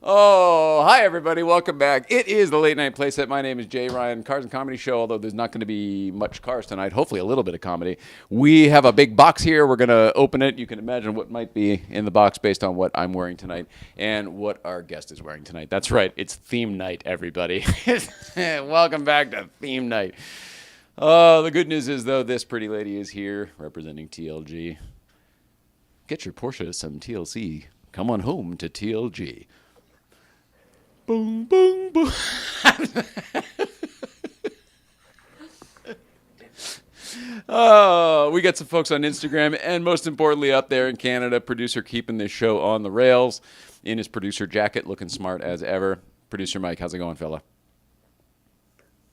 Oh, hi everybody. Welcome back. It is the Late Night Playset. My name is Jay Ryan, Cars and Comedy Show, although there's not going to be much cars tonight, hopefully a little bit of comedy. We have a big box here. We're going to open it. You can imagine what might be in the box based on what I'm wearing tonight and what our guest is wearing tonight. That's right. It's theme night, everybody. Welcome back to theme night. The good news is, though, this pretty lady is here representing TLG. Get your Porsche some TLC. Come on home to TLG. Boom, boom, boom. We got some folks on Instagram, and most importantly, up there in Canada, producer keeping this show on the rails in his producer jacket, looking smart as ever. Producer Mike, how's it going, fella?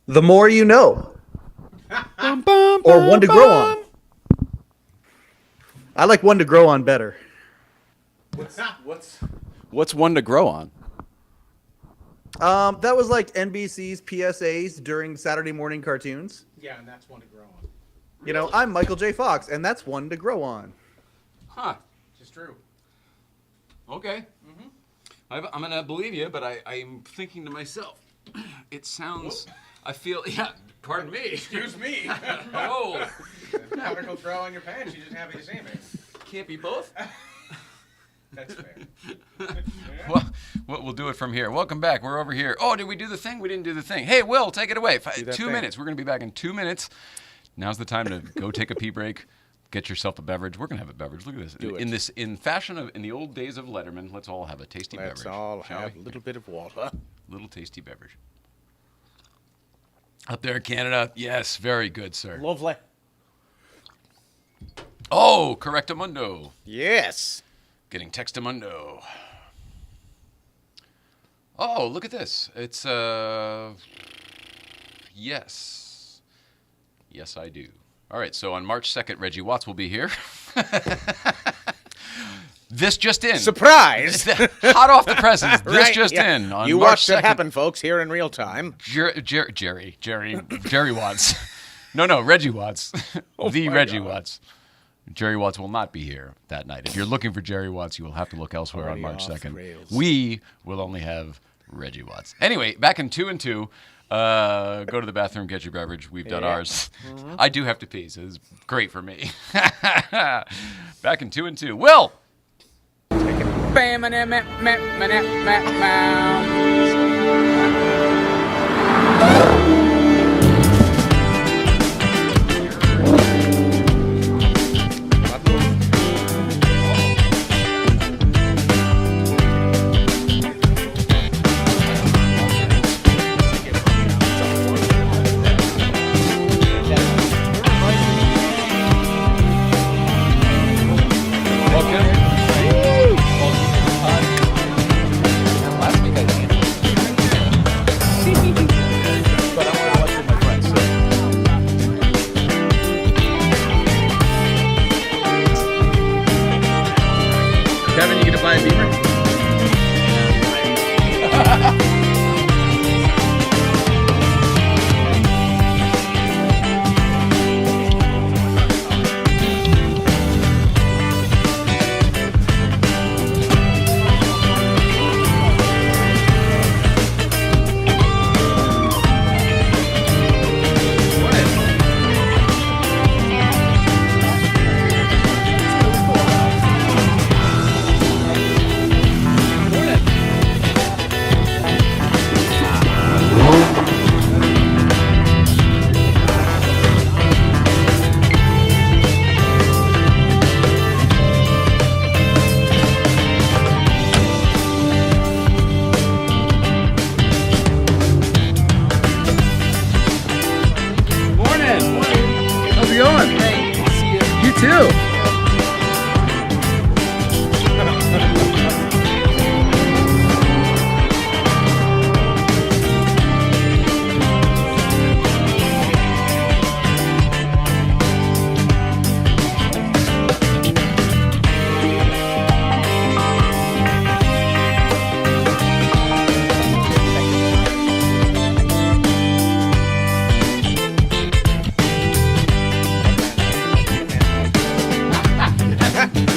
The more you know. Or one to grow on. I like one to grow on better. What's one to grow on? That was like NBC's PSAs during Saturday morning cartoons. Yeah, and that's one to grow on. You know, I'm Michael J. Fox, and that's one to grow on. Huh. It's true. Okay. Mm-hmm. I'm going to believe you, but I'm thinking to myself, it sounds, I feel, yeah, pardon me. Excuse me. Oh. Nautical throw on your pants. You're just happy to see me. Can't be both? That's fair. Well, we'll do it from here. Welcome back. We're over here. Oh, did we do the thing? We didn't do the thing. Hey, Will, take it away. 2 minutes. We're going to be back in 2 minutes. Now's the time to go take a pee break. Get yourself a beverage. We're going to have a beverage. Look at this. Do it. In fashion of in the old days of Letterman, let's all have a tasty beverage. Let's all shall have we? a little bit of water. Little tasty beverage. Up there in Canada, yes, very good, sir. Lovely. Oh, correctamundo. Yes. Getting textamundo. Oh, look at this. It's, yes. Yes, I do. All right, so on March 2nd, Reggie Watts will be here. This just in. Surprise! Hot off the presses. This Right, just yeah. in. On You March watched 2nd. it happen, folks, here in real time. Jerry Watts. No, Reggie Watts. The Reggie God. Watts. Jerry Watts will not be here that night. If you're looking for Jerry Watts, you will have to look elsewhere on Already March off the 2nd. rails. We will only have Reggie Watts. Anyway, back in 2 and 2. Go to the bathroom, get your beverage. We've done ours. Mm-hmm. I do have to pee, so it's great for me. Back in 2 and 2. Will! Last week I didn't. But I want to watch with my friends. So. Kevin, you gonna buy a Beamer?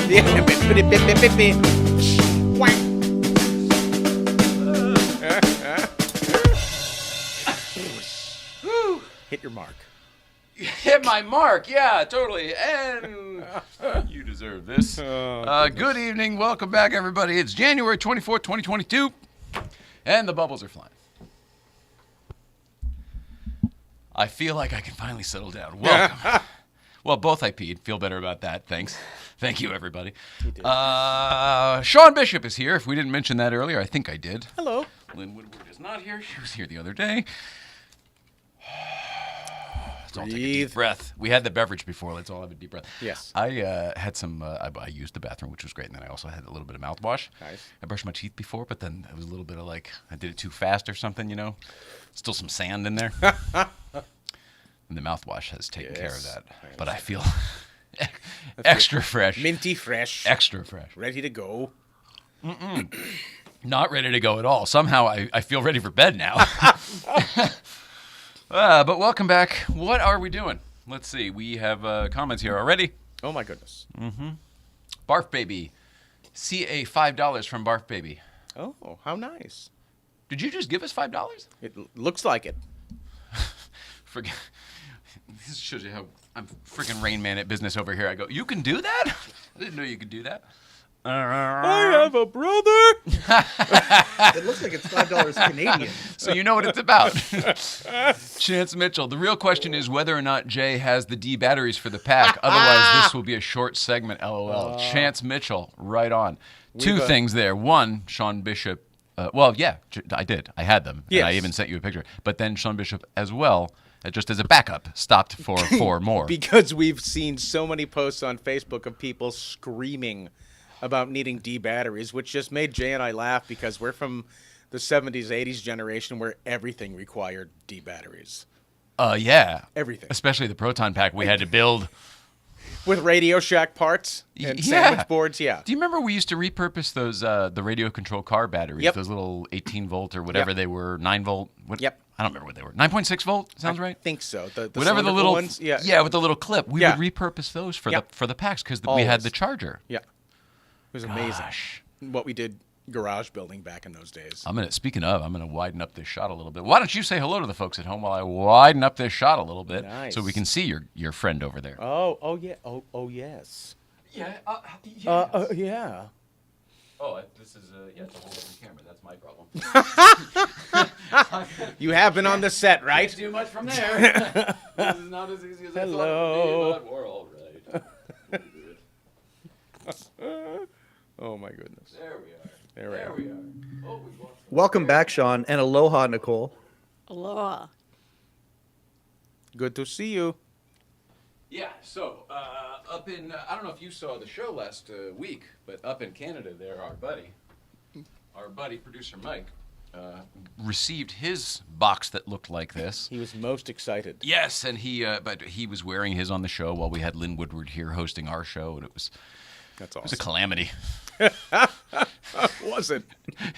Hit your mark. Hit my mark, yeah, totally. And you deserve this. Good evening. Welcome back, everybody. It's January 24th, 2022, and the bubbles are flying. I feel like I can finally settle down. Welcome. Well, both I peed. Feel better about that. Thanks. Thank you, everybody. Sean Bishop is here. If we didn't mention that earlier, I think I did. Hello. Lynn Woodward is not here. She was here the other day. Let's all take a deep breath. We had the beverage before. Let's all have a deep breath. Yes. I had some, I used the bathroom, which was great. And then I also had a little bit of mouthwash. Nice. I brushed my teeth before, but then it was a little bit of like, I did it too fast or something, you know? Still some sand in there. And the mouthwash has taken care of that. But I feel extra fresh. Minty fresh. Extra fresh. Ready to go. Not ready to go at all. Somehow I feel ready for bed now. But welcome back. What are we doing? Let's see. We have comments here already. Oh, my goodness. Barf Baby. CA $5 from Barf Baby. Oh, how nice. Did you just give us $5? It looks like it. Forget. This shows you how I'm freaking Rain Man at business over here. I go, you can do that? I didn't know you could do that. I have a brother. It looks like it's $5 Canadian. So you know what it's about. Chance Mitchell. The real question is whether or not Jay has the D batteries for the pack. Otherwise, this will be a short segment, LOL. Chance Mitchell, right on. Two things there. One, Sean Bishop. Well, yeah, I did. I had them. Yes. And I even sent you a picture. But then Sean Bishop as well, just as a backup, stopped for 4 more. Because we've seen so many posts on Facebook of people screaming about needing D batteries, which just made Jay and I laugh because we're from the 70s, 80s generation where everything required D batteries. Yeah. Everything. Especially the Proton Pack we had to build. With Radio Shack parts and Yeah. sandwich boards, yeah. Do you remember we used to repurpose those the radio control car batteries? Yep. Those little 18 volt or whatever Yep. they were, 9 volt. Yep. I don't remember what they were. 9.6 volt sounds right. I think so. The Whatever the cylindrical little ones, yeah. with the little clip. We Yeah. would repurpose those for Yep. the packs because we Always. had the charger. Yeah. It was amazing Gosh. what we did garage building back in those days. Speaking of, I'm gonna widen up this shot a little bit. Why don't you say hello to the folks at home while I widen up this shot a little bit Nice. so we can see your friend over there. Oh yeah. Oh yes. Yeah. Yeah. Oh, this is it's a whole different camera. That's my problem. You have been on the set, right? Too much from there. This is not as easy as I thought it would be, but we're all right. Oh my goodness. There we are. There we are. Oh, we lost. Welcome back, Sean, and aloha, Nicole. Aloha. Good to see you. Yeah, so up in, I don't know if you saw the show last week, but up in Canada there, our buddy, producer Mike, received his box that looked like this. He was most excited. Yes, and but he was wearing his on the show while we had Lynn Woodward here hosting our show, and it was That's a awesome. calamity. Was it?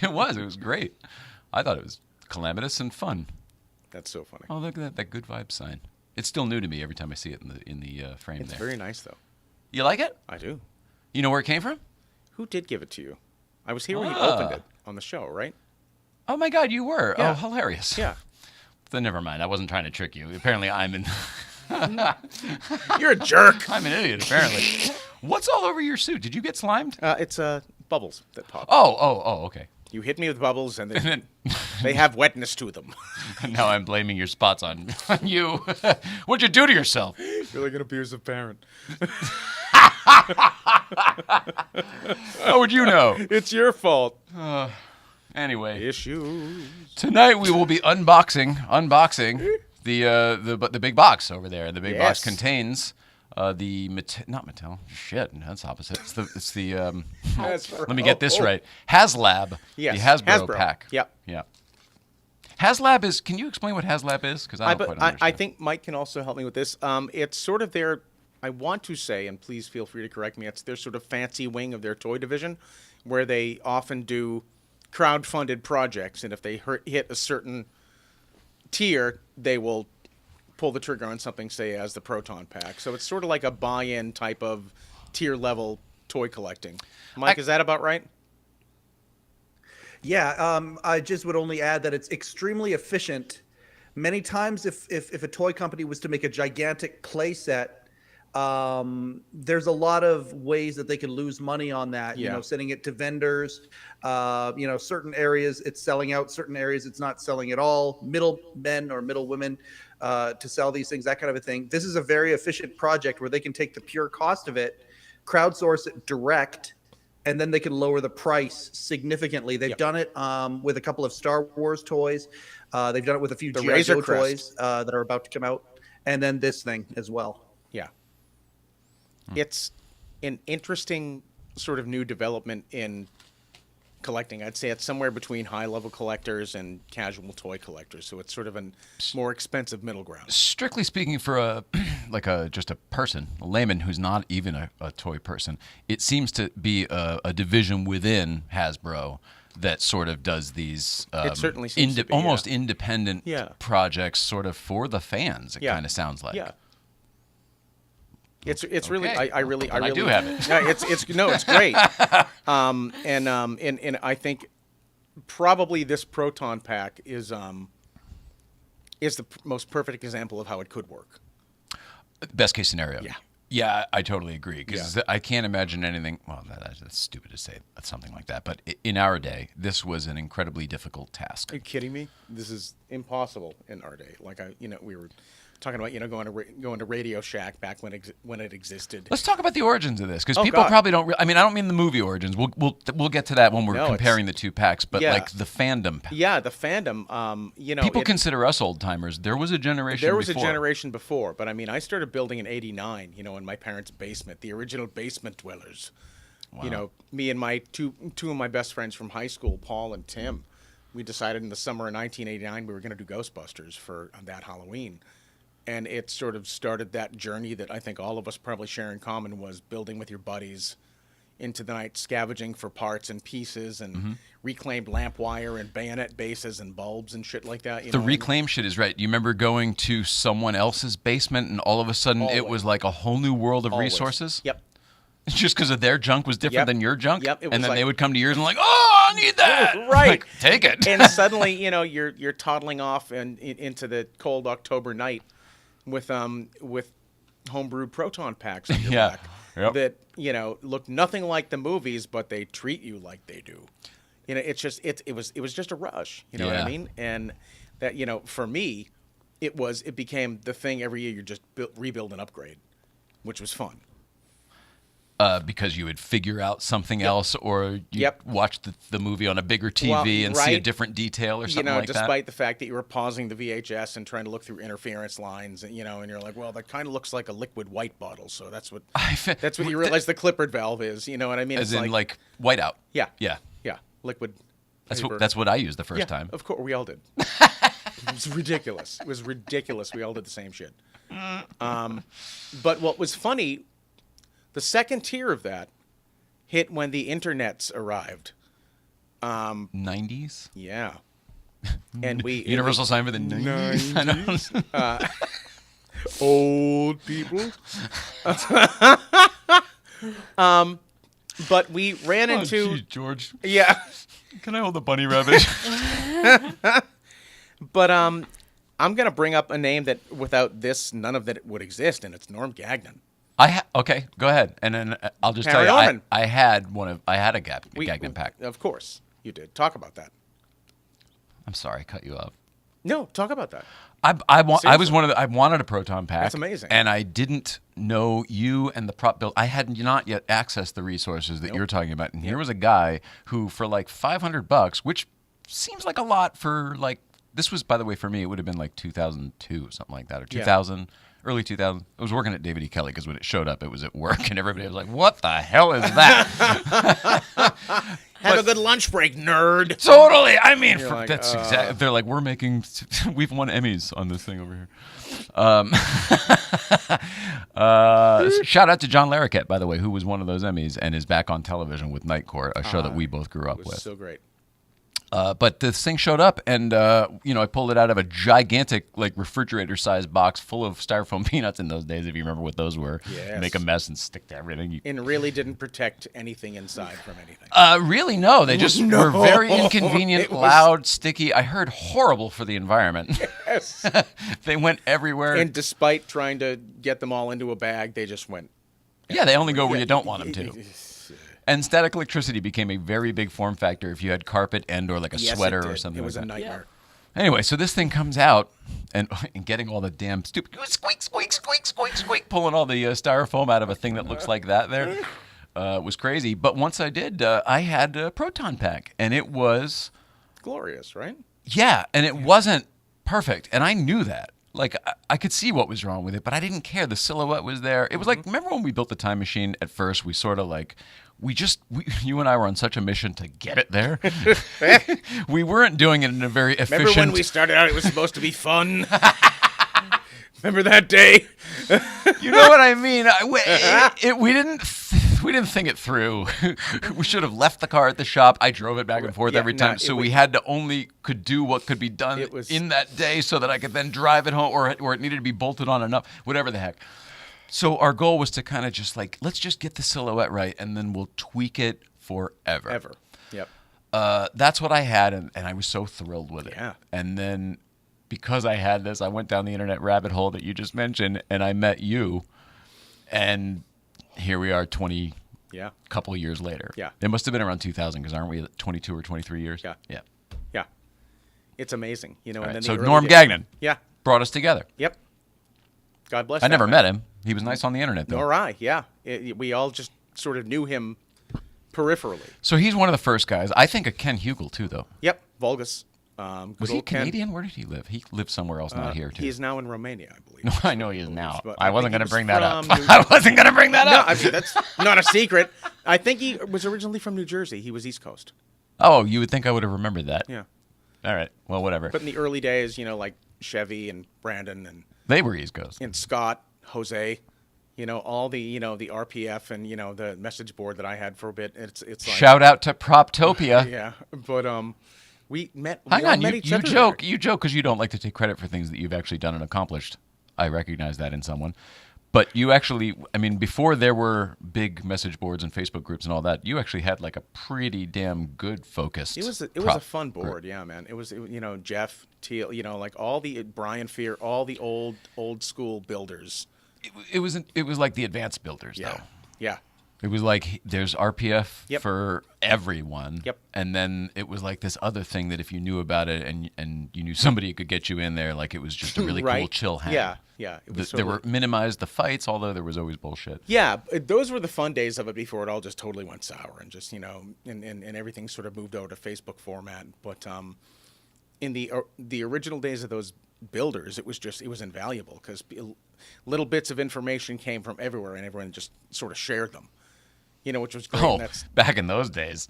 It was great. I thought it was calamitous and fun. That's so funny. Oh, look at that good vibe sign. It's still new to me every time I see it in the frame It's there. very nice though. You like it? I do. You know where it came from? Who did give it to you? I was here when you Ah. opened it on the show, right? Oh my God, you were. Yeah. Oh, hilarious. Yeah. Then never mind. I wasn't trying to trick you. Apparently, I'm You're a jerk. an idiot. Apparently. What's all over your suit? Did you get slimed? It's bubbles that pop. Oh. Okay. You hit me with bubbles, and And then then they have wetness to them. now I'm blaming your spots on you. What'd you do to yourself? You're like an abusive parent. How would you know? It's your fault. Anyway, Issues. tonight we will be unboxing the big box over there. The big box Yes. contains the not Mattel. Shit, that's opposite. It's the let me get this right. Haslab. Yes, The Hasbro Hasbro. pack. Yep. Yeah. Haslab is. Can you explain what Haslab is? Because I don't quite understand. I think Mike can also help me with this. It's sort of their, I want to say, and please feel free to correct me, it's their sort of fancy wing of their toy division, where they often do crowd-funded projects, and if they hit a certain tier, they will pull the trigger on something, say, as the Proton Pack. So it's sort of like a buy-in type of tier level toy collecting. Mike, is that about right? Yeah, I just would only add that it's extremely efficient. Many times, if a toy company was to make a gigantic play set, there's a lot of ways that they can lose money on that. Yeah. Sending it to vendors. Certain areas it's selling out, certain areas it's not selling at all. Middlemen or middlewomen to sell these things, that kind of a thing. This is a very efficient project where they can take the pure cost of it, crowdsource it direct, and then they can lower the price significantly. They've done it with a couple of Star Wars toys. They've done it with a few G.I. Joe toys that are about to come out. And then this thing as well. Yeah. It's an interesting sort of new development in collecting. I'd say it's somewhere between high-level collectors and casual toy collectors. So it's sort of a more expensive middle ground. Strictly speaking, for just a person, a layman who's not even a toy person, it seems to be a division within Hasbro that sort of does these it certainly seems to be, almost independent projects, sort of for the fans. It kind of sounds like. Yeah. It's really Okay. I really do have it. Yeah, it's great. And I think probably this Proton Pack is the most perfect example of how it could work. Best case scenario. Yeah. Yeah, I totally agree, because I can't imagine anything. Well, that's stupid to say something like that, but in our day, this was an incredibly difficult task. Are you kidding me? This is impossible in our day. Like we were talking about going to Radio Shack back when it existed. Let's talk about the origins of this, because people probably don't. I mean, I don't mean the movie origins. We'll get to that when we're comparing the two packs. But like the Fandom pack. Yeah, the Fandom. People consider us old timers. There was a generation. There was a generation before, but I mean, I started building in '89. In my parents' basement, the original basement dwellers. Wow. Me and my two of my best friends from high school, Paul and Tim, we decided in the summer of 1989 we were going to do Ghostbusters for that Halloween. And it sort of started that journey that I think all of us probably share in common, was building with your buddies into the night, scavenging for parts and pieces and reclaimed lamp wire and bayonet bases and bulbs and shit like that. The reclaim shit is right. You remember going to someone else's basement and all of a sudden it was like a whole new world of resources? Yep. Just because of their junk was different than your junk? Yep. And then they would come to yours and like, oh, I need that. Right. Like, take it. And suddenly, you're toddling off into the cold October night with homebrewed proton packs on your back that look nothing like the movies, but they treat you like they do. It's just it was just a rush. You know what I mean? And that for me, it became the thing every year. You just rebuild and upgrade, which was fun. Because you would figure out something else, or you watch the movie on a bigger TV and see a different detail or something like that. Despite the fact that you were pausing the VHS and trying to look through interference lines, and and you're like, well, that kind of looks like a liquid white bottle, so that's what you realize the Clippard valve is. You know what I mean? As in like whiteout. Yeah. Yeah. Yeah. Liquid. That's what I used the first time. Of course, we all did. It was ridiculous. It was ridiculous. We all did the same shit. But what was funny, the second tier of that hit when the internets arrived. 90s? Yeah. And Universal sign for the 90s. Old people. But we ran into... Geez, George. Yeah. Can I hold the bunny rabbit? But I'm going to bring up a name that without this, none of that would exist, and it's Norm Gagnon. Okay, go ahead, and then I'll just Harry tell you, Orman. I had a Gagnon pack. Of course, you did. Talk about that. I'm sorry, I cut you off. No, talk about that. I wanted a proton pack. That's amazing. And I didn't know you and the prop build. I had not yet accessed the resources that you're talking about. And here was a guy who, for like $500, which seems like a lot for like, this was, by the way, for me, it would have been like 2002, something like that, or 2000. Early 2000s. I was working at David E. Kelly, because when it showed up, it was at work, and everybody was like, what the hell is that? Have a good lunch break, nerd. Totally. I mean, like, that's exactly. They're like, we've won Emmys on this thing over here. Shout out to John Larroquette, by the way, who was one of those Emmys and is back on television with Night Court, a show that we both grew up with. So great. But this thing showed up, and I pulled it out of a gigantic, like refrigerator-sized box full of styrofoam peanuts in those days. If you remember what those were, Yes. Make a mess and stick to everything. And really didn't protect anything inside from anything. Really, no. They just were very inconvenient, It was- loud, sticky. I heard horrible for the environment. Yes. They went everywhere. And despite trying to get them all into a bag, they just went. Yeah, they only go where you don't want them to. And static electricity became a very big form factor if you had carpet and or like a Yes, it sweater did. or something It was like a that. nightmare. Anyway, so this thing comes out, and getting all the damn stupid squeak, squeak, squeak, squeak, squeak, pulling all the styrofoam out of a thing that looks like that there was crazy. But once I did, I had a Proton Pack, and it was, Glorious, right? yeah, and it wasn't perfect, and I knew that. Like, I could see what was wrong with it, but I didn't care. The silhouette was there. It was like, remember when we built the time machine at first? We sort of like, you and I were on such a mission to get it there. We weren't doing it in a very efficient... Remember when we started out, it was supposed to be fun? Remember that day? You know what I mean? We didn't think it through. We should have left the car at the shop. I drove it back and forth Yeah, every no, time. it So was- we had to could do what could be done It was- in that day so that I could then drive it home or it needed to be bolted on enough, whatever the heck. So our goal was to kind of just like, let's just get the silhouette right and then we'll tweak it forever. Ever. Yep. That's what I had, and I was so thrilled with it. Yeah. And then because I had this, I went down the internet rabbit hole that you just mentioned, and I met you, and here we are 20 Yeah. couple of years later. Yeah. It must have been around 2000 because aren't we at 22 or 23 years? Yeah. Yeah. Yeah. It's amazing. You know, All and right. then So the early Norm days- Gagnon Yeah. brought us together. Yep. God bless I that never man. met him. He was nice on the internet, though. Nor I. Yeah. We all just sort of knew him peripherally. So he's one of the first guys. I think of Ken Hugel, too, though. Yep. Vulgus. Was Good he old Ken. Canadian? Where did he live? He lived somewhere else, not here, too. He's now in Romania, I believe. No, I know he is now. But I wasn't think going to he bring was that up. from New- I wasn't going to bring that No, up. I mean, that's not a secret. I think he was originally from New Jersey. He was East Coast. Oh, you would think I would have remembered that. Yeah. All right. Well, whatever. But in the early days, you know, like Chevy and Brandon They were East Coast. and Scott, Jose, you know, all the, you know, the RPF and, you know, the message board that I had for a bit. It's like, Shout out to Proptopia. yeah. But we met. Hang we all on, met you each other joke. there. You joke because you don't like to take credit for things that you've actually done and accomplished. I recognize that in someone. But you actually, I mean, before there were big message boards and Facebook groups and all that, you actually had like a pretty damn good focused. It was a prop fun group. board, yeah, man. It was you know, Jeff Teal, you know, like all the Brian Fear, all the old school builders. It was like the advanced builders Yeah, though. yeah, It was like there's RPF Yep. for everyone. Yep. And then it was like this other thing that if you knew about it and you knew somebody who could get you in there, like it was just a really cool right. chill hang. Yeah, yeah. It was There were totally- minimized the fights, although there was always bullshit. Yeah, those were the fun days of it before it all just totally went sour and just, you know, and everything sort of moved over to Facebook format. But in the original days of those builders, it was invaluable because little bits of information came from everywhere and everyone just sort of shared them, you know, which was great. Oh, And that's, back in those days.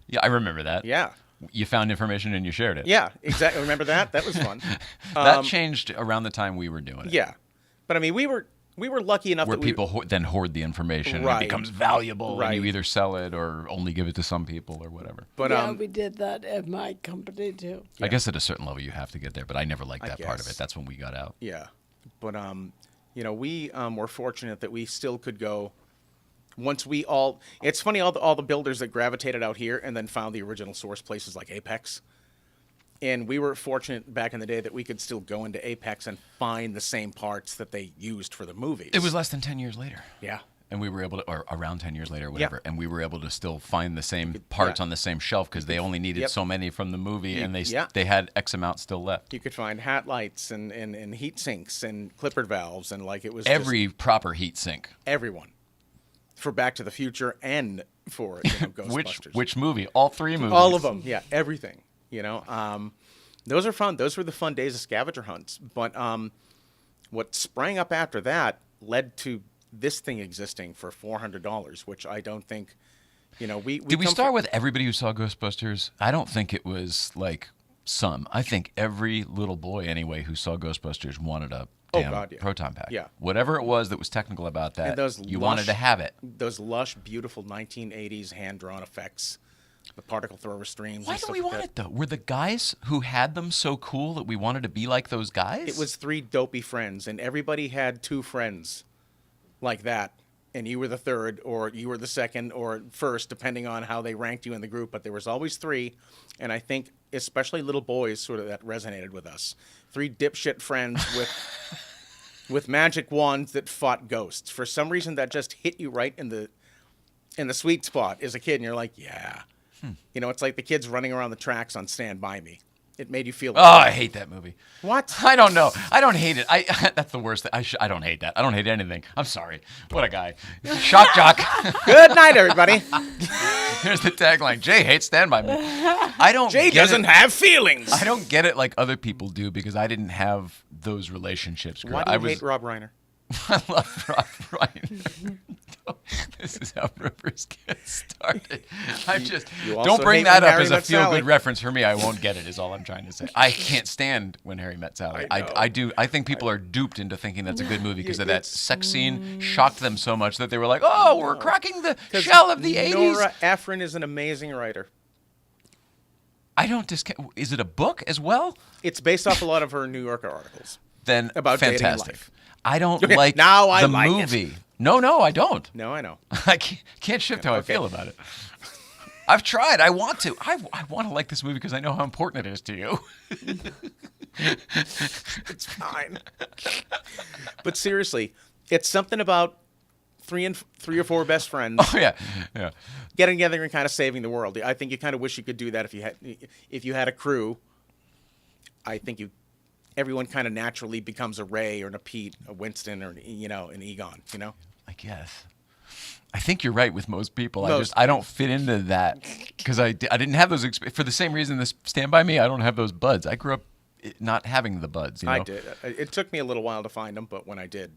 Yeah, I remember that. yeah, You found information and you shared it. yeah, exactly. Remember that? That was fun. That changed around the time we were doing it. Yeah, but I mean, we were lucky enough Where that people then hoard the information and it Right. becomes valuable and you Right. either sell it or only give it to some people or whatever. But yeah, we did that at my company too. I guess at a certain level you have to get there, but I never liked I that part of guess. it. That's when we got out. yeah, but you know, we were fortunate that we still could go. Once we all, it's funny, all the builders that gravitated out here and then found the original source places like Apex. And we were fortunate back in the day that we could still go into Apex and find the same parts that they used for the movies. It was less than 10 years later. Yeah. And we were able to, or around 10 years later, or whatever, Yep. and we were able to still find the same parts yeah. on the same shelf because they only needed Yep. so many from the movie and yeah. they had X amount still left. You could find hat lights and heat sinks and clipper valves and like it was just Every proper heat sink. everyone for Back to the Future and for Ghostbusters. Which movie? All three movies. All of them, yeah, everything. You know, those are fun. Those were the fun days of scavenger hunts. But what sprang up after that led to this thing existing for $400, which I don't think, you know, we Did we come start from- with everybody who saw Ghostbusters? I don't think it was like some. I think every little boy anyway who saw Ghostbusters wanted a Oh, damn God, yeah. proton pack. Yeah. Whatever it was that was technical about that, And those you lush- wanted to have it. those lush, beautiful 1980s hand-drawn effects. the particle thrower streams. Why and do stuff we like want that. it though? Were the guys who had them so cool that we wanted to be like those guys? It was 3 dopey friends, and everybody had 2 friends like that. And you were the third, or you were the second, or first, depending on how they ranked you in the group. But there was always 3, and I think especially little boys sort of that resonated with us. 3 dipshit friends with magic wands that fought ghosts. For some reason, that just hit you right in the sweet spot as a kid, and you're like, yeah. You know, it's like the kids running around the tracks on Stand By Me. It made you feel. Oh, I hate that movie. What? I don't know. I don't hate it. That's the worst thing. I don't hate that. I don't hate anything. I'm sorry. What a guy. Shock jock. Good night, everybody. Here's the tagline. Jay hates Stand By Me. I don't Jay get doesn't it. have feelings. I don't get it like other people do because I didn't have those relationships. Why do you hate Rob Reiner? I love Rob Ryan. This is how rumors get started. you also Don't bring hate that when up Harry as a met feel-good Sally. reference for me. I won't get it. Is all I'm trying to say. I can't stand When Harry Met Sally. I know. I do. I think people are duped into thinking that's a good movie because of that sex scene shocked them so much that they were like, "Oh, we're cracking the shell of the '80s." Nora Ephron is an amazing writer. I don't discount. Is it a book as well? It's based off a lot of her New Yorker articles. Then About dating fantastic. life. I don't like Now I the like it. movie. No, I don't. No, I know. I can't shift how I feel about it. I've tried. I want to. I want to like this movie because I know how important it is to you. It's fine. But seriously, it's something about 3 or 4 best friends Oh yeah. getting together and kind of saving the world. I think you kind of wish you could do that if you had a crew. I think everyone kind of naturally becomes a Ray or a Pete, a Winston, or an Egon. I guess. I think you're right with most people. Most I don't fit into that because I didn't have those for the same reason this Stand By Me. I don't have those buds. I grew up not having the buds. I did. It took me a little while to find them, but when I did,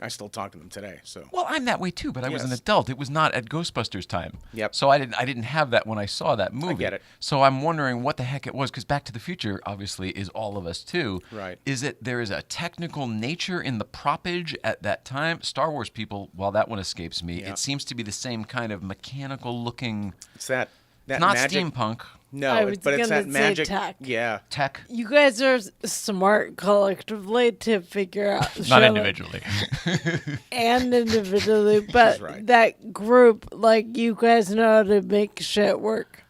I still talk to them today. So Well, I'm that way too, but I was an Yes. adult. It was not at Ghostbusters time. Yep. So I didn't have that when I saw that movie. get it. So I'm wondering what the heck it was because Back to the Future obviously is all of us too. Right. Is it there is a technical nature in the propage at that time? Star Wars people, while that one escapes me, Yeah. it seems to be the same kind of mechanical looking. it's that It's not magic. steampunk. No, I was but it's that gonna say magic. tech. Yeah. Tech, You guys are smart collectively to figure out. not shut up. individually. And individually, but right. that group, like, you guys know how to make shit work.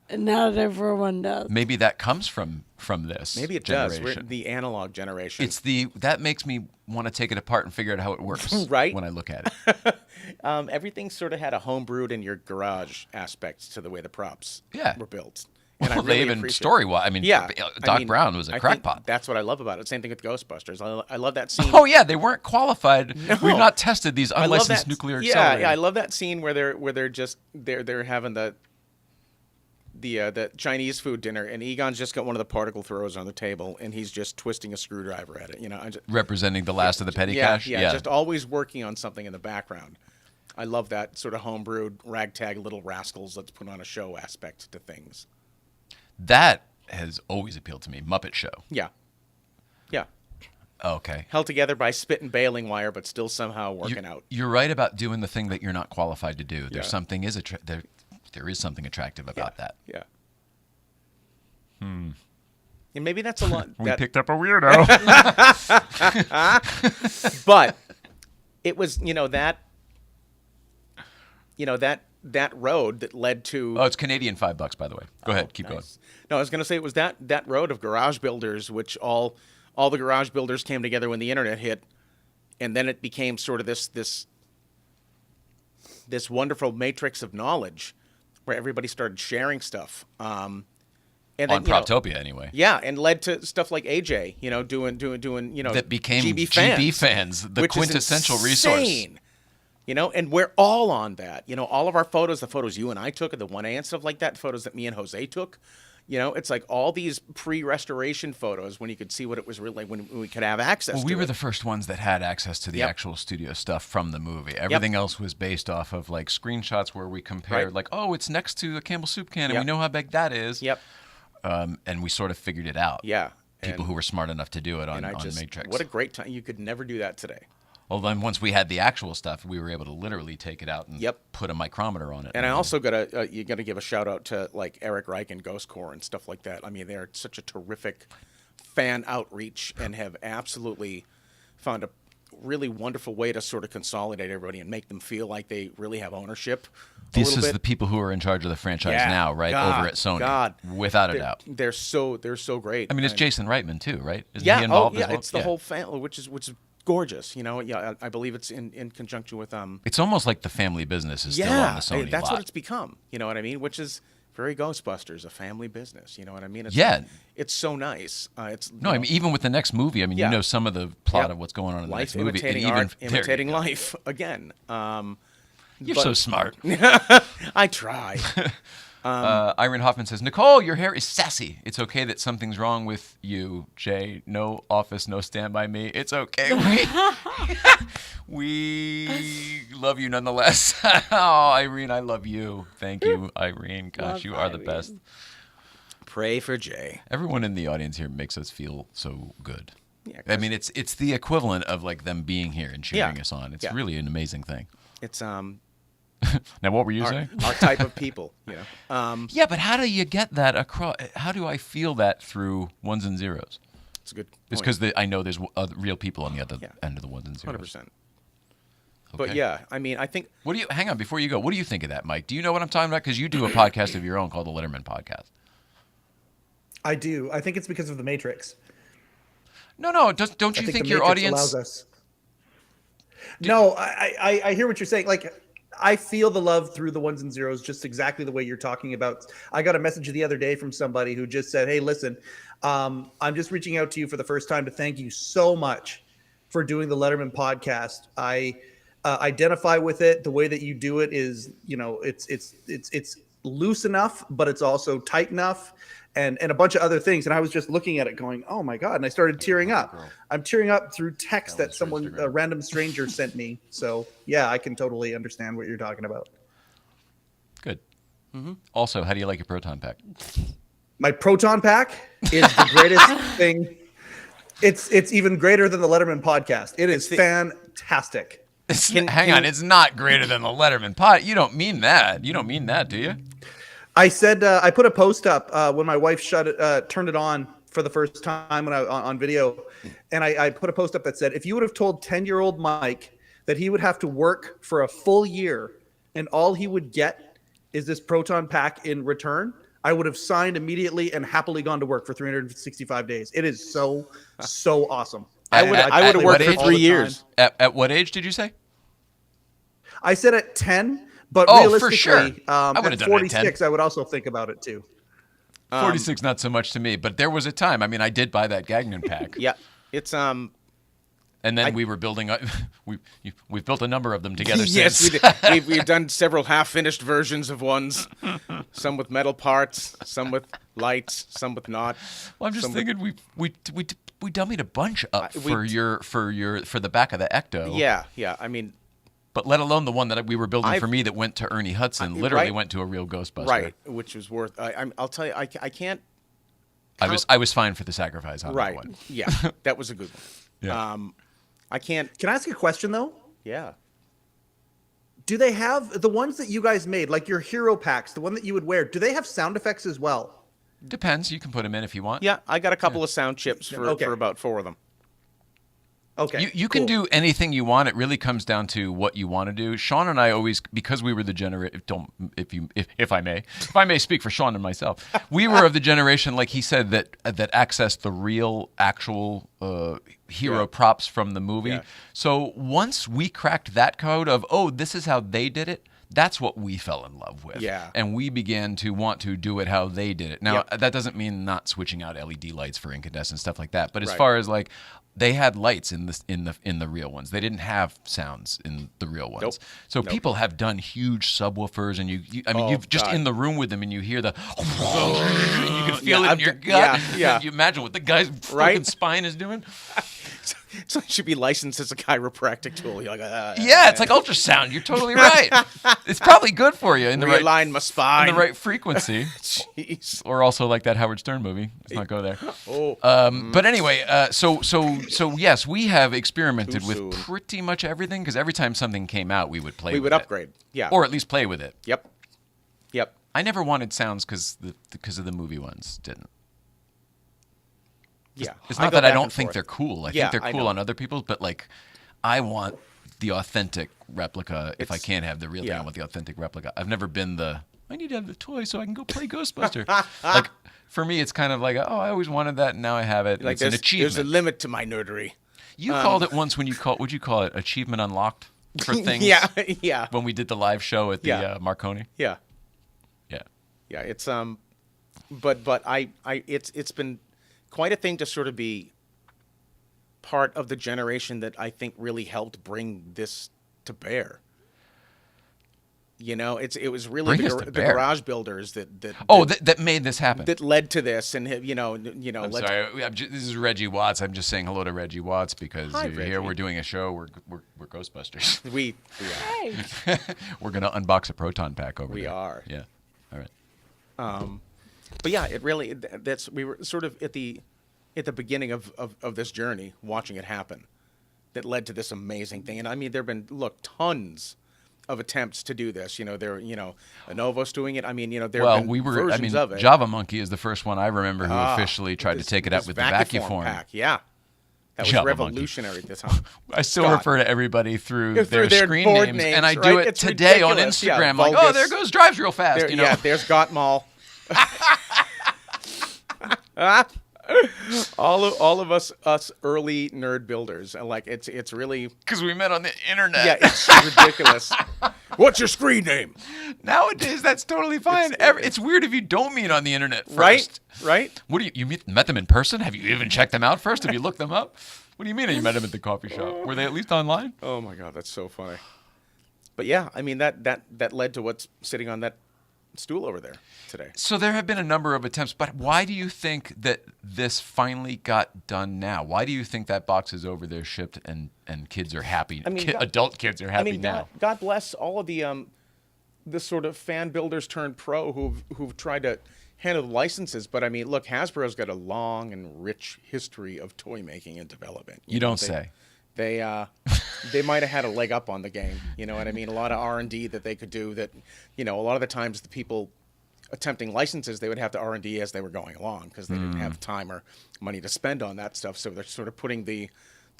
And not everyone does. Maybe that comes from this. Maybe it does. We're generation. the analog generation. It's that makes me want to take it apart and figure out how it works. Right. When I look at it. Everything sort of had a homebrewed in your garage aspect to the way the props Yeah. were built. And I Well, really they even appreciate it. story-wise. I mean, Yeah, Doc Brown was a I think crackpot. That's what I love about it. Same thing with Ghostbusters. I love that scene. Oh yeah, they weren't qualified. No. We've not tested these I love unlicensed that. nuclear Yeah, accelerators. yeah, I love that scene where they're having the Chinese food dinner, and Egon's just got one of the particle throwers on the table, and he's just twisting a screwdriver at it. Representing the last of the petty yeah, cash. yeah, just always working on something in the background. I love that sort of homebrewed ragtag little rascals. Let's put on a show aspect to things. That has always appealed to me. Muppet Show. Yeah, yeah. Okay. Held together by spit and baling wire, but still somehow working out. You're right about doing the thing that you're not qualified to do. There's Yeah. something there is something attractive about that. Yeah. And maybe that's a lot. picked up a weirdo. But it was, that road that led to. Oh, it's Canadian $5, by the way. Go ahead, keep going. Nice. No, I was going to say it was that road of garage builders, which all the garage builders came together when the internet hit, and then it became sort of this wonderful matrix of knowledge, where everybody started sharing stuff. And then, On Proptopia, anyway. yeah, and led to stuff like AJ, doing That became GB fans, the which is quintessential resource. insane. And we're all on that. All of our photos, the photos you and I took at the 1A and stuff like that, photos that me and Jose took, it's like all these pre-restoration photos when you could see what it was really like, when we could have access Well, to we were it. the first ones that had access to the Yep. actual studio stuff from the movie. Everything else was based off of like screenshots where we compared, Right. like, oh, it's next to a Campbell soup can, and Yep. we know how big that is. Yep. And we sort of figured it out. Yeah. People And- who were smart enough to do it on and I just, Matrix. what a great time. You could never do that today. Well, then once we had the actual stuff, we were able to literally take it out and Yep. put a micrometer on it. And I also you gotta give a shout out to like Eric Reich and Ghost Corps and stuff like that. I mean, they're such a terrific fan outreach and have absolutely found a really wonderful way to sort of consolidate everybody and make them feel like they really have ownership. This is the people who are in charge of the franchise now, right? Over at Sony. God, without a doubt. They're so great. I mean, it's And- Jason Reitman too, right? Isn't Yeah, he involved as well? it's the whole family, which is gorgeous. You know, yeah, I believe it's in conjunction with It's almost like the family business is still on the Sony that's lot. what it's become. You know what I mean? Which is very Ghostbusters, a family business. You know what I mean? It's it's so nice. No, I mean, even with the next movie, I mean, you know some of the plot of what's going on in the next movie. Imitating and art, even, imitating life again. You're so smart. I try. Irene Hoffman says, Nicole, your hair is sassy. It's okay that something's wrong with you, Jay. No office, no stand by me. It's okay. We love you nonetheless. Oh, Irene, I love you. Thank you, Irene. Gosh, Love you are the Irene. best. Pray for Jay. Everyone in the audience here makes us feel so good. Yeah, I mean, it's the equivalent of like them being here and cheering us on. It's really an amazing thing. It's Now, what were you saying? our type of people. You know. Yeah, but how do you get that across? How do I feel that through ones and zeros? It's a good. It's because I know there's real people on the other end of the ones and zeros. 100%. But yeah, I mean, I think. What do you? Hang on, before you go, what do you think of that, Mike? Do you know what I'm talking about? Because you do a podcast of your own called the Letterman Podcast. I do. I think it's because of the Matrix. No. Don't you think the your Matrix audience? allows us? No, I hear what you're saying. Like, I feel the love through the ones and zeros just exactly the way you're talking about. I got a message the other day from somebody who just said, "Hey, listen, I'm just reaching out to you for the first time to thank you so much for doing the Letterman podcast. I identify with it. The way that you do it is, you know, it's loose enough, but it's also tight enough." And a bunch of other things. And I was just looking at it going, oh my God. And I started tearing up. I'm tearing up through text that someone, a random stranger sent me. So yeah, I can totally understand what you're talking about. Good. Also, how do you like your Proton Pack? My Proton Pack is the greatest thing. It's even greater than the Letterman podcast. It is fantastic. Hang on, it's not greater than the Letterman pod. You don't mean that. You don't mean that, do you? I said I put a post up when my wife turned it on for the first time when on video, and I put a post up that said, if you would have told 10-year-old Mike that he would have to work for a full year and all he would get is this Proton Pack in return, I would have signed immediately and happily gone to work for 365 days. It is so awesome. I would have worked for 3 years. At what age did you say? I said at 10. But for realistically, sure. I would have at done it at 46, I would also think about it too. 46, not so much to me, but there was a time. I mean, I did buy that Gagnon pack. Yeah, it's And then we were building. We've built a number of them together. Yes, since. we've done several half-finished versions of ones. Some with metal parts, some with lights, some with not. Well, I'm just thinking we dummied a bunch up for the back of the Ecto. Yeah. I mean. But let alone the one that we were building for me that went to Ernie Hudson, literally went to a real Ghostbuster. Right, which was worth. I'll tell you, I can't. I was fine for the sacrifice on that one. Yeah, that was a good one. Yeah. I can't. Can I ask you a question though? Yeah. Do they have the ones that you guys made, like your hero packs, the one that you would wear? Do they have sound effects as well? Depends. You can put them in if you want. Yeah, I got a couple of sound chips for about 4 of them. Okay. You can do anything you want. It really comes down to what you want to do. Sean and I always, because we were the generation. If I may speak for Sean and myself, we were of the generation, like he said, that accessed the real, actual hero props from the movie. Yeah. So once we cracked that code of, this is how they did it. That's what we fell in love with. Yeah. And we began to want to do it how they did it. Now, that doesn't mean not switching out LED lights for incandescent stuff like that. But as far as like, they had lights in the real ones. They didn't have sounds in the real ones. Nope. So people have done huge subwoofers, and you've just in the room with them, and you hear the, you can feel it in your gut. Yeah. You imagine what the guy's fucking spine is doing. So it should be licensed as a chiropractic tool. You're like, Yeah, it's like ultrasound. You're totally right. It's probably good for you in the realign my spine. in the right frequency. Jeez. Or also like that Howard Stern movie. Let's not go there. Oh. But anyway, so yes, we have experimented Too with soon. pretty much everything because every time something came out, we would play. We with would it. upgrade. Yeah. Or at least play with it. Yep. I never wanted sounds because of the movie ones didn't. Yeah. It's I not go that I back don't and think forth. they're cool. I Yeah, think they're I cool know. on other people's, but like, I want the authentic replica. If I It's- can't have the real thing, yeah. I want the authentic replica. I've never been I need to have the toy so I can go play Ghostbuster. Like, for me, it's kind of like, oh, I always wanted that, and now I have it. Like It's an there's achievement. a limit to my nerdery. You called it once would you call it achievement unlocked for things? Yeah. Yeah. When we did the live show at the Yeah. Marconi. Yeah. Yeah. Yeah. It's but it's been quite a thing to sort of be part of the generation that I think really helped bring this to bear. You know, it was really Bring us to the bear. garage builders that That made this happen. that led to this, and I'm led sorry. This is Reggie Watts. I'm just saying hello to Reggie Watts because Hi, you're here. Reggie. We're doing a show. We're Ghostbusters. we Hey. We're gonna unbox a proton pack over We there. are. Yeah. All right. But yeah, it really we were sort of at the beginning of this journey, watching it happen, that led to this amazing thing. And I mean, there've been tons of attempts to do this. Lenovo's doing it. I mean, there've been versions of it. Java Monkey is the first one I remember who officially tried to take it out with the vacuform. pack. Yeah, that was Java Monkey. revolutionary at the time. I still Scott. refer to everybody through Yeah, their through their screen board names, names, and I do right? it It's today on ridiculous. Yeah, Instagram. Like, Vulgus. oh, there goes drives real fast. There, you know? Yeah, there's Gottmal. all of us early nerd builders, like it's really Because we met on the internet. yeah, it's ridiculous. What's your screen name? Nowadays, that's totally fine. It's weird if you don't meet on the internet first. Right? What do you met them in person? Have you even checked them out first? Have you looked them up? What do you mean you met them at the coffee shop? Were they at least online? Oh my God, that's so funny. But yeah, I mean that led to what's sitting on that stool over there today. So there have been a number of attempts, but why do you think that this finally got done now? Why do you think that box is over there shipped and kids are happy? I mean, adult kids are happy now. God bless all of the sort of fan builders turned pro who've tried to handle the licenses. But I mean, look, Hasbro's got a long and rich history of toy making and development. You don't say. They might have had a leg up on the game. You know what I mean? A lot of R&D that they could do that, a lot of the times the people attempting licenses, they would have to R&D as they were going along because they didn't have time or money to spend on that stuff. So they're sort of putting the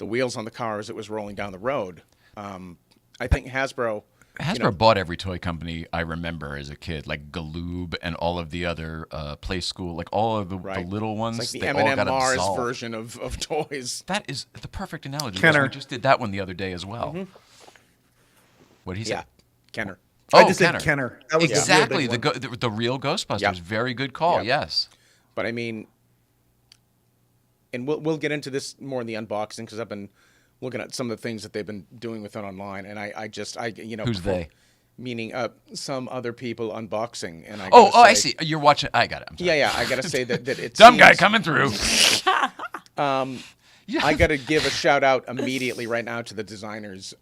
wheels on the car as it was rolling down the road. I think Hasbro bought every toy company I remember as a kid, like Galoob and all of the other Play School, like all of the little ones. It's like they the all M&M got Mars absolved. version of toys. That is the perfect analogy. Kenner. We just did that one the other day as well. What did he say? Yeah, Kenner. Oh, I just said Kenner. That was exactly. the real big one. The real Ghostbusters. Yep. Very good call. Yep. Yes. But I mean, and we'll get into this more in the unboxing because I've been looking at some of the things that they've been doing with it online, and I Who's they? Meaning some other people unboxing, and I Oh, gotta I say- see. You're watching. I got it. I'm sorry. Yeah, I gotta say that it's Dumb guy coming through. I gotta give a shout out immediately right now to the designers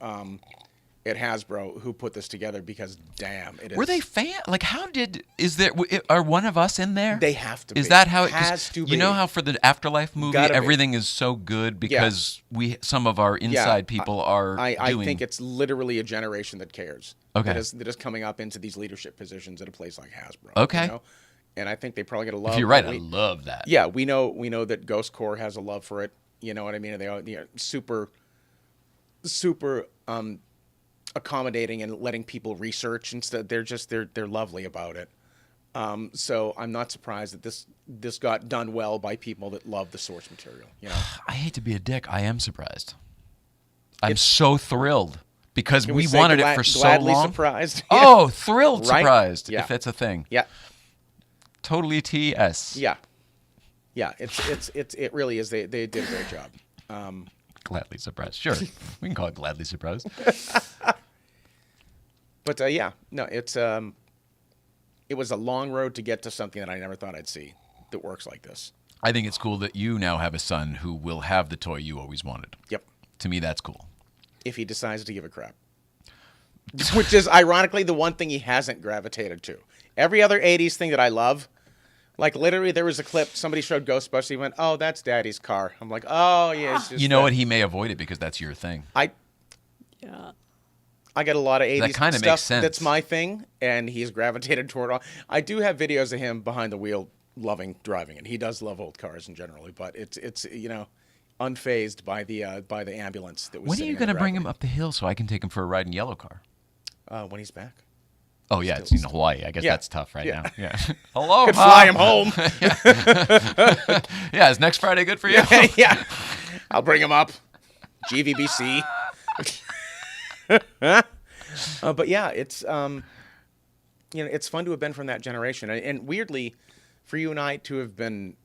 at Hasbro who put this together because damn, it is. Were they like? Are one of us in there? They have to. Is be. that how it? 'Cause has to be? You know how for the Afterlife movie, Gotta be. everything is so good because some of our inside people are I doing. think it's literally a generation that cares. Okay. That is coming up into these leadership positions at a place like Hasbro. Okay. And I think they probably get a love. If you're right, I love that. Yeah, we know that Ghost Core has a love for it. You know what I mean? They are super accommodating and letting people research and stuff. They're lovely about it. So I'm not surprised that this got done well by people that love the source material. I hate to be a dick. I am surprised. I'm so thrilled because Can we say wanted it for so gladly long. surprised. Oh, thrilled Right? surprised, Yeah. if that's a thing. Yeah. Totally TS. Yeah. Yeah, it really is. They did a great job. Gladly surprised. Sure. We can call it gladly surprised. But yeah, no, it was a long road to get to something that I never thought I'd see that works like this. I think it's cool that you now have a son who will have the toy you always wanted. Yep. To me, that's cool. If he decides to give a crap. Which is ironically the one thing he hasn't gravitated to. Every other 80s thing that I love, like literally there was a clip, somebody showed Ghostbusters, he went, oh, that's Daddy's car. I'm like, oh, yeah. It's just You know what? He may avoid it because that's your thing. Yeah. I get a lot of 80s That kinda stuff makes sense. that's my thing, and he's gravitated toward all. I do have videos of him behind the wheel loving driving it. He does love old cars in generally, but it's unfazed by the ambulance that was When are sitting you in the going to bring him driveway. up the hill so I can take him for a ride in yellow car? When he's back. Oh, yeah, it's in Hawaii. I guess Yeah. that's tough right Yeah. now. Yeah. Hello, Could Mom. fly him home. Yeah, is next Friday good for you? Yeah. I'll bring him up. GVBC. But yeah, it's it's fun to have been from that generation, and weirdly, for you and I to have been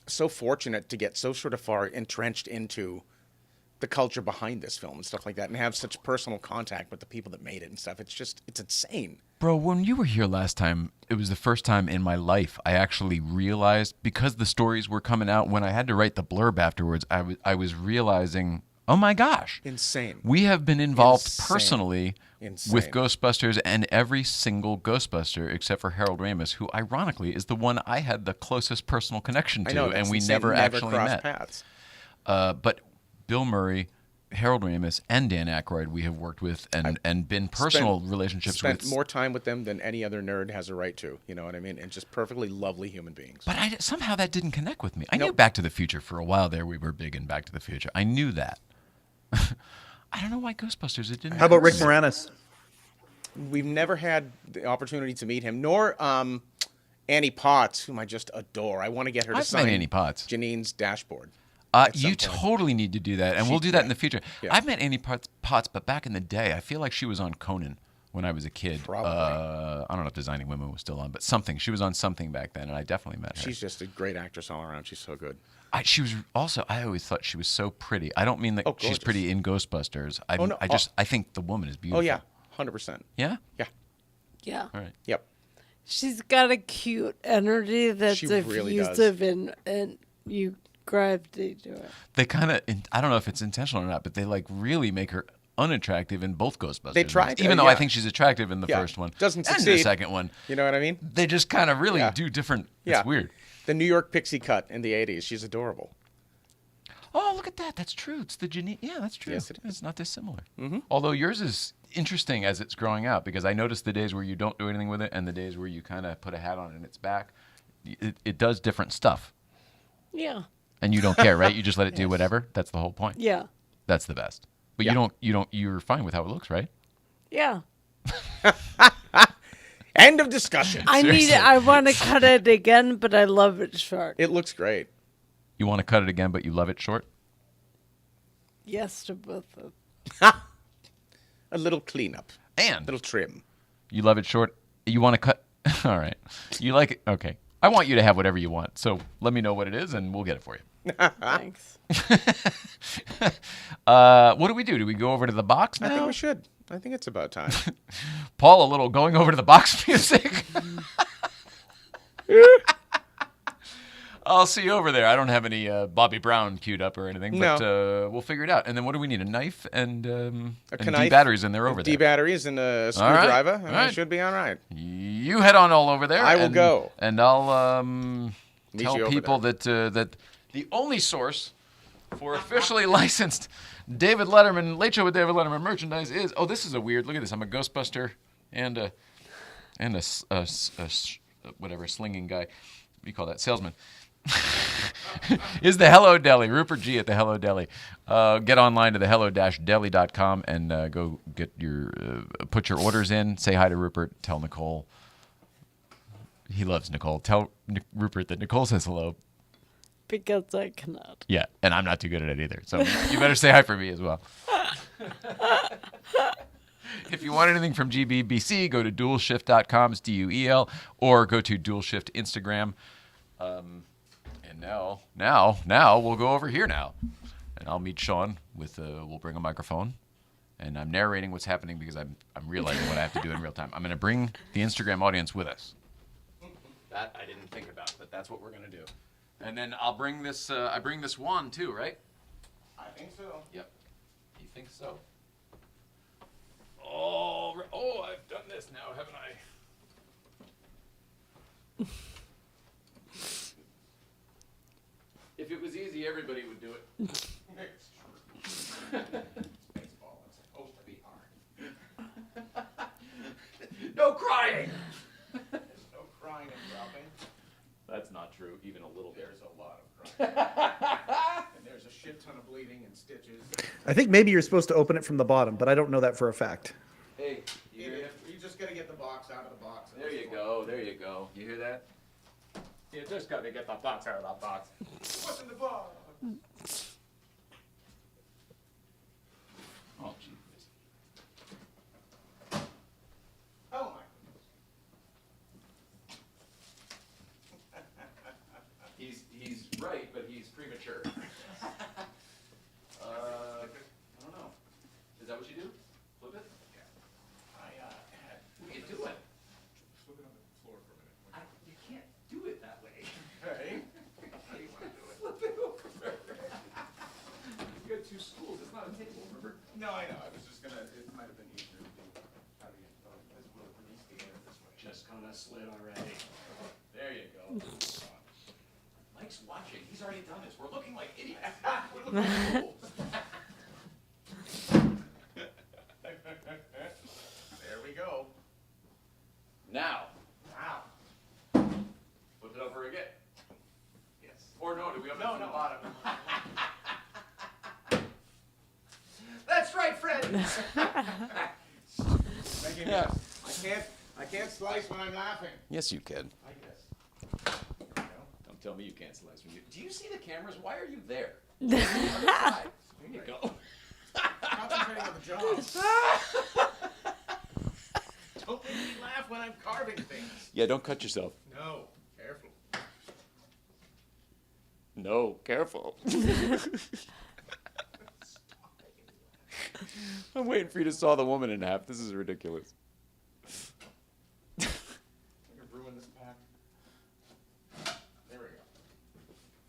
so fortunate to get so sort of far entrenched into the culture behind this film and stuff like that, and have such personal contact with the people that made it and stuff. It's insane. Bro, when you were here last time, it was the first time in my life I actually realized, because the stories were coming out, when I had to write the blurb afterwards, I was realizing, oh my gosh. Insane. We have been involved Insane. personally Insane. with Ghostbusters, and every single Ghostbuster except for Harold Ramis, who ironically is the one I had the closest personal connection to, I know, and that's we insane. never actually crossed met. paths. But Bill Murray, Harold Ramis, and Dan Aykroyd we have worked with and been personal relationships Spent with. more time with them than any other nerd has a right to. You know what I mean? And just perfectly lovely human beings. But somehow that didn't connect with me. I knew Nope. Back to the Future for a while there. We were big in Back to the Future. I knew that. I don't know why Ghostbusters, it didn't. How about Rick Moranis? We've never had the opportunity to meet him, nor Annie Potts, whom I just adore. I want to get her to I've sign met Annie Potts. Janine's dashboard. You totally need to do that, and we'll do that in the future. Yeah. I've met Annie Potts, but back in the day, I feel like she was on Conan when I was a kid. Probably. I don't know if Designing Women was still on, but something. She was on something back then, and I definitely met her. She's just a great actress all around. She's so good. She was also. I always thought she was so pretty. I don't mean that she's gorgeous. pretty in Ghostbusters. no. I think the woman is beautiful. Oh, yeah. 100%. Yeah. Yeah. Yeah. All right. Yep. She's got a cute energy that's She really does. effusive and you gravitate to it. They kind of. I don't know if it's intentional or not, but they like really make her unattractive in both Ghostbusters. They try movies. to, even though I yeah. think she's attractive in the Yeah. first one. Doesn't and the succeed. second one. You know what I mean? They just kind of really Yeah. do different. Yeah. It's weird. The New York pixie cut in the 80s. She's adorable. Oh, look at that. That's true. It's the Janine. Yeah, that's true. Yes, it is. It's not dissimilar. Mm-hmm. Although yours is interesting as it's growing out, because I noticed the days where you don't do anything with it and the days where you kind of put a hat on and it's back. It does different stuff. Yeah. And you don't care, right? You just let it do whatever. That's the whole point. Yeah. That's the best. But Yeah. you're fine with how it looks, right? Yeah. End of discussion. I want to cut it again, but I love it short. It looks great. You want to cut it again, but you love it short? Yes to both of them. A little cleanup. A And little trim. you love it short. You want to cut. All right. You like it. Okay. I want you to have whatever you want. So let me know what it is and we'll get it for you. Thanks. What do we do? Do we go over to the box now? I think we should. I think it's about time. Paul, a little going over to the box music. I'll see you over there. I don't have any Bobby Brown queued up or anything, but we'll figure it out. And then what do we need? A knife and D batteries, and they're over there. D batteries and a right. screwdriver. All right. It should be all right. You head on all over there. I will go. And I'll Meet you tell over people that the only source for officially licensed David Letterman, Late Show with David Letterman merchandise is, this is a weird, look at this. I'm a Ghostbuster and a whatever, slinging guy. What do you call that? Salesman. Is the Hello Deli, Rupert G at the Hello Deli. Get online to the hello-deli.com and go get put your orders in. Say hi to Rupert. Tell Nicole. He loves Nicole. Tell Rupert that Nicole says hello. Because I cannot. Yeah, and I'm not too good at it either. So you better say hi for me as well. If you want anything from GBBC, go to dualshift.com, it's DUEL, or go to DualShift Instagram. And now we'll go over here now. And I'll meet Sean we'll bring a microphone. And I'm narrating what's happening because I'm realizing what I have to do in real time. I'm going to bring the Instagram audience with us. That I didn't think about, but that's what we're going to do. And then I'll bring this. I bring this wand too, right? I think so. Yep. You think so? Oh, I've done this now, haven't I? If it was easy, everybody would do it. Baseball is supposed to be hard. No crying. There's no crying and dropping. That's not true, even a little bit. There's a lot of crying. And there's a shit ton of bleeding and stitches. I think maybe you're supposed to open it from the bottom, but I don't know that for a fact. Hey, you hear that? You just gotta get the box out of the box. There you go. There you go. You hear that? You just got to get the box out of that box. What's in the box? Oh, jeez. Oh my He's right, but he's premature. I don't know. Is that what you do? Flip it? I What are you doing? flip it on the floor for a minute. You can't do it that way. Hey, how do you want to do it? Flip it over. You got two stools. It's not a table, remember? No, I know. I was just gonna. It might have been easier to do. How do you? This will release the air this way. Just gonna slid already. There you go. Mike's watching. He's already done this. We're looking like idiots. We're looking like fools. There we go. Now, Wow. flip it over again. Yes. Or no, do we open it No, from no. the bottom? That's right, friends. Making Yeah. I can't slice when I'm laughing. Yes, you can. I guess. You know? Don't tell me you can't slice when you. Do you see the cameras? Why are you there? There you go. Concentrating on the job. Don't make me laugh when I'm carving things. Yeah, don't cut yourself. No, careful. No, careful. I'm waiting for you to saw the woman in half. This is ridiculous. I could ruin this pack. There we go.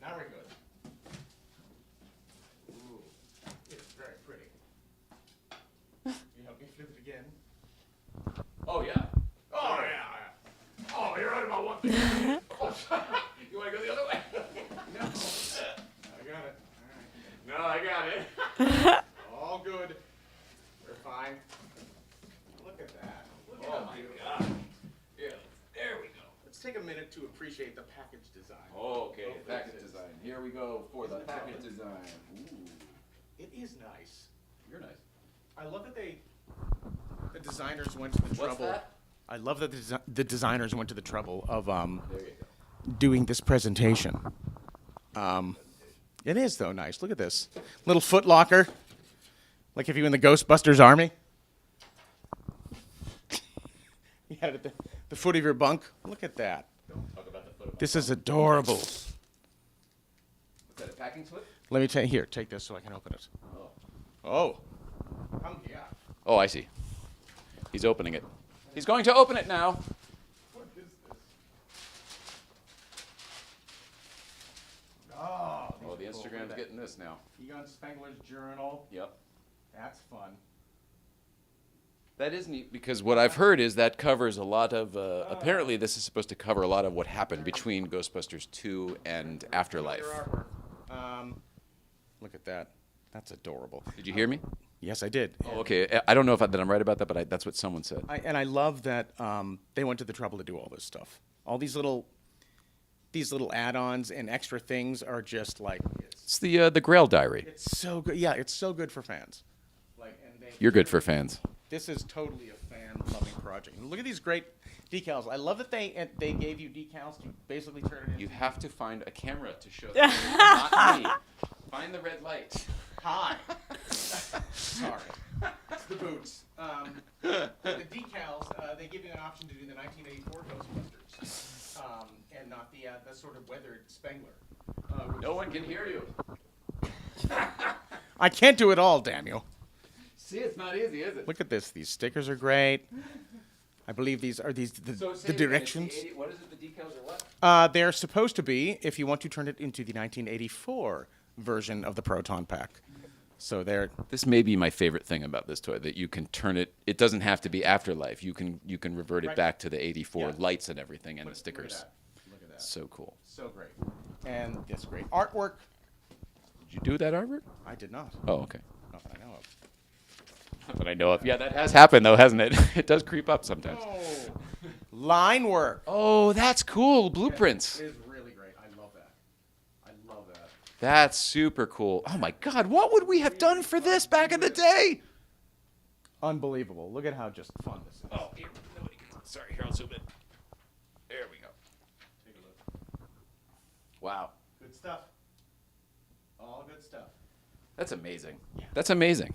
Now we're good. Ooh, it's very pretty. You help me flip it again? Oh yeah. Oh, yeah. Oh, you're right about one thing. You want to go the other way? No. I got it. No, I got it. All right. All good. We're fine. Look at that. Look Oh how my beautiful. God. Yeah, there we go. Let's take a minute to appreciate the package design. Okay, Oh, package this is- design. Here we go for the Isn't it package fun? design. Ooh, It is nice. you're nice. I love that the designers went to the What's trouble. that? I love that the designers went to the trouble of There you go. doing this presentation. It is though nice. Look at this little foot locker, like if you were in the Ghostbusters army. You had it at the foot of your bunk. Look at that. Don't talk about the foot of my This is adorable. Is that a packing slip? Let me take here. Take this so I can open it. Oh. Yeah. Oh, I see. He's opening it. He's going to open it now. What is this? Oh. Oh, the Instagram's getting this now. Egon Spengler's journal. Yep. That's fun. That is neat because what I've heard is that covers a lot of. Apparently, this is supposed to cover a lot of what happened between Ghostbusters 2 and Afterlife. Your artwork. Look at that. That's adorable. Did you hear me? Yes, I did. Oh, okay. I don't know if I'm right about that, but that's what someone said. I love that they went to the trouble to do all this stuff. All these little add-ons and extra things are just like It's the Grail Diary. it's so good. Yeah, it's so good for fans. Like, and You're good for fans. This is totally a fan-loving project. And look at these great decals. I love that they gave you decals to basically turn it into. You have to find a camera to show them. Not me. Find the red light. Hi. Sorry. It's the boots. The decals, they give you an option to do the 1984 Ghostbusters, and not the sort of weathered Spengler. No one can hear you. I can't do it all, damn you. See, it's not easy, is it? Look at this. These stickers are great. I believe these are the So say it again, it's directions. the 80 what is it? The decals or what? They're supposed to be, if you want to turn it into the 1984 version of the Proton Pack. So they're This may be my favorite thing about this toy, that you can turn it. It doesn't have to be Afterlife. You can revert it Right. back to the 84 Yeah. lights and everything and the stickers. Look at that. So cool. So great. And this great artwork. Did you do that artwork? I did not. Oh, okay. Not that I know of. Not that I know of. Yeah, that has happened though, hasn't it? It does creep up sometimes. Oh, line work. Oh, that's cool. Blueprints. It is really great. I love that. I love that. That's super cool. Oh my God, what would we have done for this back in the day? Unbelievable. Look at how just fun this is. Oh, here, nobody can. Sorry, here, I'll zoom in. There we go. Take a look. Wow, Good stuff. All good stuff. that's amazing. That's amazing.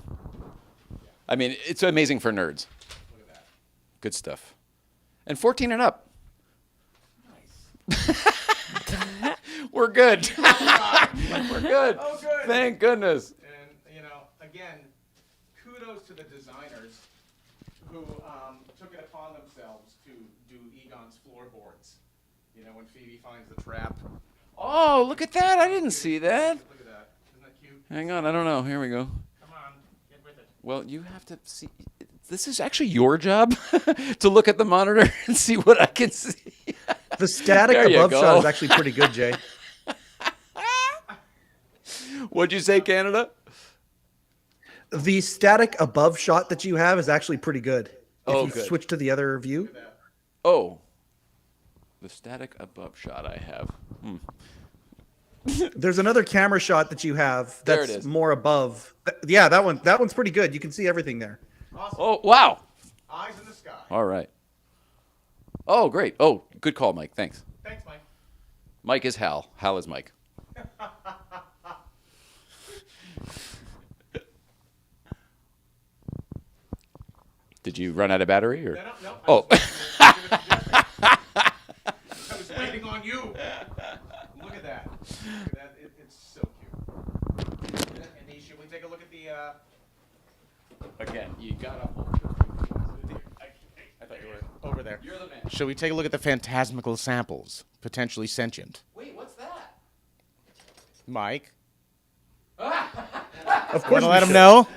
I mean, it's amazing for nerds. Look at that. Good stuff. And 14 and up. Nice. We're good. We're good. Oh, good. Thank goodness. And, again, kudos to the designers who took it upon themselves to do Egon's floorboards. When Phoebe finds the trap. Oh, look at that. I didn't see that. Look at that. Isn't that cute? Hang on, I don't know. Here we go. Come on, get with it. Well, you have to see. This is actually your job to look at the monitor and see what I can see. The static There you above go. shot is actually pretty good, Jay. What'd you say, Canada? The static above shot that you have is actually pretty good. If Oh, you good. switch to the other view. Oh. The static above shot I have. There's another camera shot that you have There that's it is. more above. Yeah, that one's pretty good. You can see everything there. Awesome. Oh, wow. Eyes in the sky. All right. Oh, great. Oh, good call, Mike. Thanks. Thanks, Mike. Mike is Hal. Hal is Mike. Did you run out of battery? Or? No. Oh. I was waiting on you. Look at that. Look at that. It's so cute. And should we take a look at the? Again, you got up. I thought you were over there. You're the man. Shall we take a look at the phantasmical samples, potentially sentient? Wait, what's that? Mike, Of want course, to we let him should. know?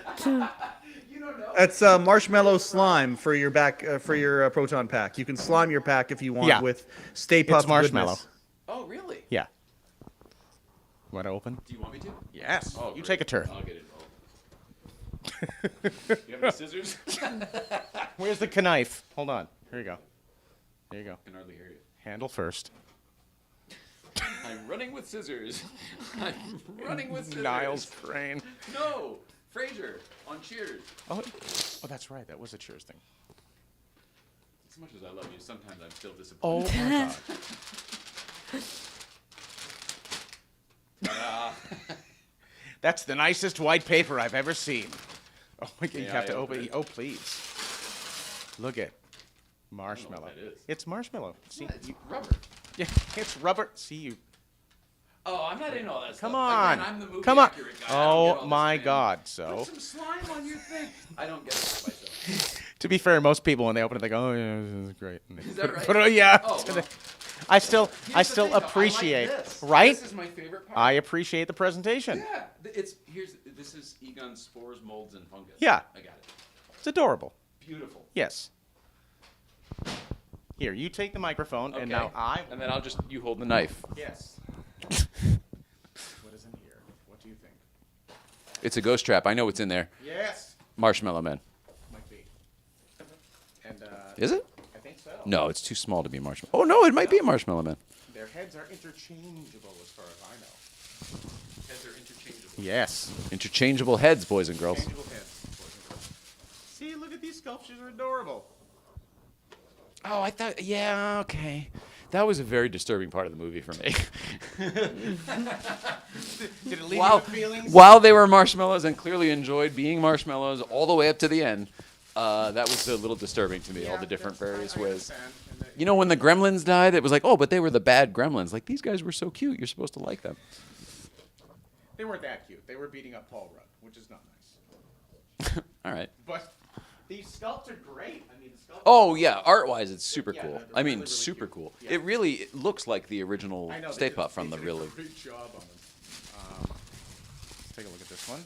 You don't know. It's marshmallow slime for your proton pack. You can slime your pack if you want Yeah. with Stay Puft It's marshmallow. goodness. Oh, really? Yeah. Want to open? Do you want me to? Yes. Oh, You great. take a turn. I'll get it. You have any scissors? Where's the knife? Hold on. Here you go. There you go. I can hardly hear you. Handle first. I'm running with scissors. I'm running with scissors. Niles Crane. No, Frasier on Cheers. Oh, that's right. That was a Cheers thing. As much as I love you, sometimes I'm still Oh disappointed. my God. That's the nicest white paper I've ever seen. Oh my God! You Yeah, have I to open open. it. Oh please. Look at marshmallow. that is. It's marshmallow. See, Yeah, it's you, rubber. yeah, it's rubber. See you. Oh, I'm not into all that Come stuff. on. Again, I'm the movie Come on. accurate guy. I don't get all Oh this my thing. God! So, Put some slime on your thing. I don't get it myself. to be fair, most people when they open it, they go, "Oh yeah, this is great." And they Is that right? Put it, yeah. Oh, well. I still Here's the thing, though. appreciate, I like this. right? This is my favorite part. I appreciate the presentation. Yeah, this is Egon's spores, molds, and fungus. Yeah. I got it. It's adorable. Beautiful. Yes. Here, you take the microphone, and now I. And then you hold the knife. Yes. What is in here? What do you think? It's a ghost trap. I know what's in there. Yes. Marshmallow Man. Might be. And Is it? I think so. No, it's too small to be a marshmallow. Oh no, it might be a Marshmallow Man. Their heads are interchangeable, as far as I know. Heads are interchangeable. Yes. Interchangeable heads, boys and girls. Interchangeable heads. See, look at these sculptures are adorable. Oh, I thought. Yeah, okay. That was a very disturbing part of the movie for me. Did it leave you while, with feelings? while they were marshmallows and clearly enjoyed being marshmallows all the way up to the end, that was a little disturbing to me. all the different various ways. You know, when the gremlins died, it was like, oh, but they were the bad gremlins. Like, these guys were so cute. You're supposed to like them. They weren't that cute. They were beating up Paul Rudd, which is not nice. All right. But These sculpts are great. I mean, the sculpts. Oh yeah, art-wise, it's super Yeah, cool. they're I mean, really, really super cute. cool. Yeah. It really looks like the original I know, Stay Puft from they the did a really. great job on them. Let's take a look at this one.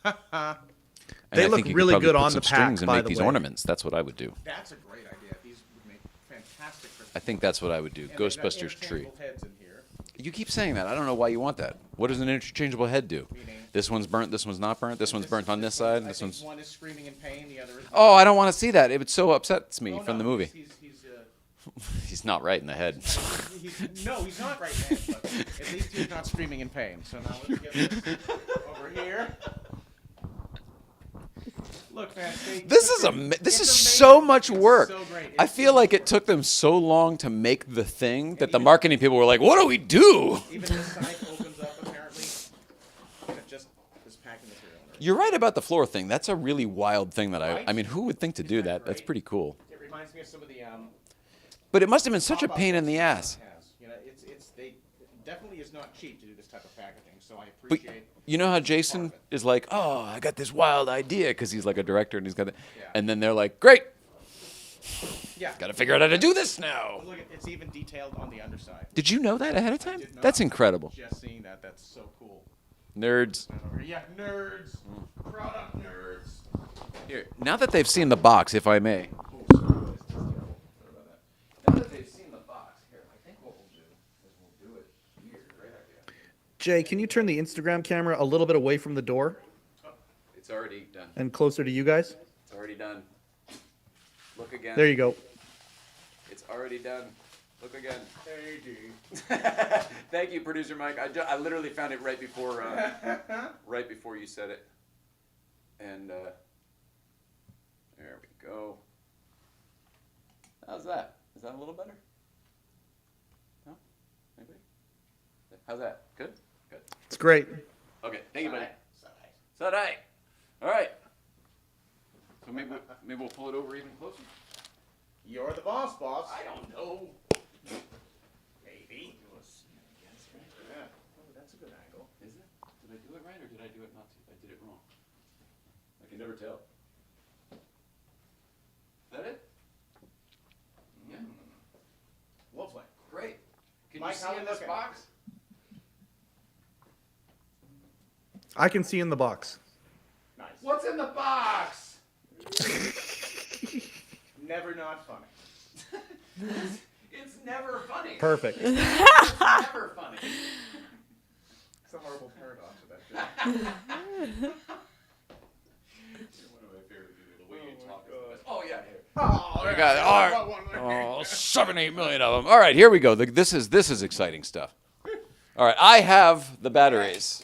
And They I look think you could really probably good put on some the strings pack, and by make the these way. ornaments. That's what I would do. That's a great idea. These would make fantastic Christmas. I think that's what I would do. And they've got Ghostbusters tree. interchangeable heads in here. You keep saying that. I don't know why you want that. What does an interchangeable head do? Meaning- This one's burnt. This one's not burnt. This one's burnt on this side. I This think one's. one is screaming in pain. The other is. Oh, I don't want to see that. It so upsets me Oh, from no, the movie. He's He's not right in the head. no, he's not right now. But at least he's not screaming in pain. So now let's get this over here. Look, man. This is this is so much work. So great. I It's feel so like much it took them so long to make the thing that the even- marketing people were like, "What do we do?" Even this side opens up apparently. And it just is packing material. in it. You're right about the floor thing. That's a really wild thing that I Right? mean, who would think to do that? That's great? pretty cool. It reminds me of some of the. But it must have been such a pop-up pain in books the that ass. Amazon has. You know, it definitely is not cheap to do this type of packaging. So I But appreciate. you know how Jason part of it. is like, "Oh, I got this wild idea," because he's like a director and he's got it. Yeah. And then they're like, "Great, Yeah. got to figure out how to do this now." Look, it's even detailed on the underside. Did you know that ahead of time? Did not. That's incredible. Just seeing that, that's so cool. Nerds. Yeah, nerds. Product nerds. Here, now that they've seen the box, if I may. Now that they've seen the box, here, I think what we'll do is we'll do it here. Great idea. Jay, can you turn the Instagram camera a little bit away from the door It's already done. and closer to you guys? It's already done. Look again. There you go. It's already done. Look again. Hey, dude. Thank you, producer Mike. I literally found it right before you said it. And there we go. How's that? Is that a little better? No? Anybody? How's that? Good? Good. It's great. Okay. Thank you, buddy. Sarai. All right. So maybe we'll pull it over even closer. You're the boss. I don't know. Maybe. Yeah. Oh, that's a good angle. Is it? Did I do it right or did I do it not? I did it wrong. I can never tell. Is that it? Yeah. Lovely. Great. Can Mike, you how see we in this looking? box? I can see in the box. Nice. What's in the box? Never not funny. It's never funny. Perfect. It's never funny. It's a horrible paradox of that joke. You're one of my favorite people. The way you talk is the best. Oh yeah, here. Oh, I got it. All right. Oh, 7, 8 million of them. All right, here we go. This is exciting stuff. All right, I have the batteries.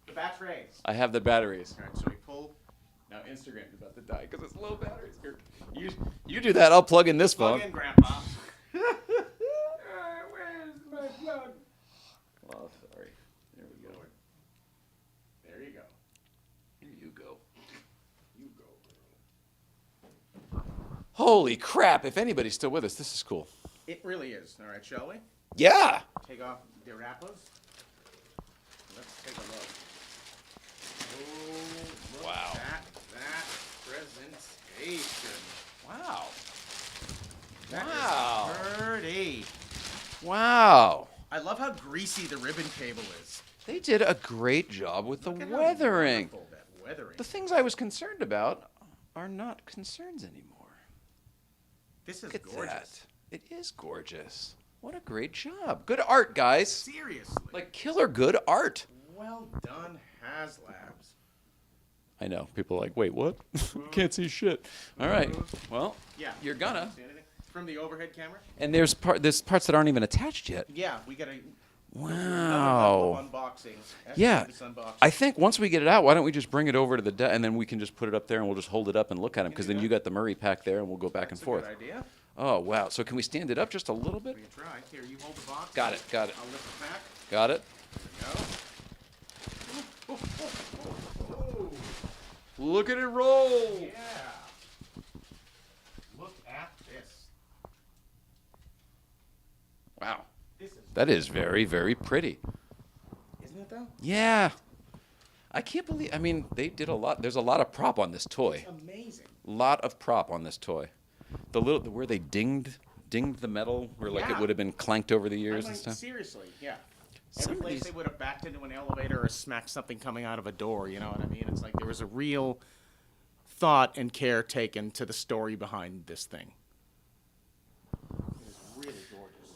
The batteries. I have the batteries. All right, so we pull. Now Instagram is about to die because it's low batteries. Here, you do that. I'll plug in this phone. Plug in, Grandpa. Where's my plug? Oh, sorry. There we go. There you go. Here you go. You go, girl. Holy crap! If anybody's still with us, this is cool. It really is. All right, shall we? Yeah. Take off the wrappers. Let's take a look. Oh, look Wow. at that presentation. Wow. That is Wow. pretty. Wow. I love how greasy the ribbon cable is. They did a great job with the Look at how weathering. wonderful that weathering. The things I was concerned about are not concerns anymore. This is Look at gorgeous. that. It is gorgeous. What a great job. Good art, guys. Seriously. Like killer good art. Well done, Haslabs. I know. People are like, wait, what? Can't see shit. All right. Well, Yeah. you're gonna. See anything? From the overhead camera? And there's parts that aren't even attached yet. Yeah, we got a Wow. unboxing. Yeah. This unboxing. I think once we get it out, why don't we just bring it over to the desk and then we can just put it up there and we'll just hold it up and look at them because then you got the Murray pack there and we'll go back That's and forth. a good idea. Oh, wow. So can we stand it up just a little bit? We can try. Here, you hold the box. Got it. Got it. I'll lift the pack. Got it. There we go. Look at it roll. Yeah. Look at this. Wow. This is. That is very, very pretty. Isn't it though? Yeah. I can't believe. I mean, they did a lot. There's a lot of prop on this toy. Amazing. Lot of prop on this toy. Where they dinged the metal, where like it Yeah. would have been clanked over the years I'm and like, stuff. seriously, yeah. Some Every of place these- they would have backed into an elevator or smacked something coming out of a door, you know what I mean? It's like there was a real thought and care taken to the story behind this thing. It is really gorgeous.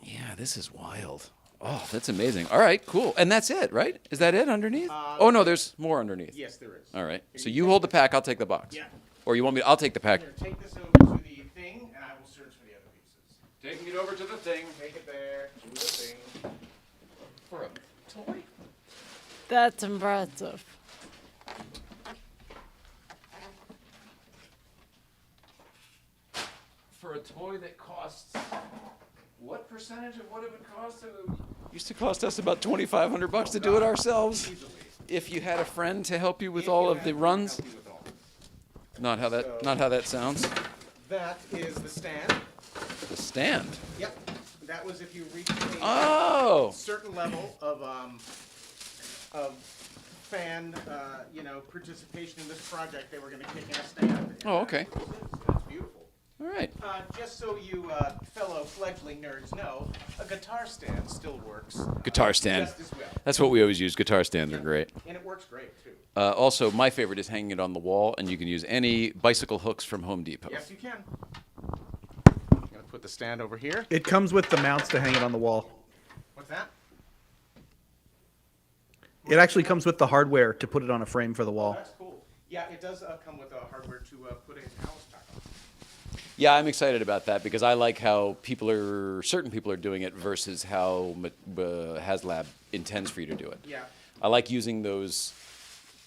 Yeah, this is wild. Oh, that's amazing. All right, cool. And that's it, right? Is that it underneath? Oh no, there's more underneath. Yes, there is. All right. Here, So you hold the pack. I'll take the box. Yeah. Or you want me? I'll take the pack. Here, take this over to the thing, and I will search for the other pieces. Taking it over to the thing. Take it there, to the thing. For a toy. That's impressive. For a toy that costs what percentage of what it would cost? It used to cost us about $2,500 to do it ourselves. If you had a friend to help you with all of the runs. Not how that sounds. That is the stand. The stand. Yep. That was if you reached a Oh. certain level of fan, participation in this project, they were going to kick in a stand. Oh, okay. That's beautiful. All right. Just so you fellow fledgling nerds know, a guitar stand still works. Guitar stand. Just as well. That's what we always use. Guitar stands are great. And it works great, too. Also, my favorite is hanging it on the wall, and you can use any bicycle hooks from Home Depot. Yes, you can. I'm going to put the stand over here. It comes with the mounts to hang it on the wall. What's that? It actually comes with the hardware to put it on a frame for the wall. That's cool. Yeah, it does come with hardware to put a house pack on. Yeah, I'm excited about that because I like how certain people are doing it versus how Haslab intends for you to do it. Yeah. I like using those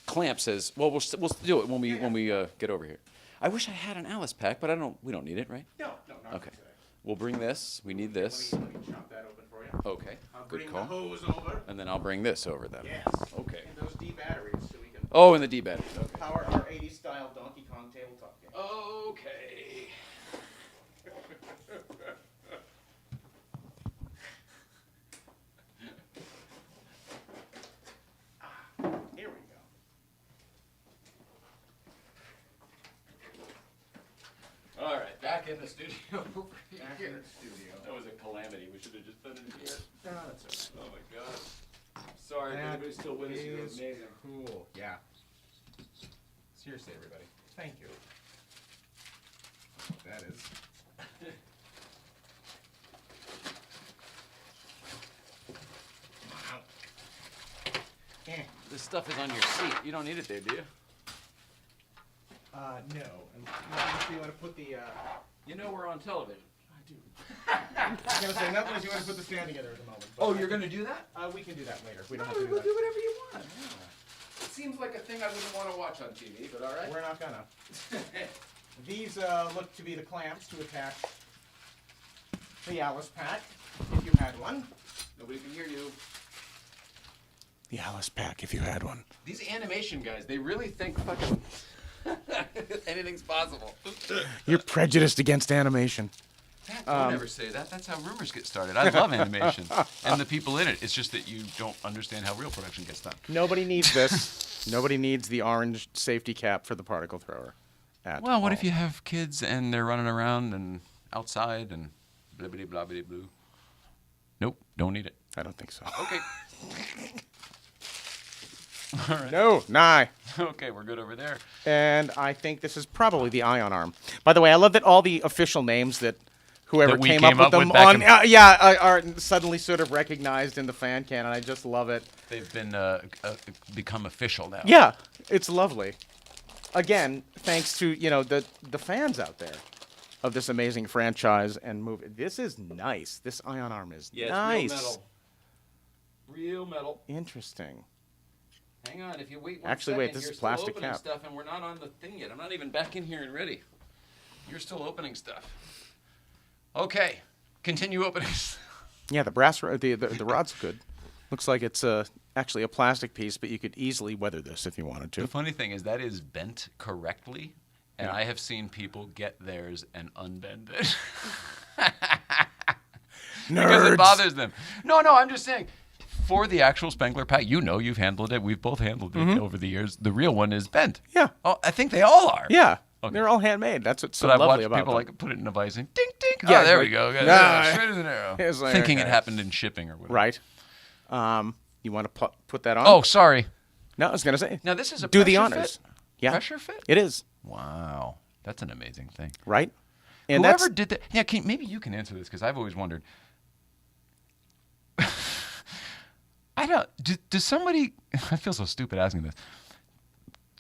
clamps as well. We'll do it when we get over here. I wish I had an Alice pack, but we don't need it, right? No, not Okay. today. We'll bring this. We need this. Let me chop that open for you. Okay. I'll Good bring call. the hose over. And then I'll bring this over then. Yes. Okay. And those D batteries so we can Oh, and the D battery. Okay. power our 80s style Donkey Kong tabletop game. Okay. Here we go. All right, back in the studio. Back in the studio. That was a calamity. We should have just done it here. No, that's Oh my God. Sorry, if anybody's still with us. You're amazing. Cool. Yeah. Seriously, everybody. Thank you. That is. Wow. Eh. This stuff is on your seat. You don't need it there, do you? No. And so you want to put the. You know we're on television. I do. I was gonna say nothing. You want to put the stand together at the moment. but Oh, I you're can- going to do that? We can do that later. We No, don't have to do we'll that. do whatever you want. It seems like a thing I wouldn't want to watch on TV, but all right. We're not gonna. These look to be the clamps to attach the Alice pack, if you had one. Nobody can hear you. The Alice pack, if you had one. These animation guys, they really think fucking anything's possible. You're prejudiced against animation. Don't ever say that. That's how rumors get started. I love animation and the people in it. It's just that you don't understand how real production gets done. Nobody needs this. Nobody needs the orange safety cap for the particle thrower. Well, what if you have kids and they're running around and outside and blibbity blobbity blue? Nope, don't need it. I don't think so. Okay. All right. No, nah. Okay, we're good over there. And I think this is probably the ion arm. By the way, I love that all the official names that whoever That we came came up up with them with back on, in- are suddenly sort of recognized in the fan canon. I just love it. They've been become official now. Yeah, it's lovely. Again, thanks to the fans out there of this amazing franchise and movie. This is nice. This ion arm is Yeah, it's nice. real metal. Real metal. Interesting. Hang on, if you wait one Actually, second, wait, this you're is still plastic opening cap. stuff, and we're not on the thing yet. I'm not even back in here and ready. You're still opening stuff. Okay, continue opening. Yeah, the brass, the rod's good. Looks like it's actually a plastic piece, but you could easily weather this if you wanted The to. funny thing is that is bent correctly, and Yeah. I have seen people get theirs and unbend it. Because it Nerds. bothers them. No, I'm just saying, for the actual Spengler pack, you've handled it. We've both handled it over the years. The real one is bent. Yeah. Oh, I think they all are. Yeah. Okay. They're all handmade. That's what's so But I've lovely watched about people them. like put it in a vise and ding, ding. Yeah, Oh, there like, we go. nah. Straight as an arrow. It's like, Thinking it okay. happened in shipping or whatever. Right. You want to put that on? Oh, sorry. No, I was going to say. Now, this is a Do the pressure honors. fit? Yeah. Pressure fit? It is. Wow. That's an amazing thing. Right? And Whoever did that. Yeah, maybe you can answer this because I've always wondered. Does somebody. I feel so stupid asking this.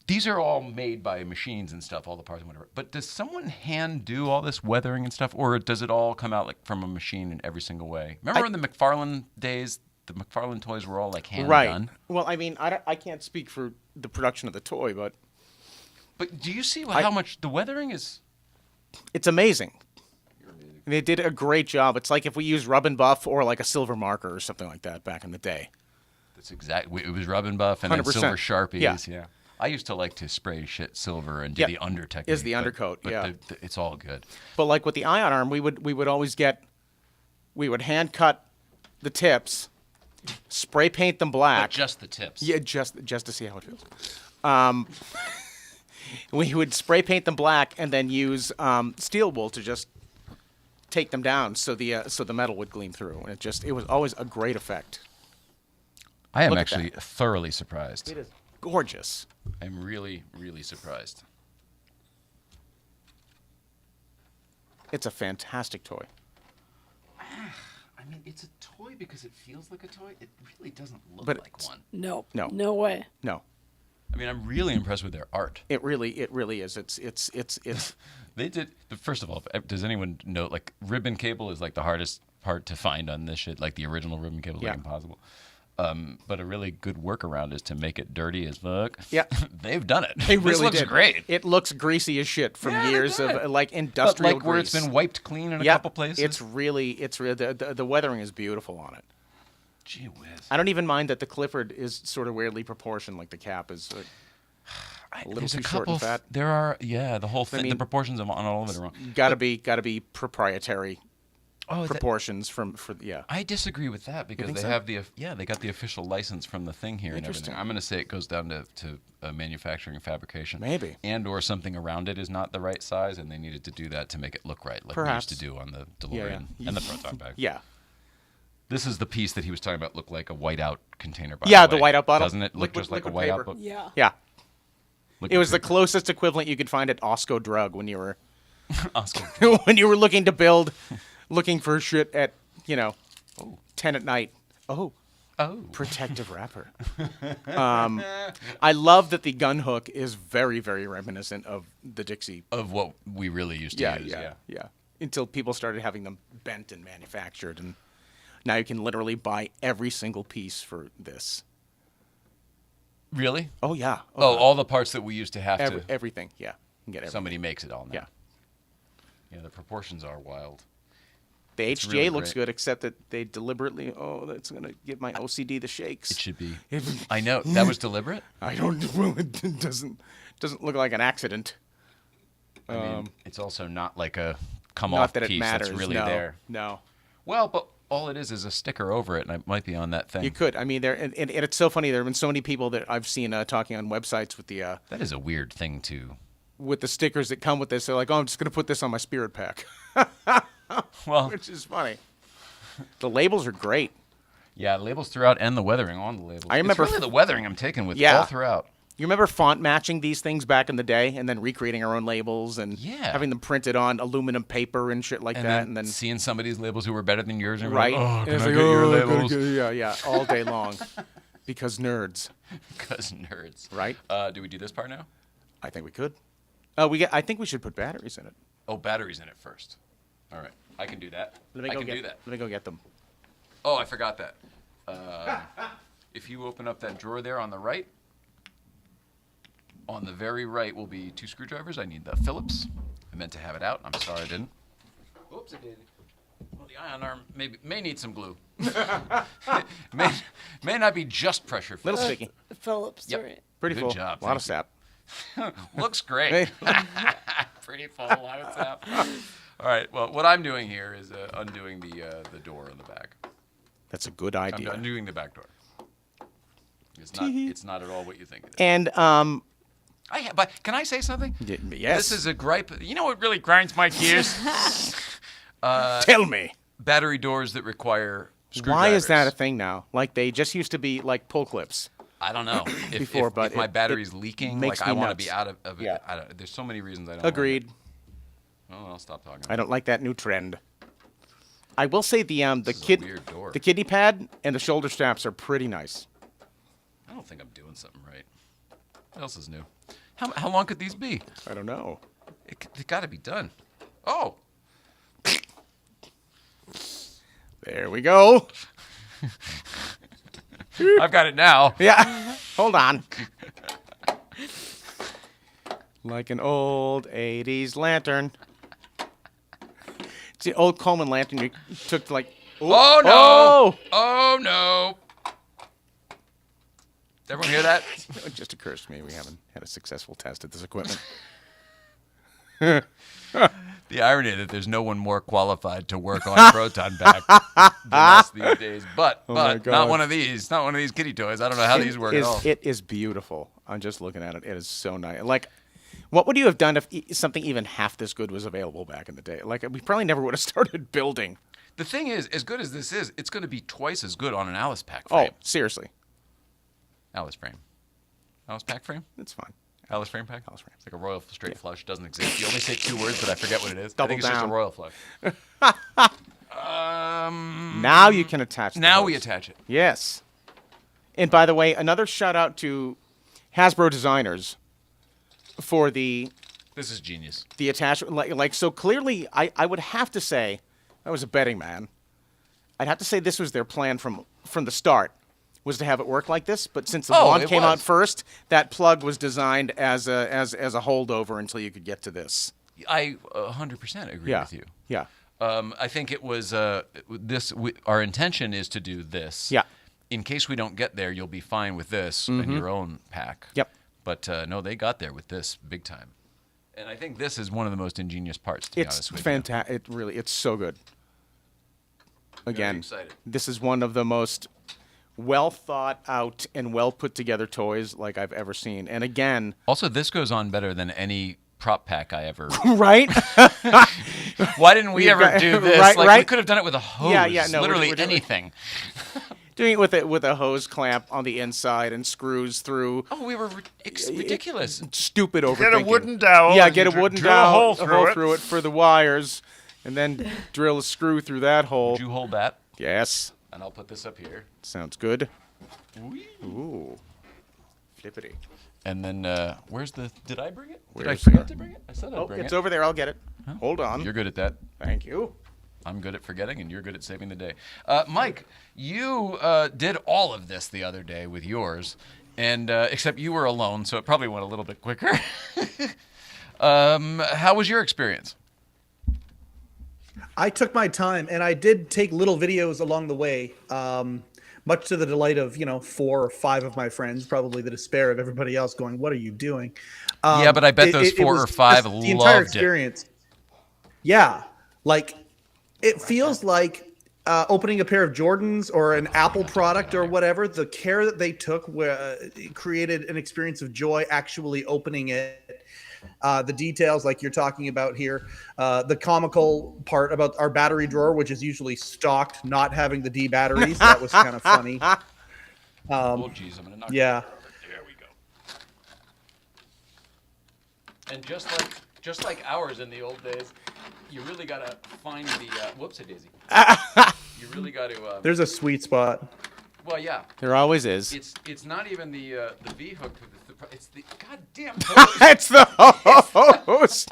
These are all made by machines and stuff, all the parts and whatever. But does someone hand do all this weathering and stuff, or does it all come out like from a machine in every single way? Remember in the McFarlane days, the McFarlane toys were all like hand done? Well, I mean, I can't speak for the production of the toy, but do you see how much the weathering is? it's amazing. And they did a great job. It's like if we used Rub and Buff or like a silver marker or something like that back in the day. That's exactly. It was Rub and Buff and then 100%. silver Sharpies. Yeah. I used to like to spray shit silver and do the under technique. Is the undercoat, but yeah. It's all good. But like with the ion arm, we would always we would hand cut the tips, spray paint them black. But just the tips. Yeah, just to see how it feels. We would spray paint them black and then use steel wool to just take them down so the metal would gleam through. And it was always a great effect. I am Look at actually thoroughly surprised. It is gorgeous. I'm really, really surprised. It's a fantastic toy. I mean, it's a toy because it feels like a toy. It really doesn't look But like one. No. No. No way. No, I mean, I'm really impressed with their art. it really is. It's They did. But first of all, does anyone know? Like, ribbon cable is like the hardest part to find on this shit. Like the original ribbon cable is like Yeah. impossible. But a really good workaround is to make it dirty as fuck. Yeah. They've done it. It really this looks did. great. It looks greasy as shit from Yeah, they years did. of like But industrial like where it's grease. been wiped clean in a Yeah, couple places. It's really the weathering is beautiful on it. Gee whiz. I don't even mind that the Clifford is sort of weirdly proportioned, like the cap is a little There's too a short couple. and fat. There are, the whole thing. mean, the proportions on all of it are wrong. Gotta be proprietary Oh, proportions yeah. I disagree with that because think they so? have they got the official license from the thing here and everything. Interesting. I'm going to say it goes down to manufacturing and fabrication. Maybe. And or something around it is not the right size and they needed to do that to make it look right, like Perhaps. we used to do on the DeLorean and the Proton Pack. Yeah. This is the piece that he was talking about looked like a whiteout container, by Yeah, the the way. whiteout bottle. Doesn't it look Liquid- just like a liquid whiteout paper. bottle? Yeah. Yeah. Liquid It was the paper. closest equivalent you could find at Osco Drug when you were Oscar. when you were looking for shit at 10 at night. Oh. Oh. Protective wrapper. I love that the gun hook is very, very reminiscent of the Dixie. Of what we really used to use. Yeah. Until people started having them bent and manufactured, and now you can literally buy every single piece for this. Really? Oh yeah. Oh, all the parts that we used to have to. Everything. Yeah. You can get everything. Somebody makes it all now. Yeah. Yeah, the proportions are wild. The It's HGA really looks great. good, except that they deliberately. Oh, that's gonna give my OCD the shakes. It should be. I know that was deliberate. I don't. Well, it doesn't look like an accident. I mean, it's also not like a come Not off that it piece matters. that's really no, there. No. Well, but all it is a sticker over it, and it might be on that thing. You could. I mean, and it's so funny. There have been so many people that I've seen talking on websites with That is a weird thing to. the stickers that come with this. They're like, "Oh, I'm just gonna put this on my Spirit Pack," Well, which is funny. The labels are great. yeah, labels throughout and the weathering on the labels. I remember it's really the weathering I'm taking with Yeah. all throughout. You remember font matching these things back in the day, and then recreating our own labels and Yeah. having them printed on aluminum paper and shit like that, and then seeing somebody's labels who were better than yours, and we're right. like, oh, And can it's I like, get your "Oh, I gotta labels? yeah, all day long, because nerds. Because nerds. Right. Do we do this part now? I think we could. I think we should put batteries in it. Oh, batteries in it first. All right, I can do that. I can do that. Let me go get them. Oh, I forgot that. If you open up that drawer there on the right, on the very right will be 2 screwdrivers. I need the Phillips. I meant to have it out. I'm sorry I didn't. Oops, I did. Well, the ion arm may need some glue. may not be just pressure. Little filled. sticky. Phillips, Yep. right. Pretty Good full. job, A lot of thank sap. Looks great. Pretty full. A lot of sap. All right. Well, what I'm doing here is undoing the door in the back. That's a good I'm idea. doing the back door. It's not at all what you think it is. And But can I say something? yes. This is a gripe. You know what really grinds my gears? Tell me. Battery doors that require screwdrivers. Why is that a thing now? Like they just used to be like pull clips. I don't know. Before, but if my it battery's leaking, makes like I me want to nuts. be out of Yeah. it. There's so many reasons I don't. Agreed. Like it. Oh, I'll stop talking. I don't like that new trend. I will say the is a weird door. the kidney pad and the shoulder straps are pretty nice. I don't think I'm doing something right. What else is new? How long could these be? I don't know. It got to be done. Oh, There we go. I've got it now. Yeah. Hold on. Like an old 80s lantern. It's the old Coleman lantern you took like... Oh no! Oh! Oh no! Did everyone hear that? It just occurs to me we haven't had a successful test at this equipment. The irony that there's no one more qualified to work on Proton Pack than us these days. But my God. not one of these. Not one of these kitty toys. I don't know how these work at all. It is beautiful. I'm just looking at it. It is so nice. Like, what would you have done if something even half this good was available back in the day? Like, we probably never would have started building. The thing is, as good as this is, it's going to be twice as good on an Alice Pack frame. Oh, seriously. Alice frame. Alice Pack frame? It's fine. Alice frame pack? Alice frame. It's like a Royal Straight Flush. Doesn't exist. You only say 2 words, but I forget what it is. I Double think it's just a down. Royal Flush. Now you can attach the Now hose. we attach it. Yes. And by the way, another shout out to Hasbro designers for the This is genius. attachment. Like so clearly, I would have to say, I was a betting man. I'd have to say this was their plan from the start, was to have it work like this. But since the wand it came out was. first, that plug was designed as a holdover until you could get to this. I 100% agree Yeah. with you. Yeah. I think it was our intention is to do this. Yeah. In case we don't get there, you'll be fine with this and your own pack. Yep. But no, they got there with this big time. And I think this is one of the most ingenious parts, to be It's honest with fantastic. It's so good. Again, excited. this is one of the most well thought out and well put together toys like I've ever seen. And again, you. Also, this goes on better than any prop pack I ever. right? Why didn't we ever do this? Right, We right. could have done it with a hose. Yeah, no, literally we're doing- anything. Doing it with a hose clamp on the inside and screws through. Oh, we were ridiculous. Stupid overthinking. Get a wooden dowel. Yeah, and get a you wooden drill dowel, a hole through it. for the wires, and then drill a screw through that hole. Would you hold that? Yes, And I'll put this up here. sounds good. Ooh, flippity. And then where's the? Did I bring it? Did I Where's forget the- to bring it? I said I'd Oh, bring it's it. over there. I'll get it. Hold on. You're good at that. Thank you. I'm good at forgetting, and you're good at saving the day. Mike, you did all of this the other day with yours, and except you were alone, so it probably went a little bit quicker. How was your experience? I took my time, and I did take little videos along the way, much to the delight of 4 or 5 of my friends, probably the despair of everybody else going, "What are you doing?" Yeah, but I bet those 4 was or 5 just loved the entire it. experience. Yeah, like it feels like opening a pair of Jordans or an Apple product or whatever. The care that they took created an experience of joy actually opening it. The details like you're talking about here, the comical part about our battery drawer, which is usually stocked, not having the D batteries. That was kind of funny. Oh, geez, I'm gonna knock Yeah. it over. There we go. And just like ours in the old days, you really gotta find the whoopsie daisy. You really got to. There's a sweet spot. Well, yeah. There always is. It's not even the V hook. It's the goddamn. It's the hose.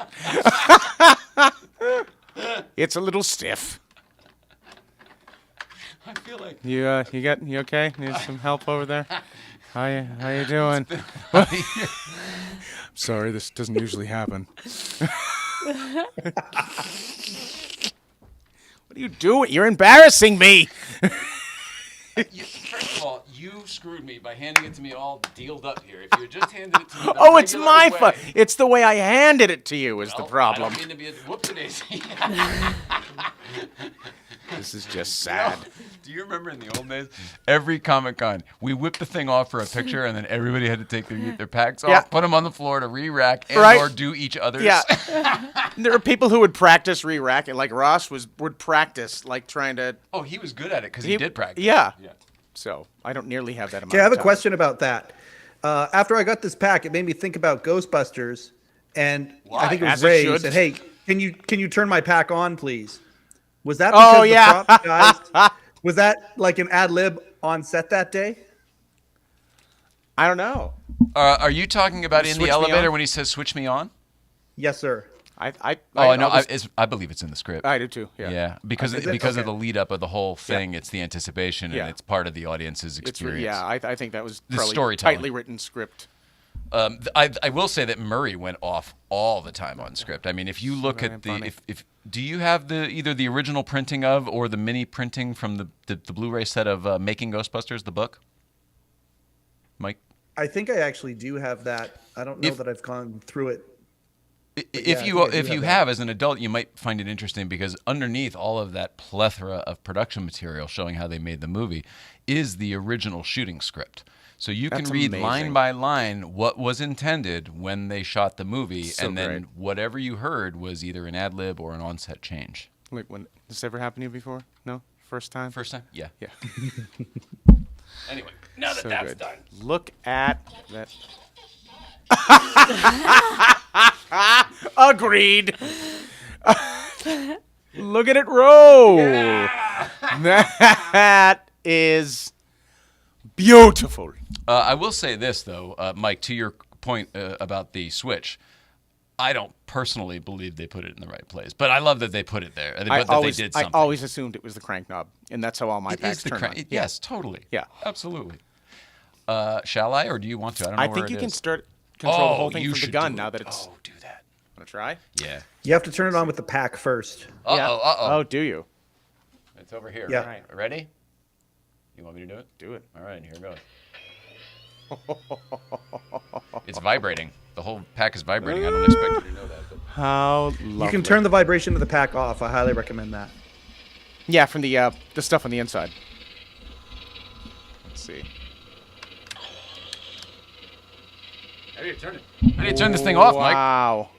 It's a little stiff. I feel like. You okay? Need some help over there? How you doing? Sorry, this doesn't usually happen. What are you doing? You're embarrassing me. First of all, you screwed me by handing it to me all dealed up here. If you had just handed it to me the Oh, it's regular my way- fault. It's the way I handed it to you is the Well, problem. I don't mean to be a whoopsie daisy. This is just sad. Do you remember in the old days, every Comic-Con, we whipped the thing off for a picture, and then everybody had to take their packs off, put them on the floor to re-rack, and or do each other's. Yeah. There are people who would practice re-racking, like Ross would practice, like trying to. Oh, he was good at it because he did practice. Yeah. So I don't nearly have that amount. Okay, I have of a time. question about that. After I got this pack, it made me think about Ghostbusters, and I think it was As it Ray who should. said, "Hey, can you turn my pack on, please?" Was that because the prop guys? Was that like an ad lib on set that day? I don't know. Are you talking about in Switch the me elevator on? when he says "switch me on"? Yes, sir. I believe it's in the script. I do too. Yeah. Yeah, because of the lead up of the whole thing, it's the anticipation and it's part of the audience's experience. I think that was The probably storytelling. tightly written script. I will say that Murray went off all the time on script. I mean, if you look at the if do you have either the original printing of or the mini printing from the Blu-ray set of Making Ghostbusters, the book, Mike? I think I actually do have that. I don't know that I've gone through it. If you have as an adult, you might find it interesting because underneath all of that plethora of production material showing how they made the movie is the original shooting script. So you can read line by line what was intended when they shot the movie, and then whatever you heard was either an ad lib or an on-set change. Wait, when this ever happened to you before? No, first time. First time? Yeah. Yeah. Anyway, now that that's good. done. Look at that. Agreed. Look at it roll. Yeah. That is beautiful. I will say this, though, Mike, to your point about the Switch, I don't personally believe they put it in the right place, but I love that they put it there. They did something. I always assumed it was the crank knob, and that's how all my packs turn on. Yes, totally. Yeah. Absolutely. Shall I, or do you want to? I don't know I where think it you is. can control the whole thing you from the should gun do now it. that it's. Oh, do that. Want to try? Yeah. You have to turn it on with the pack first. Oh, do you? It's over here. Yeah. All right. Ready? You want me to do it? Do it. All right, here goes. It's vibrating. The whole pack is vibrating. I don't expect you to know that. But... How lovely. You can turn the vibration of the pack off. I highly recommend that. Yeah, from the stuff on the inside. Let's see. How do you turn it? How do you turn this thing off, Mike? Wow.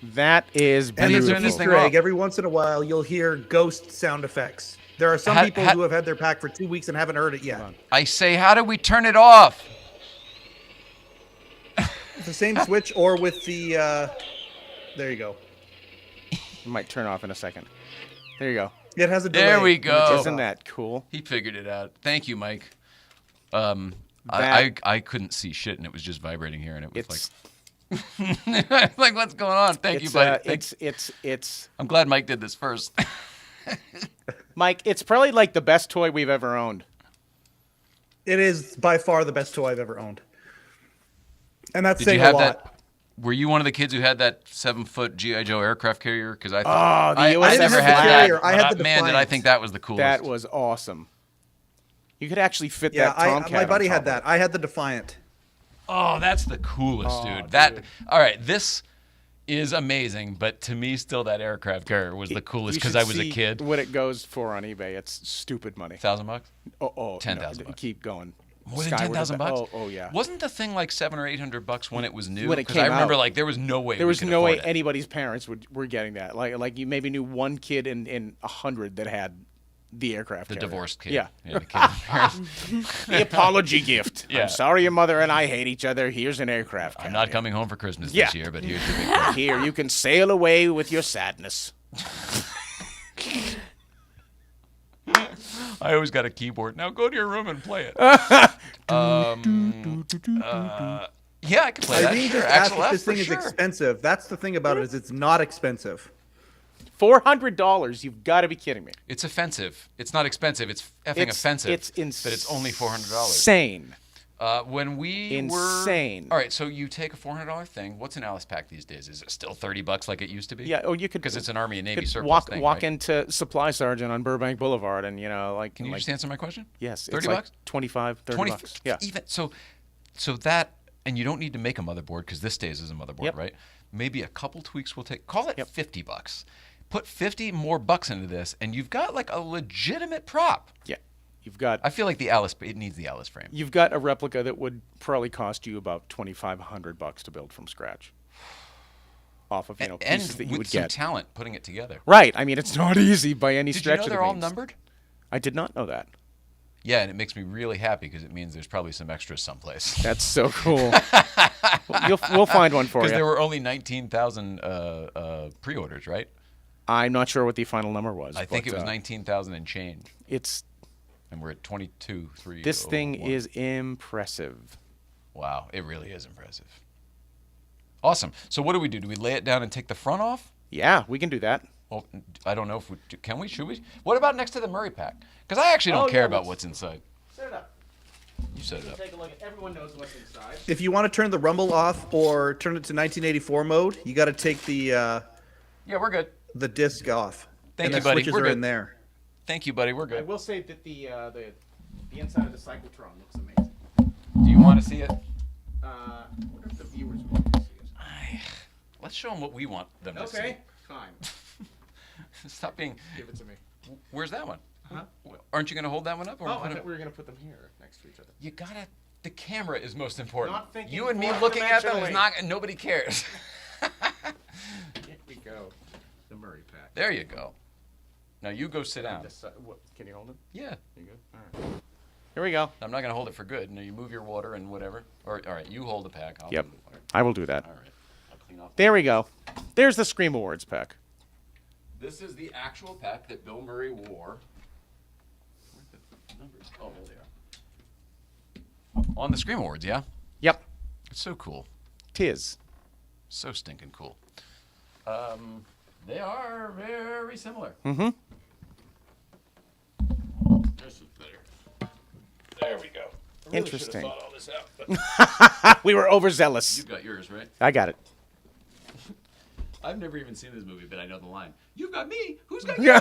That is And there's beautiful. an Easter egg. Every once in a while, you'll hear ghost sound effects. There are some people who have had their pack for 2 weeks and haven't heard it yet. I say, how do we turn it off? The same switch or with the... there you go. It might turn off in a second. There you go. It has a delay. There we go. Isn't that cool? He figured it out. Thank you, Mike. I couldn't see shit, and it was just vibrating here, and it was like... like, what's going on? Thank you, buddy. It's. I'm glad Mike did this first. Mike, it's probably like the best toy we've ever owned. It is by far the best toy I've ever owned. And that's Did saying you have a lot. that? Were you one of the kids who had that 7-foot G.I. Joe aircraft carrier? Because I thought the I USS never had carrier. that. I had the man, did I Defiant. think that was the coolest. That was awesome. You could actually fit Yeah, that Tomcat. my buddy on had top that. I had the Defiant. Oh, that's the coolest, dude. That all right. This is amazing, but to me, still that aircraft carrier was the coolest because I was a kid. What it goes for on eBay? It's stupid money. $1,000? Oh, $10,000 bucks. Keep going. More than $10,000? Oh, yeah. Wasn't the thing like $700 or $800 when it was new? When it Because came I remember out. like there was no way There we was could no way afford it. anybody's parents were getting that. Like you maybe knew one kid in 100 that had the aircraft The carrier. divorced kid. Yeah. The kid with parents. The apology gift. Yeah. I'm sorry your mother and I hate each other. Here's an aircraft carrier. I'm not coming home for Christmas Yeah. this year, but here's your big gift. Here, you can sail away with your sadness. I always got a keyboard. Now go to your room and play it. Yeah, I can play that. Irene Sure. just asked Axel if F this for thing is sure. expensive. That's the thing about it, is it's not expensive. $400. You've got to be kidding me. It's offensive. It's not expensive. It's effing offensive. It's that it's only $400. Insane. When we Insane. were all right, so you take a $400 thing. What's an Alice pack these days? Is it still $30 like it used to be? Yeah. Oh, you could because it's an Army and Navy could surplus walk thing. walk right? into Supply Sergeant on Burbank Boulevard, and Can you just answer my question? Yes, $30? it's like 25, 30 20 bucks. Yeah. Even so that, and you don't need to make a motherboard because this stays as a motherboard, Yep. right? Maybe a couple tweaks will take. Call it $50. put 50 more bucks into this, and you've got like a legitimate prop. Yeah. You've got I feel like it needs the Alice frame. You've got a replica that would probably cost you about $2,500 to build from scratch. Off of And pieces that you with would some get. talent putting it together. Right. I mean, it's not easy by any Did you stretch know of the they're all means. numbered? I did not know that. Yeah, and it makes me really happy because it means there's probably some extras someplace. That's so cool. We'll find one for you. Because there were only 19,000 pre-orders, right? I'm not sure what the final number was. I think but, it was 19,000 and change, It's and we're at 22,301. this thing is impressive. Wow, it really is impressive. Awesome. So what do we do? Do we lay it down and take the front off? Yeah, we can do that. Well, I don't know if we can. We should we? What about next to the Murray pack? Because I actually don't Oh, care yeah, about let's- what's inside. Set it up. You set it up. Take a look. Everyone knows what's inside. If you want to turn the rumble off or turn it to 1984 mode, you got to take Yeah, we're good. the disc off. Thank and you, the buddy. switches We're are good. in there. Thank you, buddy. We're I good. will say that the inside of the cyclotron looks amazing. Do you want to see it? I wonder if the viewers want to see it. Let's show them what we want them to see. Okay, fine. Stop being. Give it to me. Where's that one? Huh? Aren't you going to hold that one up? Or Oh, put I it- thought we were going to put them here next to each other. You gotta. The camera is most important. Not thinking You and me fourth looking at them is dimensionally. not. Nobody cares. Here we go. The Murray pack. There you go. Now you go sit down. Can you hold it? Yeah. You good? All right. Here we go. I'm not going to hold it for good. No, you move your water and whatever. Or all right, you hold the pack. I'll Yep. move the water. I will do that. All right. I'll clean off. There we go. There's the Scream Awards pack. This is the actual pack that Bill Murray wore. Where's the numbers? Oh, there they are. On the Scream Awards, yeah. Yep. It's so cool. Tis. So stinking cool. They are very similar. Mm-hmm. This is better. There we go. I Interesting. Thought all this out, but We were overzealous. you got yours, right? I got it. I've never even seen this movie, but I know the line. You've got me. Who's got you?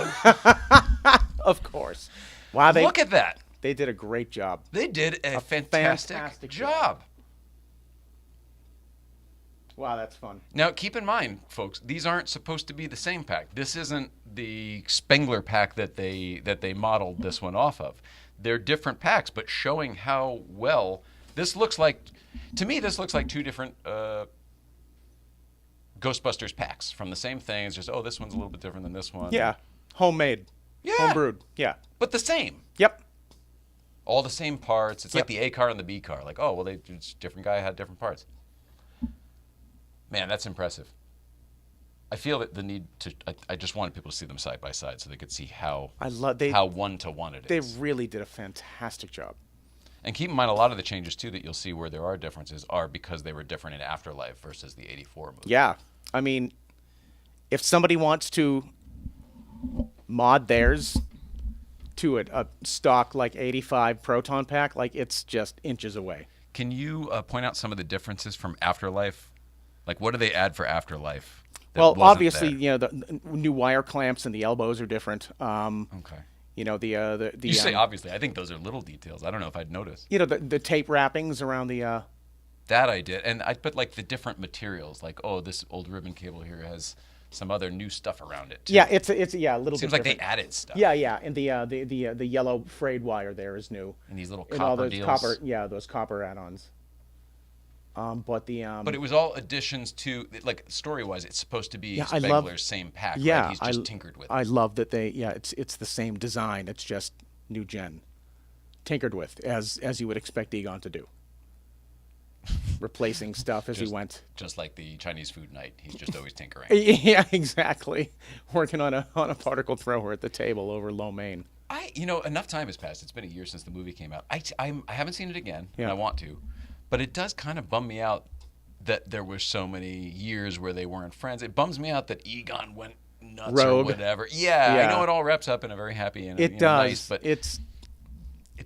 Of course. Wow, Look at that. they did a great job. They did a fantastic, fantastic job. Wow, that's fun. Now, keep in mind, folks, these aren't supposed to be the same pack. This isn't the Spengler pack that they modeled this one off of. They're different packs, but showing how well this looks like. To me, this looks like two different Ghostbusters packs from the same thing. It's just, oh, this one's a little bit different than this one. Yeah. Homemade. Yeah. Homebrewed. Yeah. But the same. Yep. All the same parts. It's like Yep. the A car and the B car. Like, oh, well, it's different guy had different parts. Man, that's impressive. I feel that the need to. I just wanted people to see them side by side so they could see how how one to one it They is. really did a fantastic job. And keep in mind, a lot of the changes too that you'll see where there are differences are because they were different in Afterlife versus the '84 movie. Yeah. I mean, if somebody wants to mod theirs to a stock like 85 Proton Pack, like it's just inches away. Can you point out some of the differences from Afterlife? Like, what do they add for Afterlife? that Well, wasn't obviously, there? you know, the new wire clamps and the elbows are different. Okay. You know, the You say obviously. I think those are little details. I don't know if I'd notice. you know, the tape wrappings around the That I did, and but like the different materials, like this old ribbon cable here has some other new stuff around it. Too. yeah, it's a little Seems bit like they different. added stuff. Yeah, and the yellow frayed wire there is new. And these little And all copper those deals. those copper add-ons. But But it was all additions to, like, story-wise, it's supposed to be Yeah, I Spengler's love- same pack. yeah, Right? He's just tinkered with it. I love that it's the same design. It's just new gen, tinkered with as you would expect Egon to do, replacing stuff as he Just- went. Just like the Chinese food night, he's just always tinkering. Yeah, exactly. Working on a particle thrower at the table over lo mein. Enough time has passed. It's been a year since the movie came out. I haven't seen it again, and Yeah. I want to, but it does kind of bum me out that there were so many years where they weren't friends. It bums me out that Egon went nuts Rogue. or whatever. Yeah, I Yeah. know it all wraps up in a very happy and It does. nice, but it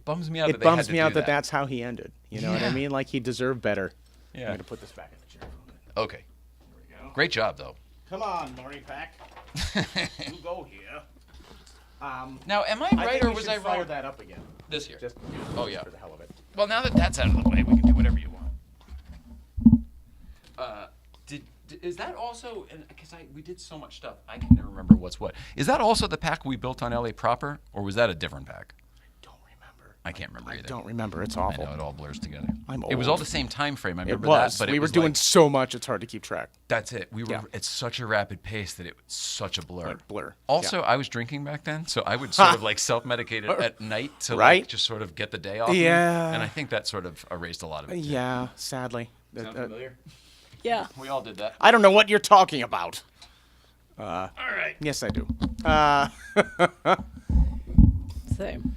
bums me out. it that they had bums to me do out that that's how he ended. You know what I Yeah. mean? Like he deserved better. Yeah. I'm gonna put this back in the chair. Okay. There we go. Great job, though. Come on, Murray Pack. You go here. Now, am I I right think or we was should I fire wrong? that up again. This year. Just Oh, yeah. for the hell of it. Well, now that that's out of the way, we can do whatever you want. Is that also? Because we did so much stuff, I can never remember what's what. Is that also the pack we built on LA proper, or was that a different pack? I can't remember either. I don't remember. It's I awful. know it all blurs together. I'm It was old. all the same time frame. I It remember was. that, but we it were was doing like, so much, it's hard to keep track. that's it. We were Yeah. at such a rapid pace that it was such a blur. Like blur. Also, I was drinking back then, so I would sort of like self-medicate it at night to Right. like just sort of get the day off. me. Yeah. And I think that sort of erased a lot of it. too. Yeah, sadly. Sound familiar? Yeah. We all did that. I don't know what you're talking about. All right. Yes, I do. Same.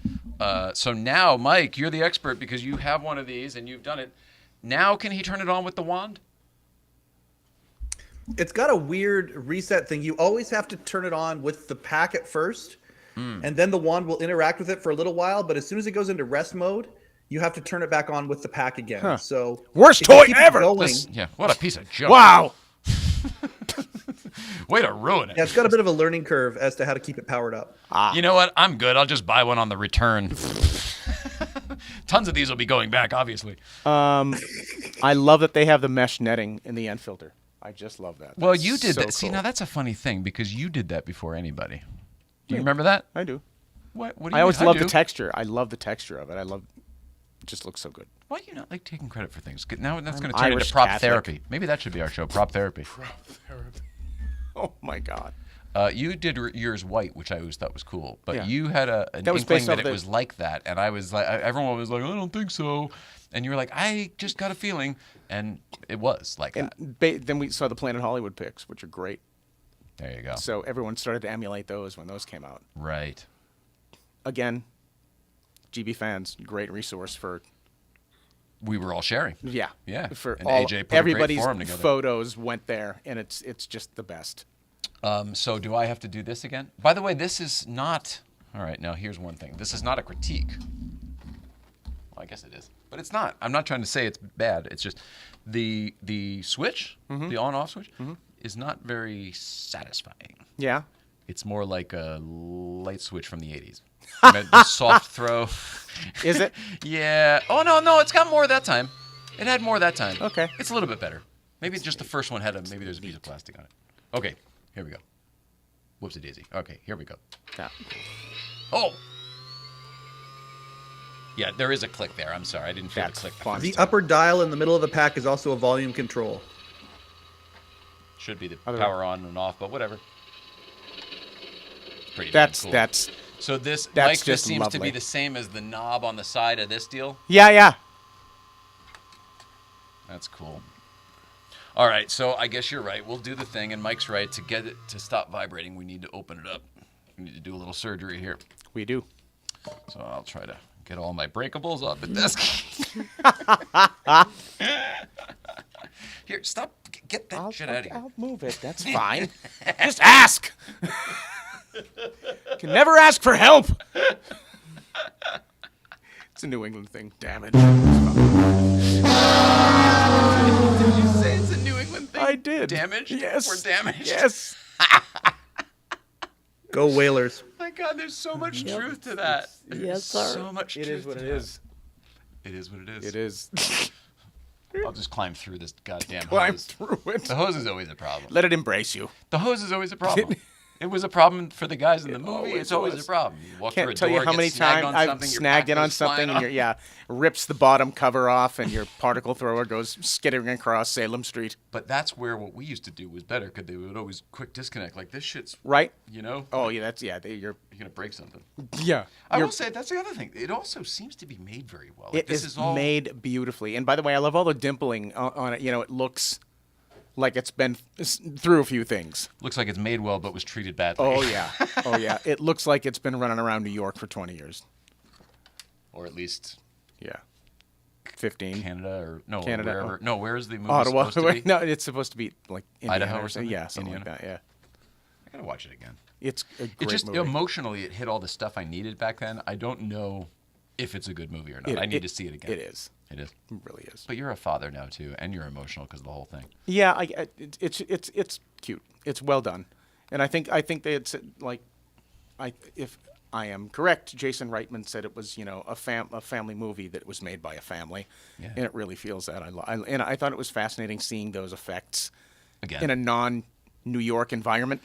So now, Mike, you're the expert because you have one of these and you've done it. Now, can he turn it on with the wand? It's got a weird reset thing. You always have to turn it on with the pack at first, and then the wand will interact with it for a little while. But as soon as it goes into rest mode, you have to turn it back on with the pack again. So Worst if you toy keep it ever! going- Yeah, what a piece of junk. Wow. Way to ruin it. Yeah, it's got a bit of a learning curve as to how to keep it powered up. You know what? I'm good. I'll just buy one on the return. Tons of these will be going back, obviously. I love that they have the mesh netting in the end filter. I just love that. Well, That's you did so that. See, cool. now that's a funny thing because you did that before anybody. Do you remember that? I do. What do you I always mean? love the do. texture. I love the texture of it. It just looks so good. Why do you not like taking credit for things? Now that's going to I'm turn Irish into prop Catholic. therapy. Maybe that should be our show, prop therapy. Oh my God. You did yours white, which I always thought was cool. But Yeah. you had an That was inkling based that off it the- was like that, and I was like, everyone was like, I don't think so, and you were like, I just got a feeling, and it was like that. And then we saw the Planet Hollywood pics, which are great. There you go. So everyone started to emulate those when those came out. Right. Again, GB fans, great resource for We were all sharing. yeah For for and all AJ put a great everybody's forum together. photos went there, and it's just the best. So do I have to do this again? By the way, this is not. All right, now here's one thing. This is not a critique. Well, I guess it is, but it's not. I'm not trying to say it's bad. It's just the switch, the on-off switch, is not very satisfying. Yeah. It's more like a light switch from the 80s. The soft throw. Is it? Yeah. Oh no, it's got more that time. It had more that time. Okay. It's a little bit better. Maybe just the first one had maybe there's a piece of plastic on it. Okay, here we go. Whoopsie daisy. Okay, here we go. Yeah. Oh. Yeah, there is a click there. I'm sorry, I didn't feel That's the click. fun. The upper dial in the middle of the pack is also a volume control. Should be the Other- power on and off, but whatever. It's pretty damn That's cool. that's So this that's Mike, this just seems to be lovely. the same as the knob on the side of this deal. yeah. That's cool. All right, so I guess you're right. We'll do the thing, and Mike's right. To get it to stop vibrating, we need to open it up. We need to do a little surgery here. We do. So I'll try to get all my breakables off the desk. Here, stop. Get that shit out of here. I'll move it. That's fine. Just ask. Can never ask for help. It's a New England thing. Damn it. Did you say it's a New England thing? I did. Damaged? Yes. We're damaged? Yes. Go Whalers. My God, there's so much truth to that. Yes, There's sir. so much It truth is what to it that. is. It is what it is. It is. I'll just climb through this goddamn Climb hose. through it. The hose is always a problem. Let it embrace you. The hose is always a problem. It was a problem for the guys in the movie. always It's always was. a problem. You walk through a Can't tell door, you how get many snagged times on I've something, your snagged pack it on goes flying something, and off. rips the bottom cover off, and your particle thrower goes skittering across Salem Street. But that's where what we used to do was better because they would always quick disconnect. Like this shit's, Right? you know, Oh yeah, you're you're gonna break something. yeah. I You're- will say that's the other thing. It also seems to be made very well. It this is all made beautifully. And by the way, I love all the dimpling on it. You know, it looks like it's been through a few things. looks like it's made well, but was treated badly. Oh yeah. Oh yeah. It looks like it's been running around New York for 20 years. Or at least Yeah. 15. Canada or no, Canada, wherever. No, where is the movie Ottawa. supposed to be? No, it's supposed to be like Indiana Idaho or something? Yeah, something Indiana? like that. Yeah. I gotta watch it again. It's a It great just movie. emotionally, it hit all the stuff I needed back then. I don't know if it's a good movie or not. I need to see it again. It is. It is. It really is. But you're a father now too, and you're emotional because of the whole thing. Yeah, it's cute. It's well done, and I think that it's like, if I am correct, Jason Reitman said it was a family movie that was made by a family, Yeah. and it really feels that. And I thought it was fascinating seeing those effects Again. in a non-New York environment.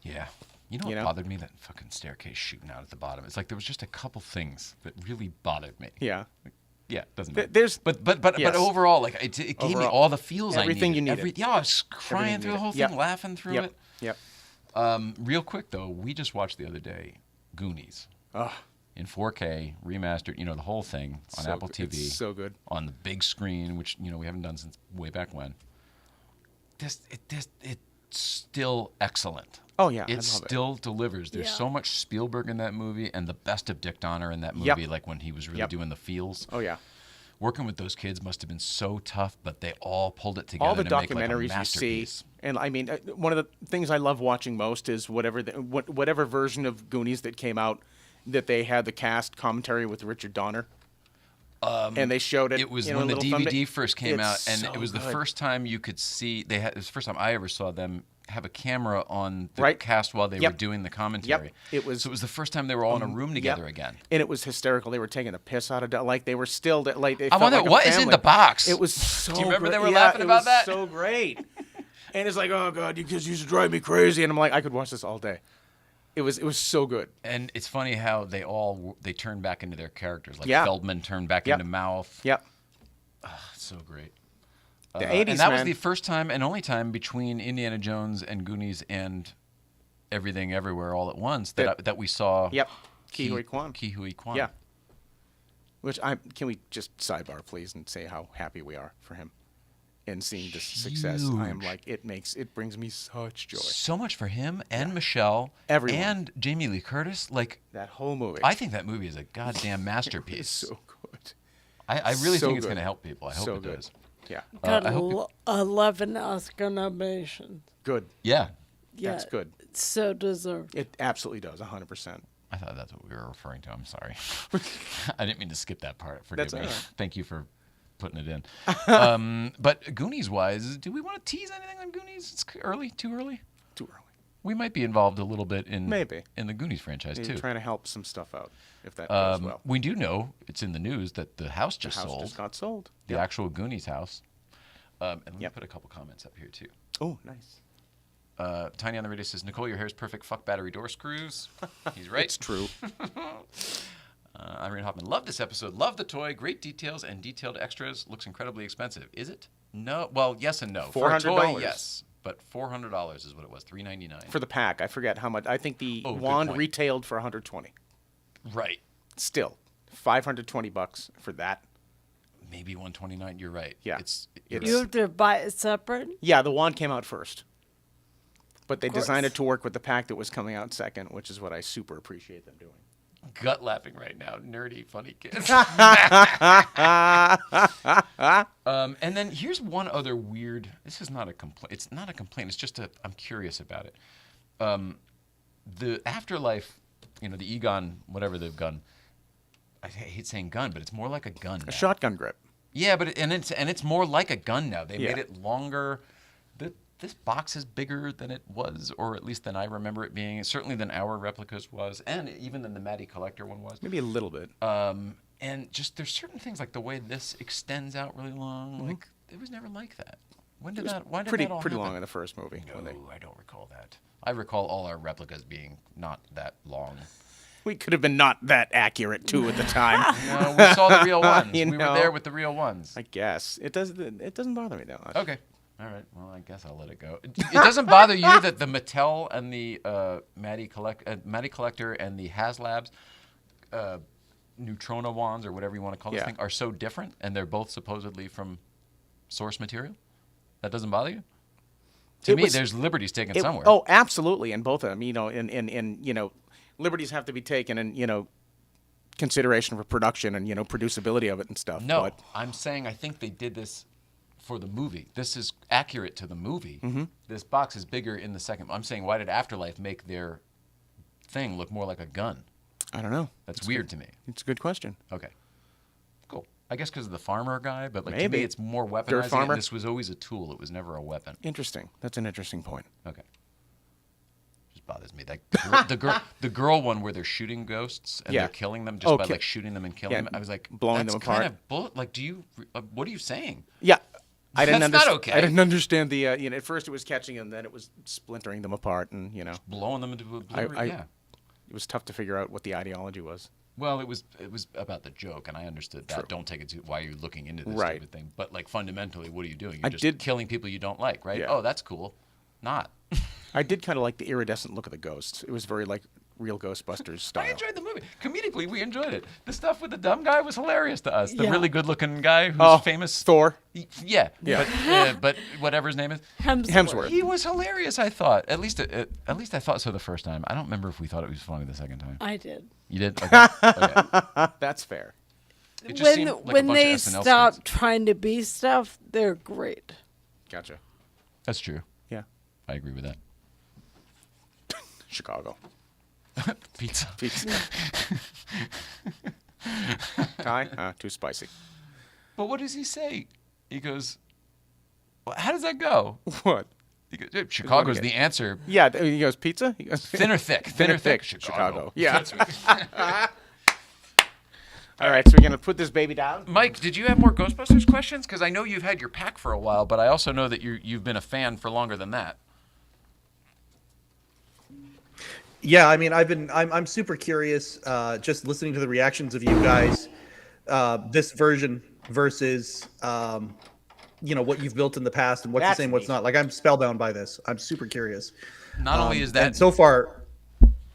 Yeah. You know what bothered me? That fucking staircase shooting out at the bottom. It's like there was just a couple things that really bothered me. Yeah. Yeah, doesn't matter. There's but yes. overall, like it gave me Overall, all the feels everything I needed. you needed. Yeah, I was crying Everything through you the whole needed. thing, Yep. laughing through Yep. it. Yep. Real quick though, we just watched the other day Goonies in 4K remastered. You know, the whole thing on So Apple good. TV. It's so good. On the big screen, which we haven't done since way back when. It's still excellent. Oh yeah, It I love still delivers. There's Yeah. so much Spielberg in that movie, and the best of Dick Donner in that movie, like when he was really doing the feels. Oh yeah. Working with those kids must have been so tough, but they all pulled it together. All the to make, like, a documentaries you see, masterpiece. and I mean, one of the things I love watching most is whatever version of Goonies that came out, that they had the cast commentary with Richard Donner, and they showed it. It was in a when the little DVD thumbnail. first came out, It's and so it was the good. first time you could see. It was the first time I ever saw them have a camera on the Right. cast while they Yep. were doing the commentary. It was- So it was the first time they were all in a room together Yep. again. And it was hysterical. They were taking the piss out of like they were still like they I felt wonder like a what is in family. the box. It was so. Do you remember they great. were Yeah, laughing about that? It was so great. And it's like, oh god, you kids used to drive me crazy, and I'm like, I could watch this all day. It was so good. And it's funny how they turned back into their characters. Like Yeah. Feldman turned back Yep. into Mouth. Yep. So great. The 80s, and that was man. the first time and only time between Indiana Jones and Goonies and Everything Everywhere All at Once that we saw. Yep. Ke Huy Quan. Ke Huy Quan. Yeah. Can we just sidebar please and say how happy we are for him and seeing this success? I am Huge. like it brings me such joy. So much for him and Michelle Everyone. and Jamie Lee Curtis. Like, That whole movie. I think that movie is a goddamn masterpiece. is so good. I really so think it's good. going to help people. I hope So it good. does. Yeah. Got I hope 11 Oscar nominations. Good. Yeah. Yeah, That's good. it's so deserved. It absolutely does. 100%. I thought that's what we were referring to. I'm sorry. I didn't mean to skip that part. Forgive That's me. all right. Thank you for putting it in. But Goonies-wise, do we want to tease anything on Goonies? It's early. Too early? Too early. We might be involved a little bit in Maybe. in the Goonies franchise, You're too. trying to help some stuff out if that goes well. We do know, it's in the news, that the house The just house sold. just got sold. The actual Goonies house. And let me Yep. put a couple comments up here, too. Oh, nice. Tiny on the radio says, Nicole, your hair's perfect. Fuck battery door screws. He's right. It's true. Irene Hoffman, love this episode. Love the toy. Great details and detailed extras. Looks incredibly expensive. Is it? No. Well, yes and no. For a toy, $400. yes. But $400 is what it was. $399. For the pack, I forget how much. I think the Oh, good wand point. retailed for 120. Right. Still, $520 for that. Maybe 129. You're right. Yeah. You're You have to buy it separate? Yeah, the wand came out first. But they Of course. designed it to work with the pack that was coming out second, which is what I super appreciate them doing. gut laughing right now. Nerdy, funny kids. And then here's one other weird. This is not a complaint. It's not a complaint. It's just I'm curious about it. The Afterlife, the Egon, whatever the gun. I hate saying gun, but it's more like a gun. A now. shotgun grip. Yeah, but it's more like a gun now. They Yeah. made it longer. This box is bigger than it was, or at least than I remember it being. Certainly than our replicas was, and even than the Matty Collector one was. Maybe a little bit. And just there's certain things like the way this extends out really long. Like it was never like that. When did that? Why did pretty that all pretty happen? long in the first movie. No, when they- I don't recall that. I recall all our replicas being not that long. We could have been not that accurate too at the time. No, we saw the real ones. You We were know. there with the real ones. I guess it doesn't bother me that much. Okay. All right. Well, I guess I'll let it go. It doesn't bother you that the Mattel and the Matty Collector and the Haslabs Neutrona wands, or whatever you want to call this Yeah. thing, are so different, and they're both supposedly from source material? That doesn't bother you? To It me, was- there's liberties taken It- somewhere. Oh, absolutely, in both of them. And liberties have to be taken in consideration for production and producibility of it and stuff. No, but I'm saying I think they did this for the movie. This is accurate to the movie. This box is bigger in the second. I'm saying, why did Afterlife make their thing look more like a gun? I don't know. That's weird to me. It's a good question. Okay. Cool. I guess because of the farmer guy, but to Maybe. me it's more Dirt weaponizing. farmer? And this was always a tool. It was never a weapon. Interesting. That's an interesting point. Okay. Just bothers me. That the girl one where they're shooting ghosts and Yeah. they're killing them just by Okay. like shooting them and killing Yeah, them. I was like, blowing that's them kind apart. of what are you saying? Yeah. I didn't That's not okay. I didn't understand the. At first it was catching them, then it was splintering them apart, and Blowing them into oblivion. Yeah. it was tough to figure out what the ideology was. Well, it was about the joke, and I understood that. True. Don't take it to why you're looking into this right. stupid thing. But like fundamentally, what are you doing? You're killing people you don't like, right? Yeah. Oh, that's cool. Not. I did kind of like the iridescent look of the ghosts. It was very like real Ghostbusters style. I enjoyed the movie. Comedically, we enjoyed it. The stuff with the dumb guy was hilarious to us. The really good-looking guy who's famous. Thor. Yeah. But whatever his name is. Hemsworth. He was hilarious, I thought. At least I thought so the first time. I don't remember if we thought it was funny the second time. I did. You did? Okay. That's fair. It just seemed like when a bunch they of SNL stop skits. trying to be stuff, they're great. Gotcha. That's true. Yeah. I agree with that. Chicago. Pizza. Thai? Too spicy. But what does he say? He goes, well, how does that go? What? He goes, Chicago's the answer. Yeah, he goes, pizza? He goes, Thin or thick? Thin or thick. Chicago. Yeah. All right, so we're going to put this baby down. Mike, did you have more Ghostbusters questions? Because I know you've had your pack for a while, but I also know that you've been a fan for longer than that. Yeah, I mean, I'm super curious, just listening to the reactions of you guys, this version versus, what you've built in the past and what's the same, what's not. Like, I'm spellbound by this. I'm super curious. Not only is that... And so far...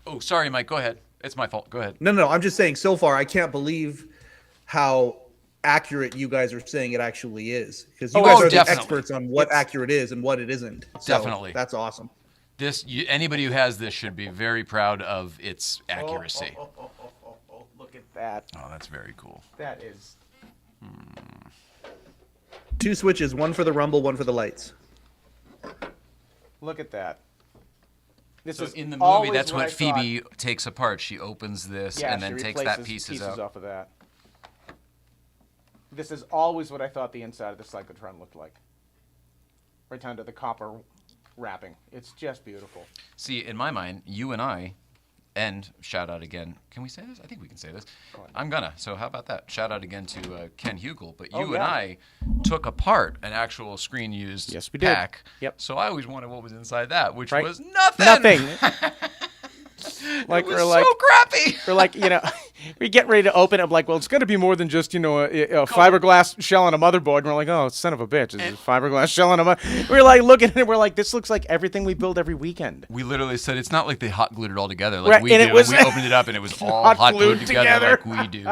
Oh, sorry, Mike. Go ahead. It's my fault. Go ahead. No. I'm just saying, so far, I can't believe how accurate you guys are saying it actually is. Because you guys are the experts on what accurate is and what it isn't. So Definitely. That's awesome. Anybody who has this should be very proud of its accuracy. Look at that. Oh, that's very cool. That is... 2 switches, one for the rumble, one for the lights. Look at that. This is in the movie, that's what Phoebe takes apart. She opens this and then takes that pieces out. Off of that. This is always what I thought the inside of the cyclotron looked like. Right down to the copper wrapping. It's just beautiful. See, in my mind, you and I, and shout out again. Can we say this? I think we can say this. I'm gonna. So how about that? Shout out again to Ken Hugel. But you and I took apart an actual screen-used pack. Yep. So I always wanted what was inside that, which was nothing. Nothing. Like it was so crappy. We're like, we get ready to open it. I'm like, well, it's going to be more than just, a fiberglass shell on a motherboard. And we're like, oh, son of a bitch. It's a fiberglass shell on a motherboard. We're like looking at it. We're like, this looks like everything we build every weekend. We literally said, it's not like they hot glued it all together like we do. And we opened it up and it was all hot glued together like we do.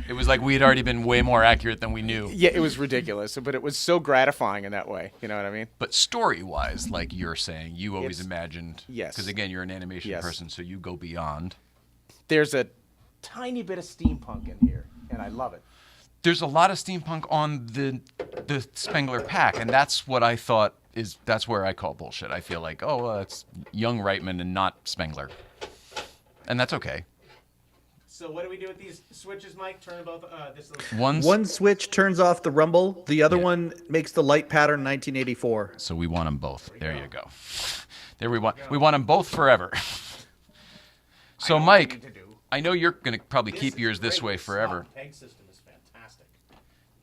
It was like we had already been way more accurate than we knew. Yeah, it was ridiculous, but it was so gratifying in that way. You know what I mean? But story-wise, like you're saying, you always imagined. Yes. Because again, you're an animation person, so you go beyond. There's a tiny bit of steampunk in here, and I love it. There's a lot of steampunk on the Spengler pack, and that's what I thought that's where I call bullshit. I feel like, it's young Reitman and not Spengler. And that's okay. So what do we do with these switches, Mike? Turn both. One switch turns off the rumble. The other one makes the light pattern 1984. So we want them both. There you go. There we want them both forever. So Mike, I know you're gonna probably keep yours this way forever. Peg system is fantastic.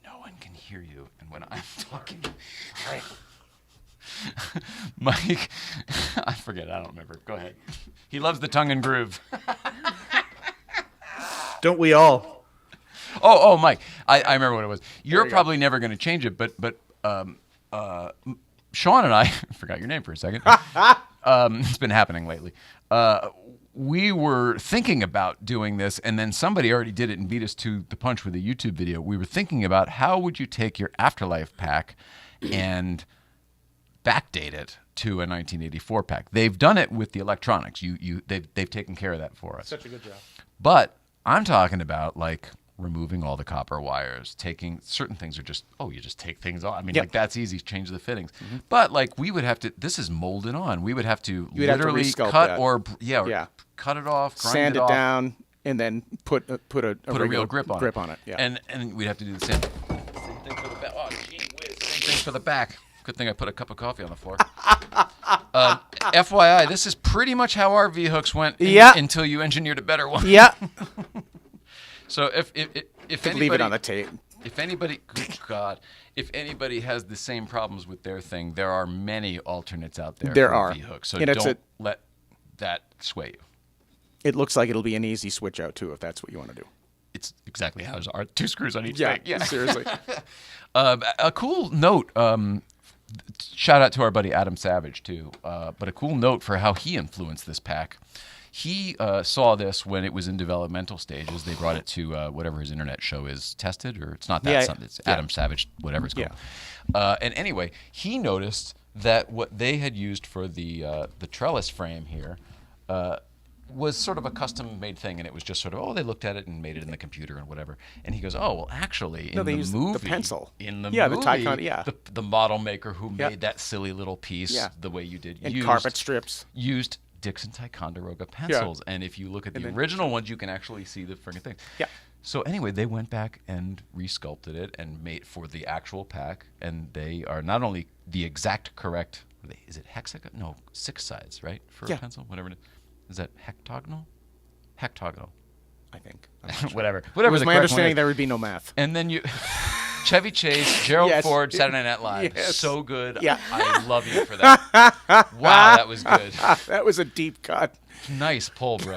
No one can hear you, and when I'm talking, Mike, I forget. I don't remember. Go ahead. He loves the tongue and groove. Don't we all? Oh, Mike, I remember what it was. You're probably never going to change it, but Sean and I, I forgot your name for a second. It's been happening lately. We were thinking about doing this, and then somebody already did it and beat us to the punch with a YouTube video. We were thinking about how would you take your Afterlife pack and backdate it to a 1984 pack. They've done it with the electronics. They've taken care of that for us. Such a good job. But I'm talking about like removing all the copper wires, taking certain things are just, you just take things off. I mean, like that's easy, change the fittings. Mm-hmm. But like we would have to, this is molded on. We would have to literally cut or cut it off, grind sand it off, down, and then put a real grip on it. Yeah. And we'd have to do the same thing for the back. Oh, gee whiz. Same thing for the back. Good thing I put a cup of coffee on the floor. FYI, this is pretty much how our V-hooks went until you engineered a better one. Yeah. So if anybody... Leave it on the If anybody, good God, if anybody has the same problems with their thing, there are many alternates out there. There for are. V-hook, so And it's don't let that sway you. It looks like it'll be an easy switch out too, if that's what you want to do. It's exactly how ours are. 2 screws on each Yeah, thing. Yeah, seriously. A cool note. Shout out to our buddy Adam Savage too. But a cool note for how he influenced this pack. He saw this when it was in developmental stages. They brought it to whatever his internet show is, Tested, or it's not that. Yeah, Something. It's Adam Savage, whatever it's called. And anyway, he noticed that what they had used for the trellis frame here was sort of a custom-made thing, and it was just sort of, they looked at it and made it in the computer and whatever. And he goes, well, actually, in they the used movie, the pencil. in the Yeah, movie, the Tycon, the model maker who made that silly little piece the way you did, And carpet strips. used Dixon Ticonderoga pencils. And if you look at the original ones, you can actually see the friggin' thing. Yeah. So anyway, they went back and resculpted it and made for the actual pack, and they are not only the exact correct. Is it hexagon? No, 6 sides, right? For a pencil, whatever it is. Is that hectagonal? Hectagonal. I think. Whatever. It was the my correct understanding one is. there would be no math. And then you, Chevy Chase, Gerald Yes. Ford, Saturday Night Live. Yes. So good. Yeah. I love you for that. Wow, that was good. That was a deep cut. Nice pull, bro.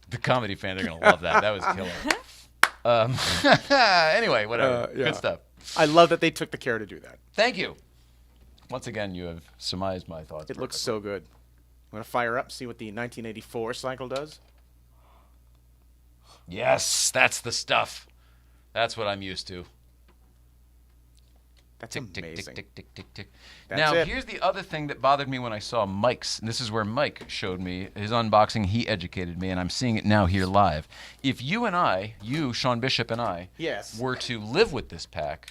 The comedy fans are going to love that. That was killer. Anyway, whatever. Yeah. Good stuff. I love that they took the care to do that. Thank you. Once again, you have surmised my thoughts. It looks so good. I'm going to fire up, see what the 1984 cycle does. Yes, that's the stuff. That's what I'm used to. That's Tick, tick, amazing. tick, tick, tick, tick, tick. That's Now, it. here's the other thing that bothered me when I saw Mike's, and this is where Mike showed me his unboxing. He educated me, and I'm seeing it now here live. If you and I, Sean Bishop and I, Yes. were to live with this pack,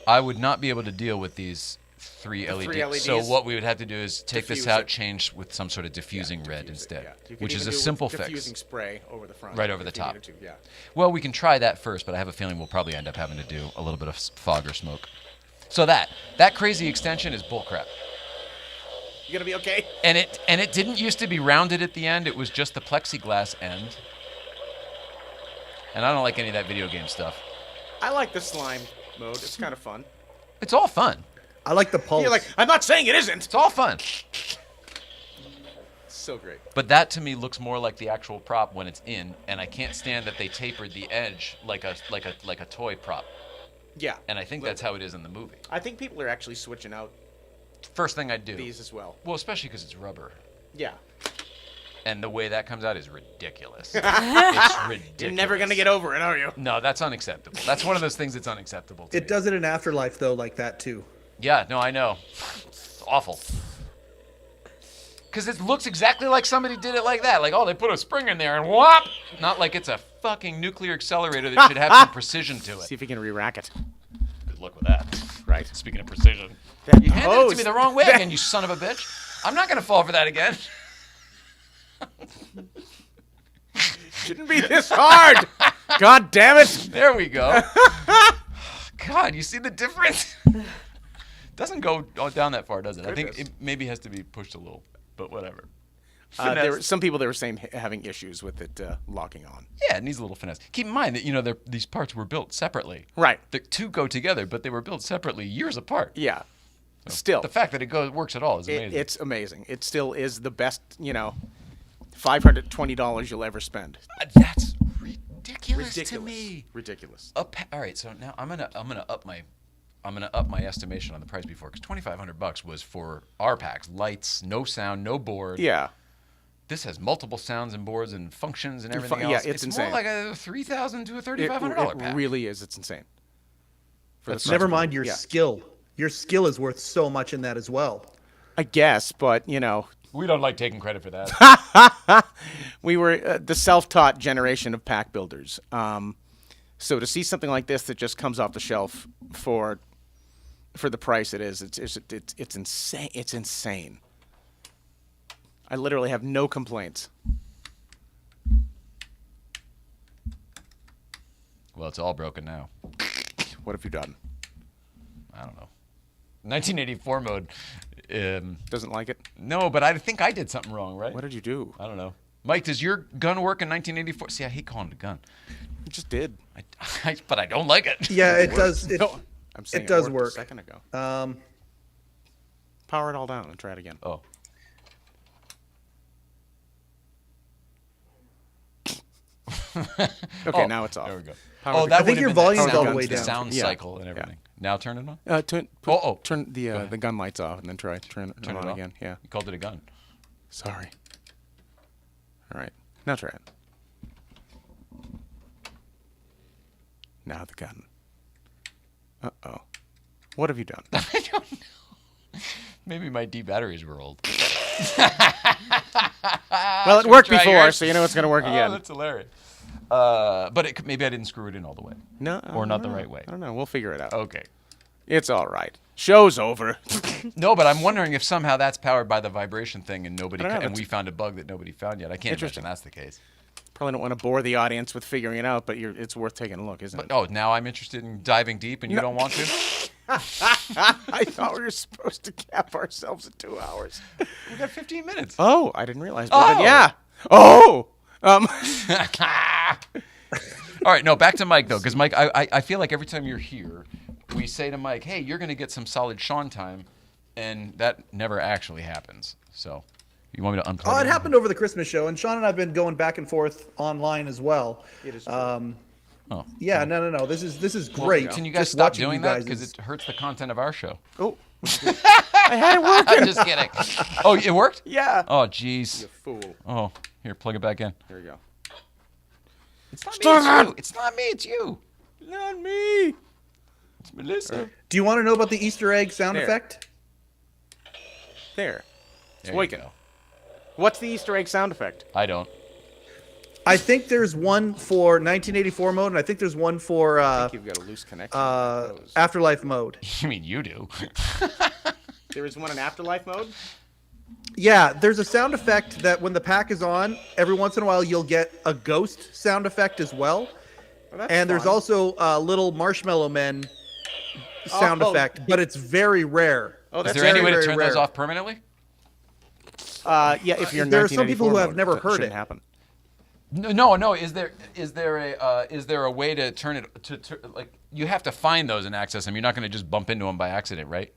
I would not be able to deal with these 3 LEDs. 3 LEDs. So what we would have to do is take this Diffuse out, it. change with some sort of diffusing red Diffuse it, instead, yeah. You could which is even a do simple diffusing fix. spray over the front. Right over the if you top. needed to, yeah. Well, we can try that first, but I have a feeling we'll probably end up having to do a little bit of fog or smoke. So that crazy extension is bullcrap. You gonna be okay? And it didn't used to be rounded at the end. It was just the plexiglass end. And I don't like any of that video game stuff. I like the slime mode. It's kind of fun. It's all fun. I like the pulse. You're like, I'm not saying it isn't. It's all fun. So great. But that to me looks more like the actual prop when it's in, and I can't stand that they tapered the edge like a toy prop. Yeah. And I think that's how it is in the movie. I think people are actually switching out First thing I'd do. these as well. Well, especially because it's rubber. Yeah. And the way that comes out is ridiculous. It's ridiculous. You're never gonna get over it, are you? No, that's unacceptable. That's one of those things that's unacceptable to me. It does it in Afterlife though, like that too. Yeah, no, I know. It's awful. Because it looks exactly like somebody did it like that. Like, they put a spring in there and whop! Not like it's a fucking nuclear accelerator that should have some precision to See it. if you can re-rack it. Good luck with that. Right. Speaking of precision. That You handed it to hose- me the wrong way again, you son of a bitch. I'm not going to fall for that again. Shouldn't be this hard. God damn it. There we go. God, you see the difference? Doesn't go down that far, does it? I think Goodness. it maybe has to be pushed a little, but whatever. There were Finesse. some people that were saying having issues with it locking on. Yeah, it needs a little finesse. Keep in mind that these parts were built separately. Right. The two go together, but they were built separately years apart. Yeah. Still, The fact that it works at all is amazing. it's amazing. It still is the best, $520 you'll ever spend. That's ridiculous to me. Ridiculous. All right, so now I'm gonna up my estimation on the price before, because $2,500 was for our packs, lights, no sound, no board. Yeah. This has multiple sounds and boards and functions and everything yeah, else. it's insane. more like a $3,000 to a It, $3,500 pack. really is. It's insane. That's Never mind your Yeah. skill. Your skill is worth so much in that as well. I guess, but, We don't like taking credit for that. we were the self-taught generation of pack builders. So to see something like this that just comes off the shelf for the price it is, it's insane. It's insane. I literally have no complaints. Well, it's all broken now. What have you done? I don't know. 1984 mode. Doesn't like it? No, but I think I did something wrong, right? What did you do? I don't know. Mike, does your gun work in 1984? See, I hate calling it a gun. You just did. But I don't like it. Yeah, it does. No, I'm saying it does worked work. a second ago. Um, Power it all down and try it again. Oh. Okay, now it's off. There we go. Power That I think would've your been the volume's sound- all the way the down. sound Yeah. cycle and everything. Now turn it on. Turn the gun lights off and then turn it Turn it on off. again. Yeah. You called it a gun. Sorry. All right. Now try it. Now the gun. Uh-oh. What have you done? I don't know. Maybe my D batteries were old. Well, it worked try before, yours? so you know it's going to work Oh, again. that's hilarious. But maybe I didn't screw it in all the way. No. Or not the right way. I don't know. We'll figure it out. Okay. It's all right. Show's over. No, but I'm wondering if somehow that's powered by the vibration thing, and nobody I don't know, and we found a bug that nobody found yet. I can't imagine Interesting. that's the case. Probably don't want to bore the audience with figuring it out, but it's worth taking a look, isn't it? Oh, now I'm interested in diving deep, and you don't want to? I thought we were supposed to cap ourselves at 2 hours. We got 15 minutes. Oh, I didn't realize. Oh. But yeah. Oh. All right, no, back to Mike, though, because, Mike, I feel like every time you're here, we say to Mike, hey, you're going to get some solid Sean time, and that never actually happens. So you want me to unplug Oh, it happened over the Christmas show, and Sean and I have been going back and forth online as well. It is true. Oh. Yeah, no. This is great. Can you guys Just stop watching doing you that? guys Because is- it hurts the content of our show. Oh. I had it working. I'm just kidding. Oh, it worked? Yeah. Oh, jeez. You fool. Oh, here, plug it back in. Here we go. It's not me, it's you. It's not me, it's you. Not me. It's Melissa. Do you want to know about the Easter egg sound There. effect? There. It's There you working. go. What's the Easter egg sound effect? I don't. I think there's one for 1984 mode, and I think there's one for I think you've got a loose connection. with those. Afterlife mode. You mean you do? There is one in Afterlife mode? Yeah, there's a sound effect that when the pack is on, every once in a while you'll get a ghost sound effect as well. Well, that's And there's fun. also a little marshmallow men sound Oh. effect, but it's very rare. Oh, Is that's there any way to very turn rare. those off permanently? Yeah, if you're in There are some people 1984 who have mode, never that heard shouldn't it. happen. No. Is there a way to turn it to like you have to find those and access them? You're not going to just bump into them by accident, right?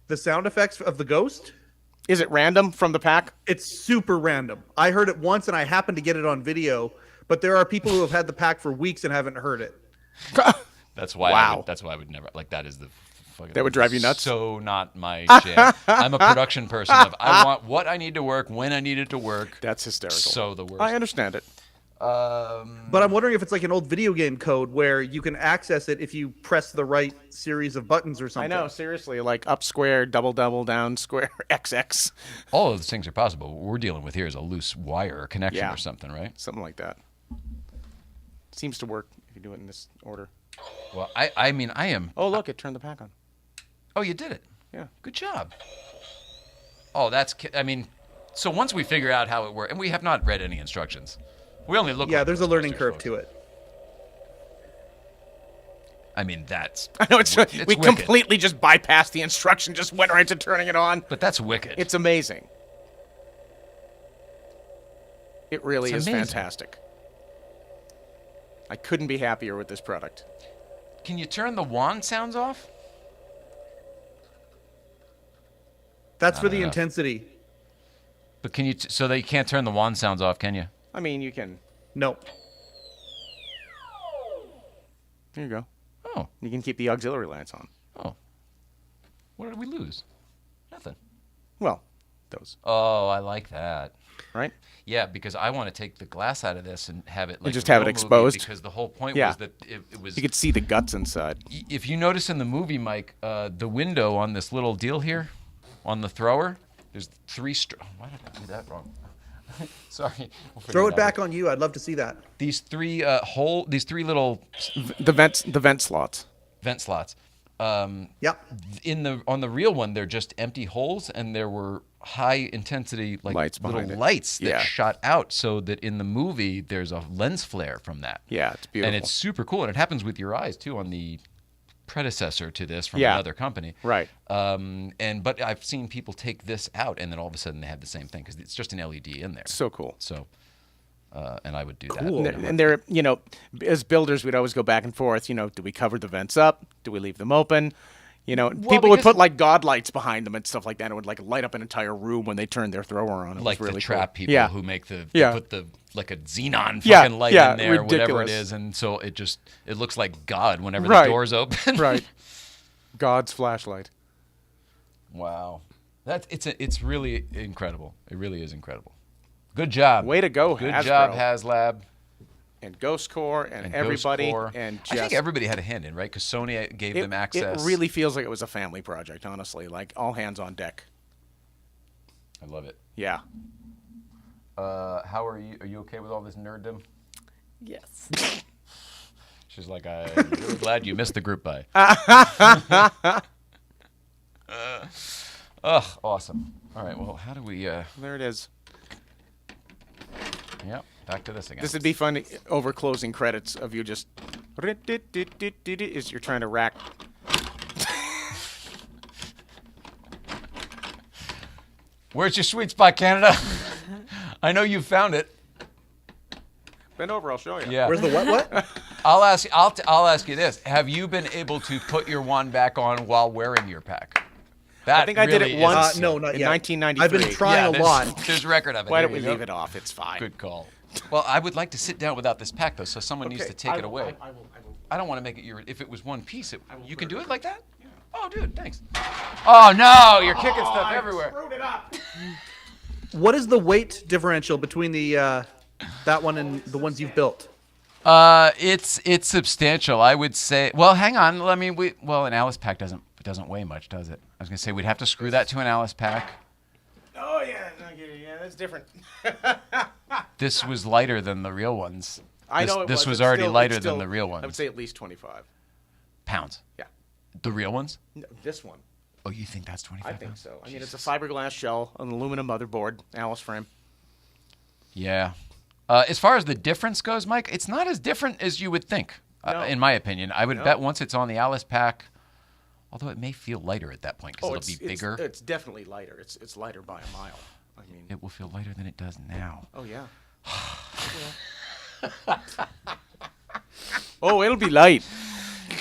The sound effects of the ghost, Is it random from the pack? it's super random. I heard it once and I happened to get it on video, but there are people who have had the pack for weeks and haven't heard it. That's why. Wow. That's why I would never like that. Is the fucking, That would drive you nuts? So not my jam. I'm a production person. I want what I need to work when I need it to work. That's hysterical. So the worst. I understand it. But I'm wondering if it's like an old video game code where you can access it if you press the right series of buttons or I something. know, seriously, like up square, double, down square, XX, All of those things are possible. What we're dealing with here is a loose wire or connection Yeah. or something, right? something like that. Seems to work if you do it in this order. Well, I mean, I am. Oh, look, it turned the pack on. Oh, you did it. Yeah. Good job. Oh, I mean, so once we figure out how it works, and we have not read any instructions. We only look. Yeah, like there's a learning Ghostbusters curve folks. to it. I mean, that's. I know, we wicked. completely just bypassed the instruction, just went right to turning it on. But that's wicked. It's amazing. It really It's is amazing. fantastic. I couldn't be happier with this product. Can you turn the wand sounds off? That's for the enough. intensity. But can you? So that you can't turn the wand sounds off, can you? I mean, you can. No. There you go. Oh, You can keep the auxiliary lights on. oh. What did we lose? Nothing. Well, those, Oh, I like that. right? Yeah, because I want to take the glass out of this and have it like just a have it real movie, exposed? Because the whole point Yeah. was that it was. You could see the guts inside. If you notice in the movie, Mike, the window on this little deal here, on the thrower, there's three. Why did I do that wrong? Sorry. We'll figure Throw it it back out. on you. I'd love to see that. These three these three little The vent slots. vent slots. Yep. On the real one, they're just empty holes, and there were high intensity like Lights little behind it. lights that Yeah. shot out, so that in the movie there's a lens flare from that. Yeah, it's beautiful. And it's super cool, and it happens with your eyes too on the predecessor to this from Yeah. another company. Right. But I've seen people take this out, and then all of a sudden they have the same thing because it's just an LED in there. So cool. So, and I would do Cool. that. And they're, as builders, we'd always go back and forth. Do we cover the vents up? Do we leave them open? People would because- put like god lights behind them and stuff like that. It would like light up an entire room when they turned their thrower on. It Like was really the trap cool. people who make they put the like a xenon Yeah, fucking light yeah, in there, whatever it ridiculous. is, and so it looks like God whenever Right. the doors open. Right. God's flashlight. Wow, it's really incredible. It really is incredible. Good job. Way to go, Good Hasbro. job, HasLab. And Ghost Corps and, And everybody. Ghost Corps. And I think just, everybody had a hand in, right? Because Sony gave them access. It really feels like it was a family project, honestly. Like all hands on deck. I love it. Yeah. How are you? Are you okay with all this nerddom? Yes. She's like, I'm really glad you missed the group buy. Awesome. All right, well, how do we... There it is. Yep, back to this again. This would be fun over closing credits of you just... As you're trying to rack... Where's your sweet spot, Canada? I know you found it. Bend over, I'll show you. Yeah. Where's the what? I'll ask you this. Have you been able to put your wand back on while wearing your pack? That I think I did really it is- once. No, not in yet. 1993. I've been trying a lot. There's record of it. Why There don't we you go. leave it off? It's fine. Good call. Well, I would like to sit down without this pack, though, so someone needs to take it away. I will. I don't want to make it your. If it was one piece, you can do it like that. Yeah. Oh, dude, thanks. Oh no, you're kicking stuff everywhere. Screwed it up. What is the weight differential between the that one and the ones you've built? It's substantial. I would say. Well, hang on. I mean, an Alice pack doesn't weigh much, does it? I was gonna say we'd have to screw that to an Alice pack. Oh, yeah. That's different. This was lighter than the real ones. I know This it was It's already still- lighter it's still- than the real ones. I would say at least 25. Pounds. Yeah. The real ones? No, this one. Oh, you think that's 25 I think pounds? so. I mean, it's a fiberglass shell, an aluminum motherboard, Alice frame. Yeah. As far as the difference goes, Mike, it's not as different as you would think, No. in my opinion. I would No. bet once it's on the Alice pack, although it may feel lighter at that point because it'll be bigger. It's definitely lighter. It's lighter by a mile. I mean, It will feel lighter than it does now. oh yeah. Oh, it'll be light.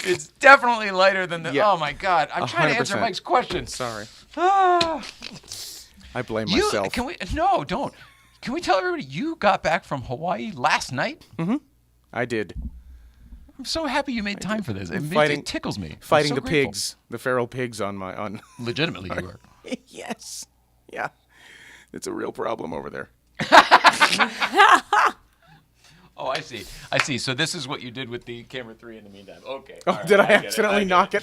It's definitely lighter than the. Yeah. Oh my God! I'm trying to answer 100%. Mike's question. Sorry. Ah. I blame You myself. can we? No, don't. Can we tell everybody you got back from Hawaii last night? I did. I'm so happy you made time for this. It tickles me. I'm Fighting so the grateful. pigs, the feral pigs on my on. Legitimately, you were. Yes. Yeah. It's a real problem over there. Oh, I see. I see. So this is what you did with the camera 3 in the meantime. Okay. Oh, all right, did I get it, accidentally get knock it?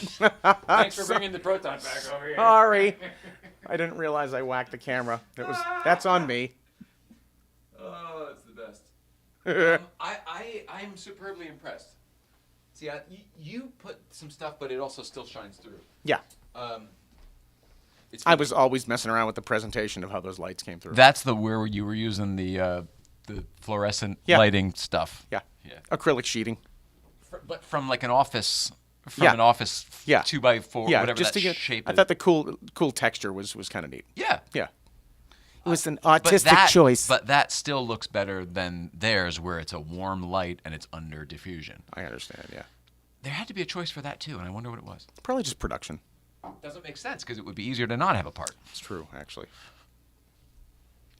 Thanks for bringing the proton pack over here. Sorry. I didn't realize I whacked the camera. That's on me. Oh, that's the best. I'm superbly impressed. See, you put some stuff, but it also still shines through. Yeah. It's I was always messing around with the presentation of how those lights came through. That's where you were using the fluorescent Yeah. lighting stuff. Yeah. Yeah. Acrylic sheeting. But from like an office, Yeah. an office Yeah. 2x4, Yeah, whatever just that to get. shape I is. thought the cool texture was kind of neat. Yeah. Yeah. It was an But artistic choice. But that still looks better than theirs, where it's a warm light and it's under diffusion. I understand. Yeah. There had to be a choice for that too, and I wonder what it was. Probably just production. Doesn't make sense because it would be easier to not have a part. It's true, actually.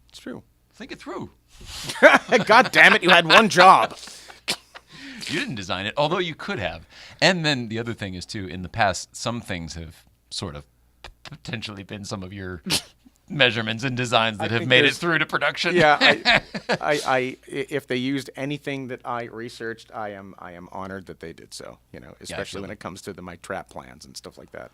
It's true. Think it through. God damn it! You had one job. You didn't design it, although you could have. And then the other thing is too, in the past, some things have sort of potentially been some of your measurements and designs that have think made it there's- through to production. Yeah, if they used anything that I researched, I am honored that they did so. Especially when absolutely. it comes to my trap plans and stuff like that.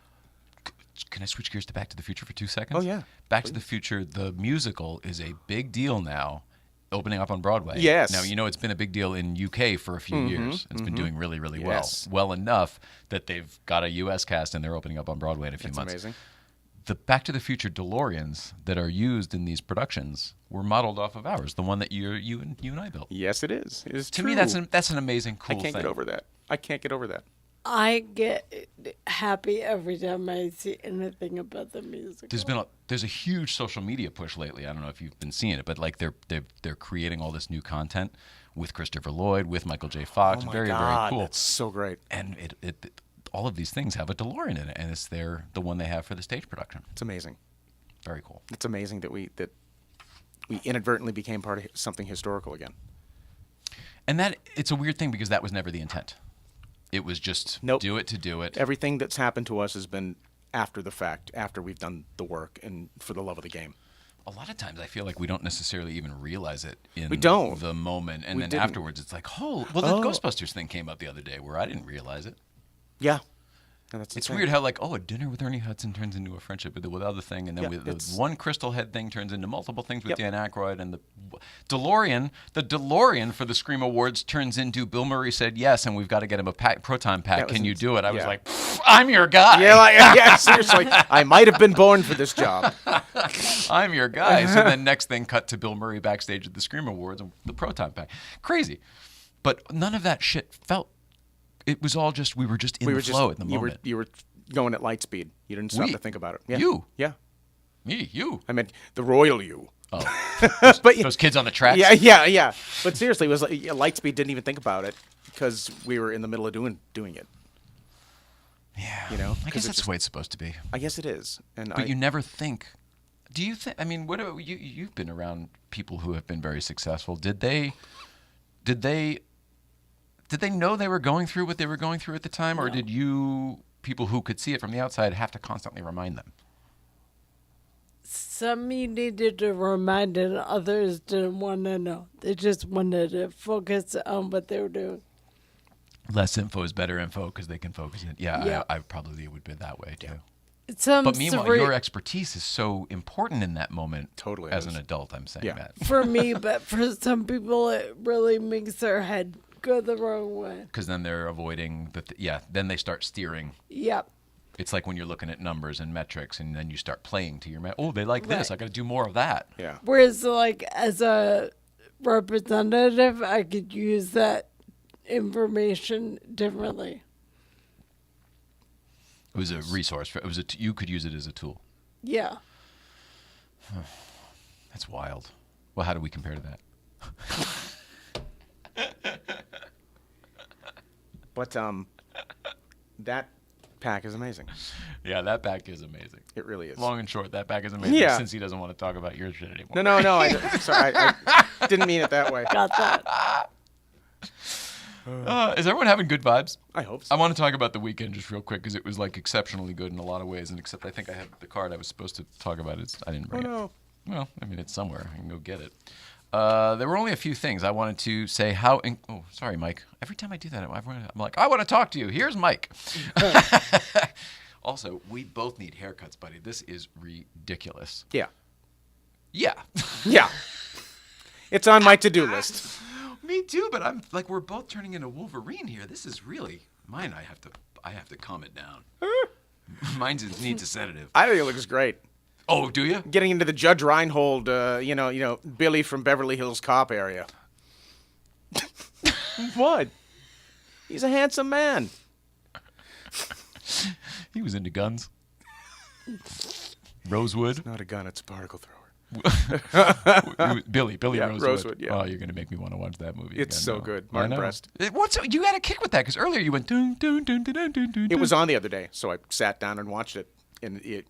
Can I switch gears to Back to the Future for 2 seconds? Oh, yeah. Back to the Future, the musical, is a big deal now, opening up on Broadway. Yes. Now, it's been a big deal in UK for a few years. It's been doing really, really Yes. well. Well enough that they've got a US cast and they're opening up on Broadway in a few That's months. amazing. The Back to the Future DeLoreans that are used in these productions were modeled off of ours, the one that you and I built. Yes, it is. It is To true. me, that's an amazing, cool I can't thing. get over that. I can't get over that. I get happy every time I see anything about the musical. There's a huge social media push lately. I don't know if you've been seeing it, but like they're creating all this new content with Christopher Lloyd, with Michael J. Fox. Oh my very God, cool. that's so great. And it all of these things have a DeLorean in it, and it's the one they have for the stage production. It's amazing. Very cool. It's amazing that we inadvertently became part of something historical again. And that it's a weird thing because that was never the intent. It was just Nope. do it to do it. Everything that's happened to us has been after the fact, after we've done the work and for the love of the game. A lot of times I feel like we don't necessarily even realize it in We don't. the moment. And We then didn't. afterwards it's like, oh, well, the Ghostbusters thing came up the other day where I didn't realize it. Yeah. And that's It's insane. weird how like, a dinner with Ernie Hudson turns into a friendship with the other thing, and then Yeah, with the it's- one Crystal Head thing turns into multiple things with Yep. Dan Aykroyd, and the DeLorean for the Scream Awards turns into Bill Murray said yes, and we've got to get him a proton pack. That was Can you ins- do it? I was yeah. like, I'm your guy. Yeah, seriously. I might have been born for this job. I'm your guy. So then next thing cut to Bill Murray backstage at the Scream Awards and the proton pack. Crazy. But none of that shit felt. It was all just we were just in the flow at the moment. You were going at light speed. You didn't stop We. to think about it. Yeah. You. Yeah. Me, you. I meant the royal you. Oh, But those kids on the tracks. yeah. But seriously, it was like Lightspeed didn't even think about it because we were in the middle of doing it. Yeah. You know, I 'cause guess it's that's just- the way it's supposed to be. I guess it is. And But you never think. Do you think? I mean, what are, you've been around people who have been very successful. Did they know they were going through what they were going through at the time, or did you people who could see it from the outside have to constantly remind them? Some you needed to remind, and others didn't want to know. They just wanted to focus on what they were doing. Less info is better info because they can focus it. Yeah, Yeah. I probably would be that way too. Some But meanwhile, your expertise is so important in that moment. Totally As is. an adult, I'm saying Yeah. that. for me, but for some people, it really makes their head go the wrong way. Because then they're avoiding then they start steering. Yep. It's like when you're looking at numbers and metrics, and then you start playing to your oh, they like this. Right. I got to do more of that. Yeah. Whereas, like, as a representative, I could use that information differently. It was a resource. It was you could use it as a tool. Yeah. That's wild. Well, how do we compare to that? But that pack is amazing. Yeah, that pack is amazing. It really is. Long and short, that pack is amazing. Yeah. Since he doesn't want to talk about your shit anymore. No. Sorry, I didn't mean it that way. Got that. Is everyone having good vibes? I hope I so. want to talk about the weekend just real quick because it was like exceptionally good in a lot of ways, and except I think I have the card I was supposed to talk about. I didn't bring it. no. Well, I mean it's somewhere. I can go get it. There were only a few things I wanted to say. Oh, sorry, Mike. Every time I do that, I'm like, I want to talk to you. Here's Mike. Also, we both need haircuts, buddy. This is ridiculous. Yeah. Yeah. Yeah. It's on my to-do list. Me too, but I'm like we're both turning into Wolverine here. This is really mine. I have to calm it down. Mine needs a sedative. I think it looks great. Oh, do you? Getting into the Judge Reinhold, Billy from Beverly Hills Cop area. What? He's a handsome man. He was into guns. Rosewood. Not a gun, it's a particle thrower. Billy Yeah, Rosewood. Rosewood, yeah. Oh, you're gonna make me want to watch that movie. It's again, so though. good. I Martin know. Brest. You had a kick with that because earlier you went dun dun dun dun dun dun dun. It was on the other day, so I sat down and watched it. And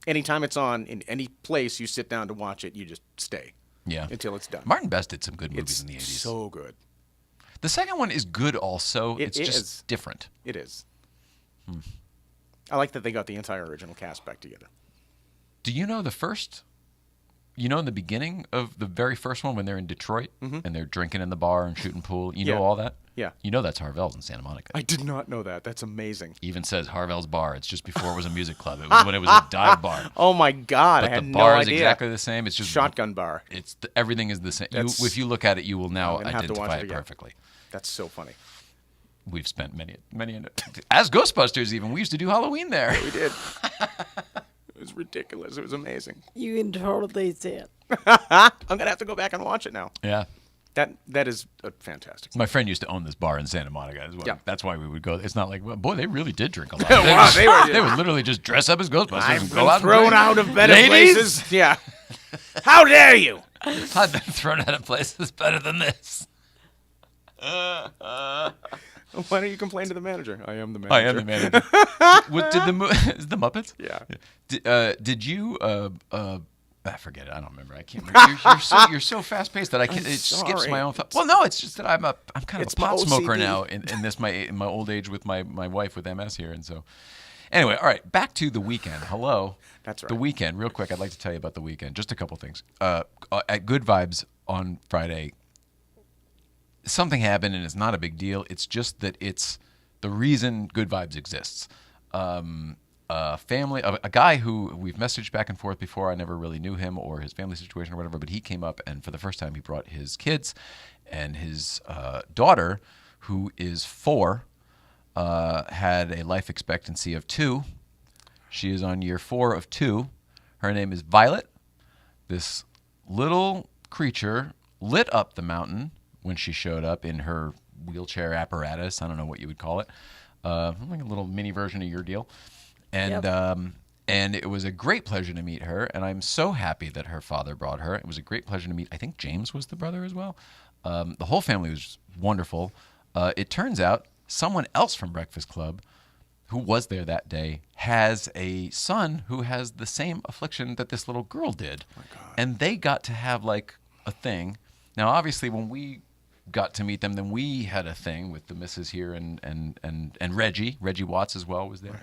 anytime it's on in any place you sit down to watch it, you just stay until it's done. Martin Brest did some good movies It's in the 80s. so good. The second one is good also. It It's is. just different. It is. I like that they got the entire original cast back together. Do you know the first? You know, in the beginning of the very first one, when they're in Detroit and they're drinking in the bar and shooting pool, you Yeah. know all that? Yeah. You know that's Harvell's in Santa Monica. I did not know that. That's amazing. Even says Harvell's Bar. It's just before it was a music club. It was when it was a dive bar. Oh my God! But I had the no bar is idea. exactly the same. It's just Shotgun bar. Everything is the same. That's- If you look at it, you will now I'm gonna have to watch identify it it again. perfectly. That's so funny. We've spent many as Ghostbusters. Even we used to do Halloween there. We did. It was ridiculous. It was amazing. You can totally see it. I'm gonna have to go back and watch it now. Yeah, That is fantastic. My friend used to own this bar in Santa Monica. Yeah. That's why we would go. It's not like, well, boy, they really did drink a lot. Wow, They would literally just dress up as Ghostbusters I've and been go out thrown and drink. out of better Ladies? places. Yeah. How dare you? I've been thrown out of places better than this. Why don't you complain to the manager? I am the manager. I am the manager. What did is the Muppets? Yeah. Did you? I forget it. I don't remember. I can't remember. You're so fast paced that I can. It skips sorry. my own. Well, no, it's just that I'm kind of It's a pot my smoker OCD. now in my old age with my wife with MS here, and so. Anyway, all right. Back to the weekend. Hello. That's right. The weekend. Real quick, I'd like to tell you about the weekend. Just a couple things. At Good Vibes on Friday, something happened, and it's not a big deal. It's just that it's the reason Good Vibes exists. A guy who we've messaged back and forth before. I never really knew him or his family situation or whatever, but he came up, and for the first time, he brought his kids and his daughter, who is 4, had a life expectancy of 2. She is on year 4 of 2. Her name is Violet. This little creature lit up the mountain when she showed up in her wheelchair apparatus. I don't know what you would call it. Like a little mini version of your deal. And and it was a great pleasure to meet her. And I'm so happy that her father brought her. It was a great pleasure to meet. I think James was the brother as well. The whole family was wonderful. It turns out someone else from Breakfast Club who was there that day has a son who has the same affliction that this little girl did. Oh my God. And they got to have like a thing. Now, obviously, when we got to meet them, then we had a thing with the missus here and Reggie Watts as well was there. Right.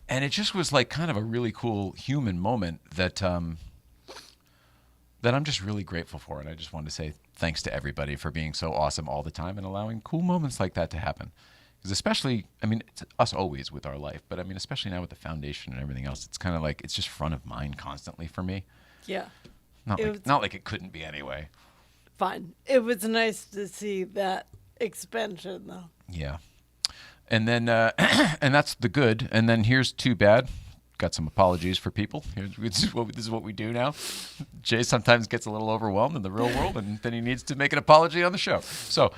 And it just was like kind of a really cool human moment that I'm just really grateful for. And I just wanted to say thanks to everybody for being so awesome all the time and allowing cool moments like that to happen. Because especially, I mean, it's us always with our life, but I mean, especially now with the foundation and everything else, it's kind of like, it's just front of mind constantly for me. Yeah. Not like it couldn't be anyway. Fine. It was nice to see that expansion, though. Yeah. And then, and that's the good. And then here's too bad. Got some apologies for people. This is what we do now. Jay sometimes gets a little overwhelmed in the real world, and then he needs to make an apology on the show. So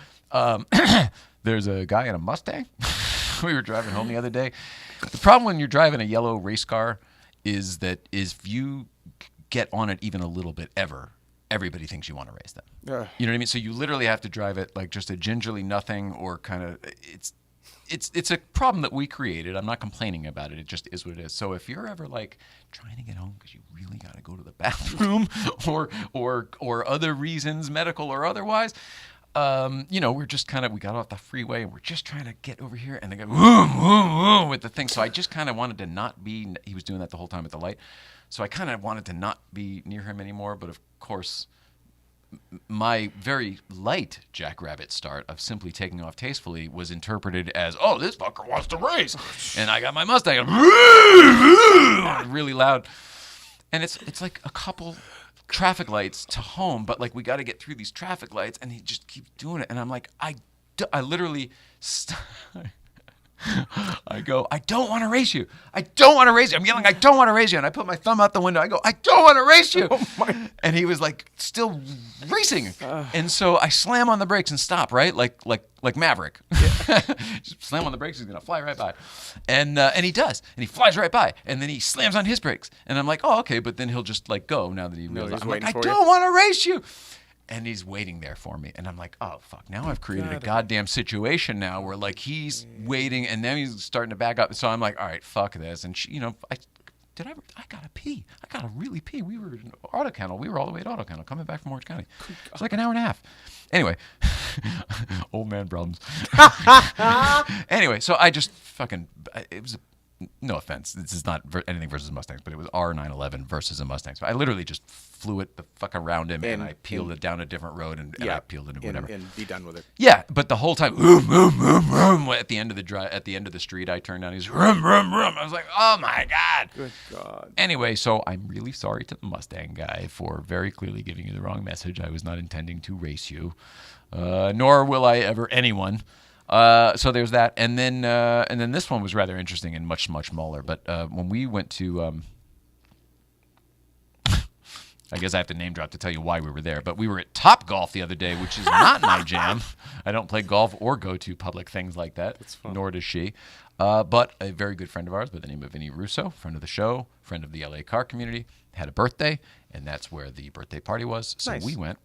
there's a guy in a Mustang. We were driving home the other day. The problem when you're driving a yellow race car is that if you get on it even a little bit everybody thinks you want to race them. You know what I mean? So you literally have to drive it like just a gingerly nothing or kind of it's a problem that we created. I'm not complaining about it. It just is what it is. So if you're ever like trying to get home because you really got to go to the bathroom or other reasons, medical or otherwise, we're just we got off the freeway and we're just trying to get over here and they go vroom, vroom, vroom with the thing. So I just kind of wanted to not be, he was doing that the whole time at the light. So I kind of wanted to not be near him anymore. But of course, my very light jackrabbit start of simply taking off tastefully was interpreted as, oh, this fucker wants to race. And I got my Mustang really loud. And it's like a couple traffic lights to home, but like we got to get through these traffic lights and he just keeps doing it. And I'm like, I literally I go, I don't want to race you. I don't want to race you. I'm yelling, I don't want to race you. And I put my thumb out the window. I go, I don't want to race you. And he was like still racing. And so I slam on the brakes and stop, right? Like Maverick. Yeah. Just slam on the brakes, he's going to fly right by. And he does. And he flies right by. And then he slams on his brakes. And I'm like, oh, okay. But then he'll just like go now that he realizes. I'm like, I don't want to race you. And he's waiting there for me. And I'm like, oh, fuck. Now I've created a goddamn situation now where, like, he's waiting, and then he's starting to back up. So I'm like, all right, fuck this. And, she, I got to pee. I got to really pee. We were in Auto Kennel. We were all the way at Auto Kennel coming back from Orange County. It's like an hour and a half. Anyway, old man problems. Anyway, so I just fucking, it was no offense, this is not anything versus Mustangs, but it was our 911 versus a Mustang. So I literally just flew it the fuck around him and I peeled it down a different road and I peeled it and whatever. And be done with it. Yeah, but the whole time, vroom, vroom, vroom, vroom, at the end of the street, I turned down. He's vroom, vroom, vroom. I was like, oh my God. Good God. Anyway, so I'm really sorry to the Mustang guy for very clearly giving you the wrong message. I was not intending to race you, nor will I ever anyone. So there's that, and then this one was rather interesting and much smaller. But when we went to I guess I have to name drop to tell you why we were there. But we were at Top Golf the other day, which is not my jam. I don't play golf or go to public things like that, nor does she. But a very good friend of ours by the name of Vinny Russo, friend of the show, friend of the LA car community, had a birthday, and that's where the birthday party was. So Nice. we went.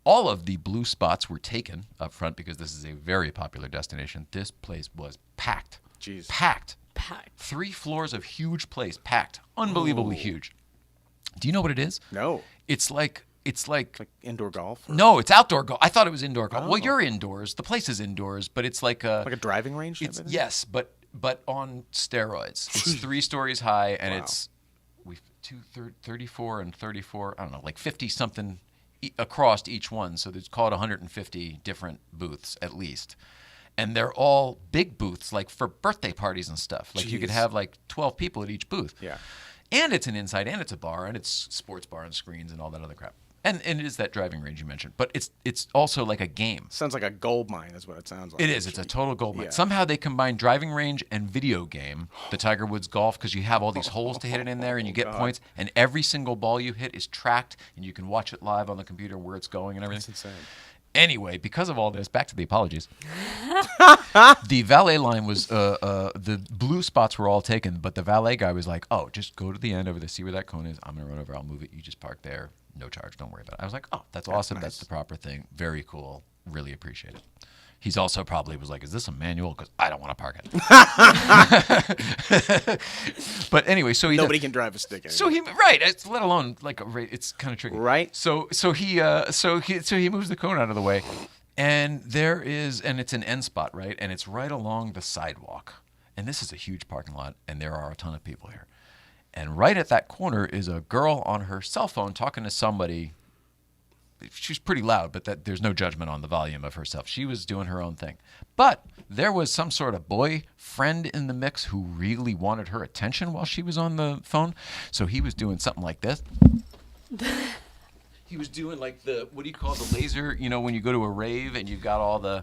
All of the blue spots were taken up front because this is a very popular destination. This place was packed. Jeez. Packed. Packed. 3 floors of huge place, packed. Unbelievably huge. Do you know what it is? No. It's like Like indoor golf? Or no, it's outdoor golf. I thought it was indoor golf. Well, Oh. you're indoors. The place is indoors, but it's like a like a driving range? type it's of thing? yes, but on steroids. It's 3 stories high, and Wow. it's 34 and 34. I don't know, like 50 something across each one. So there's called 150 different booths at least. And they're all big booths, like for birthday parties and stuff. Like you could Jeez. have like 12 people at each booth. Yeah. And it's an inside, and it's a bar, and it's sports bar and screens and all that other crap. And it is that driving range you mentioned. But it's also like a game. Sounds like a gold mine is what it sounds like. It is. It's a total gold mine. Yeah. Somehow they combine driving range and video game, the Tiger Woods golf, because you have all these holes to hit it in there, and you get points. And every single ball you hit is tracked, and you can watch it live on the computer where it's going and everything. That's insane. Anyway, because of all this, back to the apologies. The valet line was the blue spots were all taken, but the valet guy was like, "Oh, just go to the end over there, see where that cone is. I'm gonna run over. I'll move it. You just park there, no charge. Don't worry about it." I was like, "Oh, that's awesome. That's the proper thing. Very cool. Really appreciate it." He's also probably was like, "Is this a manual? Because I don't want to park it." But anyway, so he Nobody can drive a stick anymore. so he right, it's, let alone like it's kind of tricky. Right. So he moves the cone out of the way, and it's an end spot, right, and it's right along the sidewalk, and this is a huge parking lot, and there are a ton of people here, and right at that corner is a girl on her cell phone talking to somebody. She's pretty loud, but there's no judgment on the volume of herself. She was doing her own thing. But there was some sort of boyfriend in the mix who really wanted her attention while she was on the phone. So he was doing something like this. He was doing like what do you call the laser? You know, when you go to a rave and you've got all the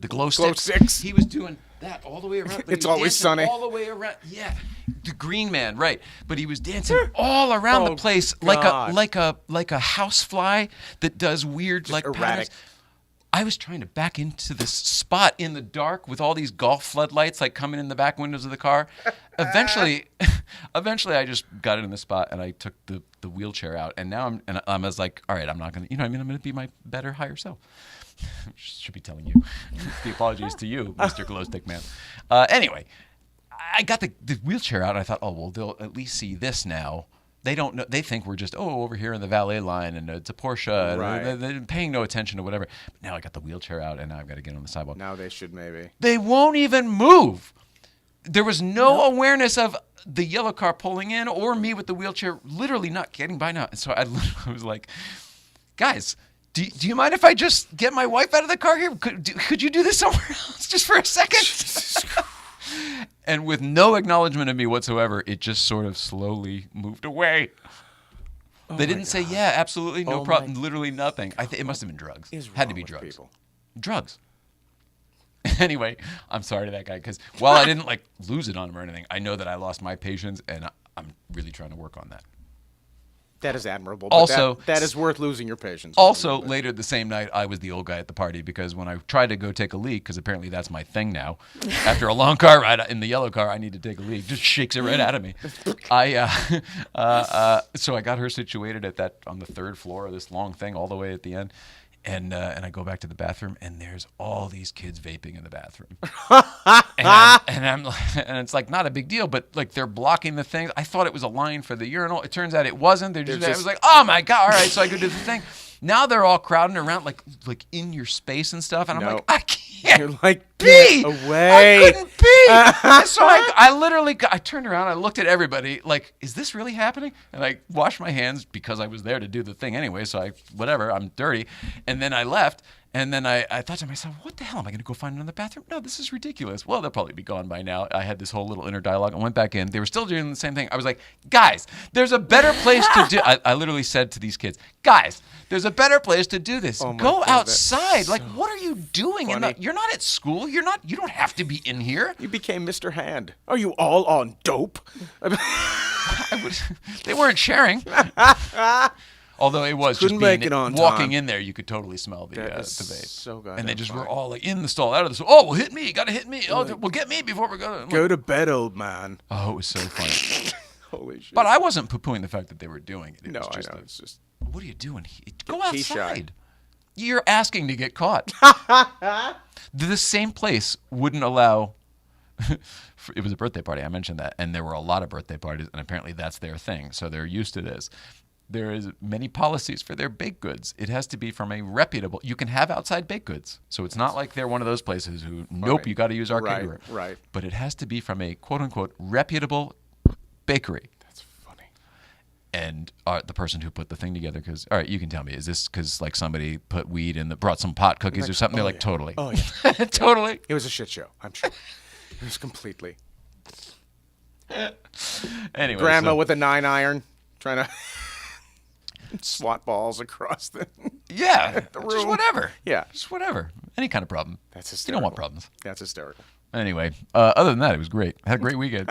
glow sticks. sticks. He was doing that all the way around. But It's he was always dancing sunny. all the way around. Yeah, the Green Man, right? But he was dancing all around the Oh, place God. like a housefly that does weird like erratic. patterns. I was trying to back into this spot in the dark with all these golf floodlights like coming in the back windows of the car. Eventually, I just got in the spot and I took the wheelchair out, and now I was like, all right, I'm not gonna, I'm gonna be my better higher self. Should be telling you. The apologies to you, Mr. Glowstick Man. Anyway, I got the wheelchair out, and I thought, oh well, they'll at least see this now. They don't know. They think we're just over here in the valet line, and it's a Porsche. Right. And they're paying no attention to whatever. But now I got the wheelchair out, and now I've got to get on the sidewalk. Now they should maybe. They won't even move. There was no awareness of the yellow car pulling in or me with the wheelchair literally not getting by now. And so I was like, guys, do you mind if I just get my wife out of the car here? Could you do this somewhere else just for a second? And with no acknowledgement of me whatsoever, it just sort of slowly moved away. They didn't say, yeah, absolutely, no Oh problem, my literally nothing. I think it must have been drugs. Is Had to wrong be with drugs. people? Drugs. Anyway, I'm sorry to that guy because while I didn't lose it on him or anything, I know that I lost my patience, and I'm really trying to work on that. That is admirable. But Also- that is worth losing your patience. Also, later the same night, I was the old guy at the party because when I tried to go take a leak, because apparently that's my thing now, after a long car ride in the yellow car, I need to take a leak. Just shakes it right out of me. So I got her situated on the 3rd floor of this long thing all the way at the end. And I go back to the bathroom, and there's all these kids vaping in the bathroom. and it's like not a big deal, but like they're blocking the things. I thought it was a line for the urinal. It turns out it wasn't. I was like, oh my God, all right. So I go do the thing. Now they're all crowding around like in your space and stuff. And I'm No. like, I can't You're like, pee. get away. I couldn't pee. So I literally I turned around. I looked at everybody like, is this really happening? And I washed my hands because I was there to do the thing anyway. So whatever, I'm dirty. And then I left. And then I thought to myself, what the hell? Am I going to go find another bathroom? No, this is ridiculous. Well, they'll probably be gone by now. I had this whole little inner dialogue. I went back in. They were still doing the same thing. I was like, guys, there's a better place to do. I literally said to these kids, guys, there's a better place to do this. Oh my Go God, that's outside. Like, what are you doing? funny. You're not at school. You don't have to be in here. You became Mr. Hand. Are you all on dope? I They weren't sharing. Although it was Couldn't just being make it on walking time. in there, you could totally smell the That is vape. so goddamn and they just were funny. all like in the stall, out of the stall. Oh, well, hit me! Got to hit me! Oh, well, get me before we go. Go to bed, old man. Oh, it was so funny. Holy shit. But I wasn't poo-pooing the fact that they were doing it. It no, was I just know. It's just what are you doing? Go He's shy. outside. You're asking to get caught. The same place wouldn't allow. It was a birthday party. I mentioned that, and there were a lot of birthday parties, and apparently that's their thing. So they're used to this. There is many policies for their baked goods. It has to be from a reputable. You can have outside baked goods, so it's not like they're one of those places who nope, you got to use our caterer. Right. But it has to be from a quote unquote reputable bakery. That's funny. And the person who put the thing together, because all right, you can tell me, is this because like somebody put weed in brought some pot cookies or something? They're like totally. Oh yeah. Totally. It was a shit show. I'm sure. It was completely. Anyway, Grandma so- with a 9-iron trying to swat balls across the. yeah, the just room. whatever. Yeah. Just whatever. Any kind of problem. That's You hysterical. don't want problems. That's hysterical. Anyway, other than that, it was great. Had a great weekend.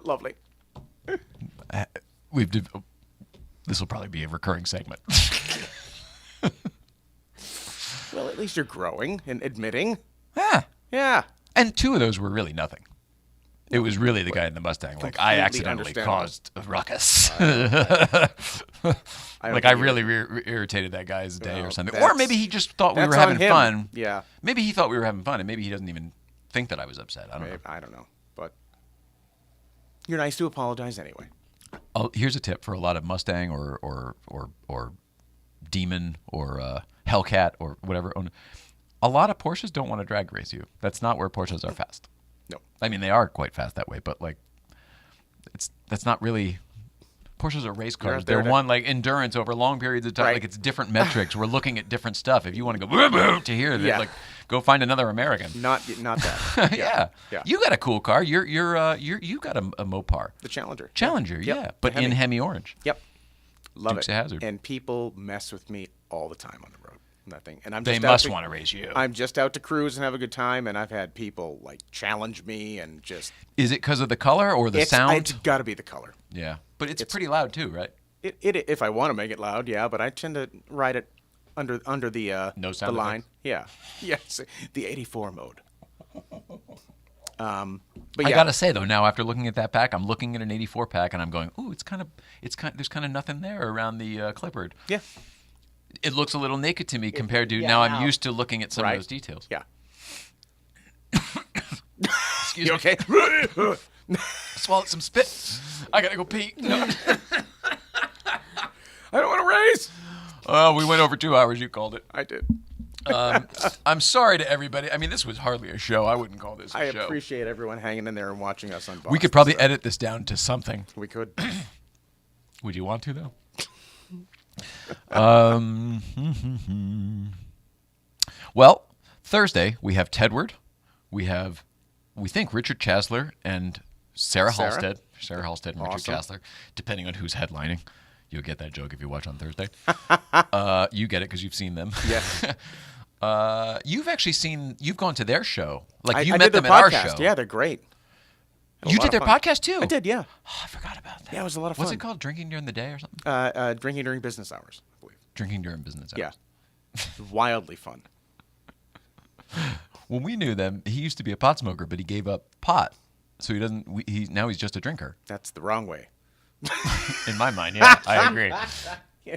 Lovely. This will probably be a recurring segment. Well, at least you're growing and admitting. Yeah. Yeah. And 2 of those were really nothing. It was really the guy in the Mustang. Like, I Completely accidentally understandable. caused a ruckus. I Like, I really irritated that guy's day No, or something. Or that's- maybe he just thought we that's were having on him. fun. Yeah. Maybe he thought we were having fun, and maybe he doesn't even think that I was upset. I don't know. I don't know, but you're nice to apologize anyway. Here's a tip for a lot of Mustang or Demon or Hellcat or whatever. A lot of Porsches don't want to drag race you. That's not where Porsches are fast. No. I mean, they are quite fast that way, but like, that's not really. Porsches are race cars. out there They're to- one like endurance over long periods of time. Right. Like it's different metrics. We're looking at different stuff. If you want to go boom, boom, to here, Yeah. like go find another American. Not that. Yeah. Yeah. You got a cool car. You got a Mopar. The Challenger. Challenger, Yep. yeah, but The in Hemi. Hemi orange. Yep. Love Dukes it. of Hazzard. And people mess with me all the time on the road. That thing. And I'm They just must out want to race you. I'm just out to cruise and have a good time, and I've had people like challenge me and just. Is it because of the color or the It's sound? got to be the color. Yeah, but it's pretty loud too, right? It if I want to make it loud, yeah, but I tend to ride it under the No the sound line. effects? Yeah. Yes. The 84 mode. But I yeah. gotta say though, now after looking at that pack, I'm looking at an '84 pack and I'm going, ooh, there's kind of nothing there around the Clippard. Yeah. It looks a little naked to me compared to now. I'm used to looking at some Right. of those details. Yeah. Excuse You me. okay? Swallowed some spit. I gotta go pee. No. I don't want to race. Oh, we went over 2 hours. You called it. I did. I'm sorry to everybody. I mean, this was hardly a show. I wouldn't call this a I show. appreciate everyone hanging in there and watching us unbox. We could probably edit this down to something. We could. Would you want to though? Well, Thursday we have Tedward, we think Richard Chasler and Sarah Sarah? Halstead. Sarah Halstead and Richard Awesome. Chasler, depending on who's headlining. You'll get that joke if you watch on Thursday. You get it because you've seen them. Yes. You've gone to their show. Like I you did met their them at our podcast. show. Yeah, they're great. Had a You lot did of their fun. podcast too. I did, yeah. Oh, I forgot about that. Yeah, it was a lot of What's fun. it called? Drinking during the day or something? Drinking during business hours, I believe. Drinking during business hours. Yeah. Wildly fun. When we knew them, he used to be a pot smoker, but he gave up pot, so he doesn't. Now he's just a drinker. That's the wrong way. In my mind, yeah, I agree.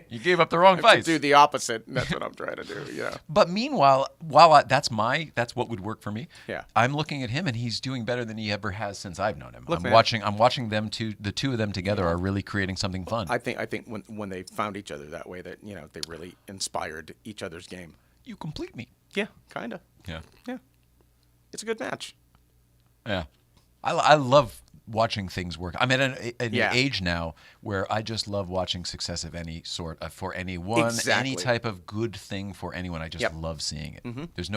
You gave up the wrong To vice. do the opposite. And that's what I'm trying to do. Yeah. But meanwhile, that's what would work for me. Yeah. I'm looking at him, and he's doing better than he ever has since I've known him. Look, I'm man. watching them two. The two of them together are really creating something fun. I think when they found each other that way, that they really inspired each other's game. You complete me. Yeah, kinda. Yeah. Yeah. It's a good match. Yeah. I love watching things work. I'm at an Yeah. age now where I just love watching success of any sort, for anyone, Exactly. any type of good thing for anyone. I just Yep. love seeing it. There's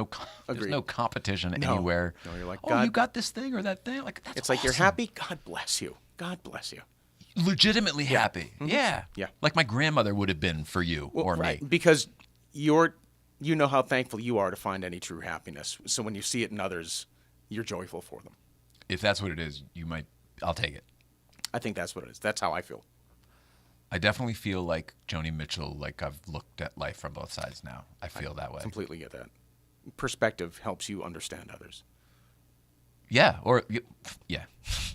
Agreed. no competition No. anywhere. No, you're like, oh, God- you got this thing or that thing. Like that's It's like you're awesome. happy. God bless you. God bless you. Legitimately happy. Yeah. Yeah. Like my grandmother would have been for you or right. me. Because you know how thankful you are to find any true happiness. So when you see it in others, you're joyful for them. If that's what it is, I'll take it. I think that's what it is. That's how I feel. I definitely feel like Joni Mitchell, like I've looked at life from both sides now. I feel that way. Completely get that. Perspective helps you understand others. Yeah,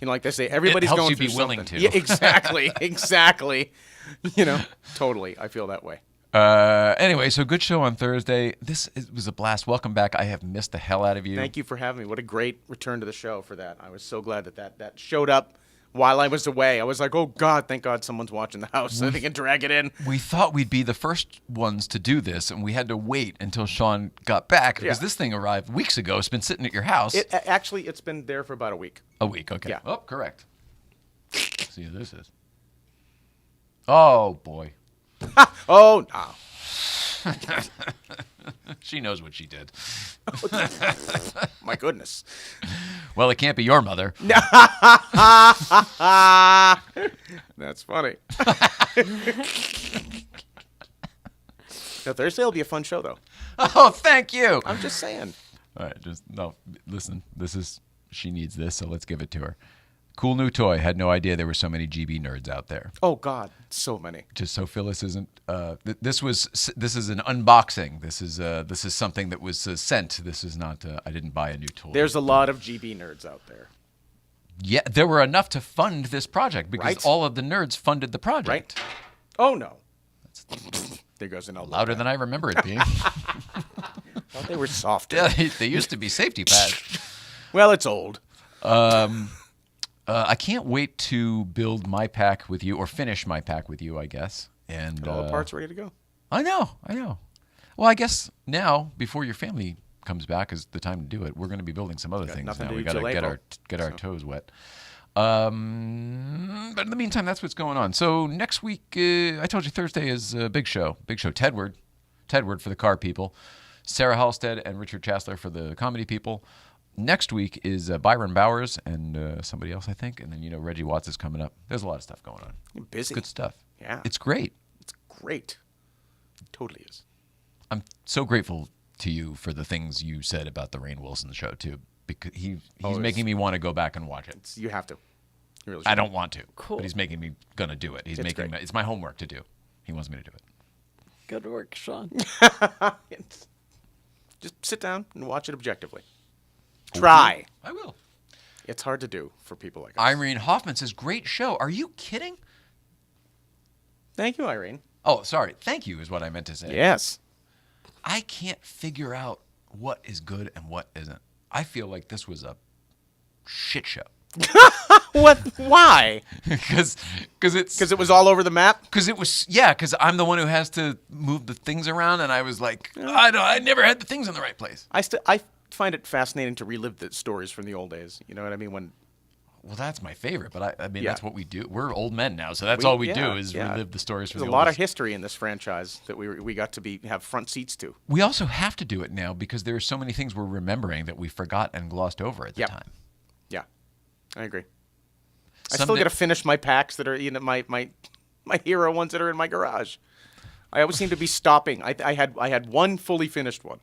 Like they say, everybody's helps going you through be willing something. to. Yeah, exactly. Totally. I feel that way. Anyway, so good show on Thursday. It was a blast. Welcome back. I have missed the hell out of you. Thank you for having me. What a great return to the show for that. I was so glad that showed up while I was away. I was like, oh, God, thank God someone's watching the house so they can drag it in. We thought we'd be the first ones to do this, and we had to wait until Sean got back because this thing arrived weeks ago. It's been sitting at your house. It's been there for about a week. A week, okay. Yeah. Oh, correct. Let's see who this is. Oh, boy. Oh, no. She knows what she did. My goodness. Well, it can't be your mother. That's funny. Thursday will be a fun show, though. Oh, thank you. I'm just saying. All right, listen. She needs this, so let's give it to her. Cool new toy. Had no idea there were so many GB nerds out there. Oh God, so many. Just so Phyllis isn't. This is an unboxing. This is something that was sent. This is not. I didn't buy a new toy. There's a lot of GB nerds out there. Yeah, there were enough to fund this project because Right. all of the nerds funded the project. Right? Oh no. There goes an Louder than I remember it being. Thought they were softer. Yeah, they used to be safety pads. Well, it's old. I can't wait to build my pack with you, or finish my pack with you, I guess. And All the parts ready to go. I know. Well, I guess now, before your family comes back, is the time to do it. We're going to be building some other things nothing now. to We do got to till get April. our toes wet. But in the meantime, that's what's going on. So next week, I told you Thursday is a big show. Big show. Tedward for the car people. Sarah Halstead and Richard Chasler for the comedy people. Next week is Byron Bowers and somebody else, I think. And then, Reggie Watts is coming up. There's a lot of stuff going on. You're busy. Good stuff. Yeah. It's great. It's great. It totally is. I'm so grateful to you for the things you said about the Rainn Wilson show, too. Because he's making me want to go back and watch it. You have to. You really I should. don't want to. Cool. But he's making me going to do it. It's my homework to do. He wants me to do it. Good work, Sean. Just sit down and watch it objectively. Try. I will. It's hard to do for people like us. Irene Hoffman says, great show. Are you kidding? Thank you, Irene. Oh, sorry. Thank you is what I meant to say. Yes. I can't figure out what is good and what isn't. I feel like this was a shit show. What? Why? Because Because it was all over the map? because I'm the one who has to move the things around, and I was like, I never had the things in the right place. I find it fascinating to relive the stories from the old days. You know what I mean? Well, that's my favorite, but I mean, Yeah. that's what we do. We're old men now, so that's all we do is relive the stories from the old days. There's a lot of history in this franchise that we got to have front seats to. We also have to do it now because there are so many things we're remembering that we forgot and glossed over at the time. Yeah, I agree. I Someday- still got to finish my packs that are my hero ones that are in my garage. I always seem to be stopping. I had one fully finished one.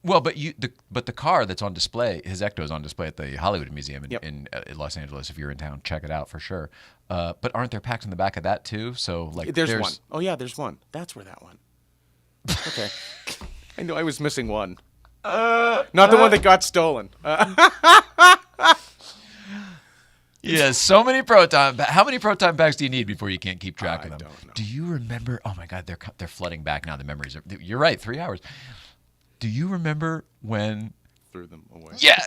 Well, but the car that's on display, his Ecto's on display at the Hollywood Museum in Los Angeles. If you're in town, check it out for sure. But aren't there packs in the back of that too? So There's one. Oh yeah, there's one. That's where that one. Okay, I knew I was missing one. Not the one that got stolen. Yeah, so many proton. How many proton packs do you need before you can't keep track of them? don't know. Do you remember? Oh my God, they're flooding back now. The memories are. You're right. 3 hours. Do you remember when? Threw them away. Yeah,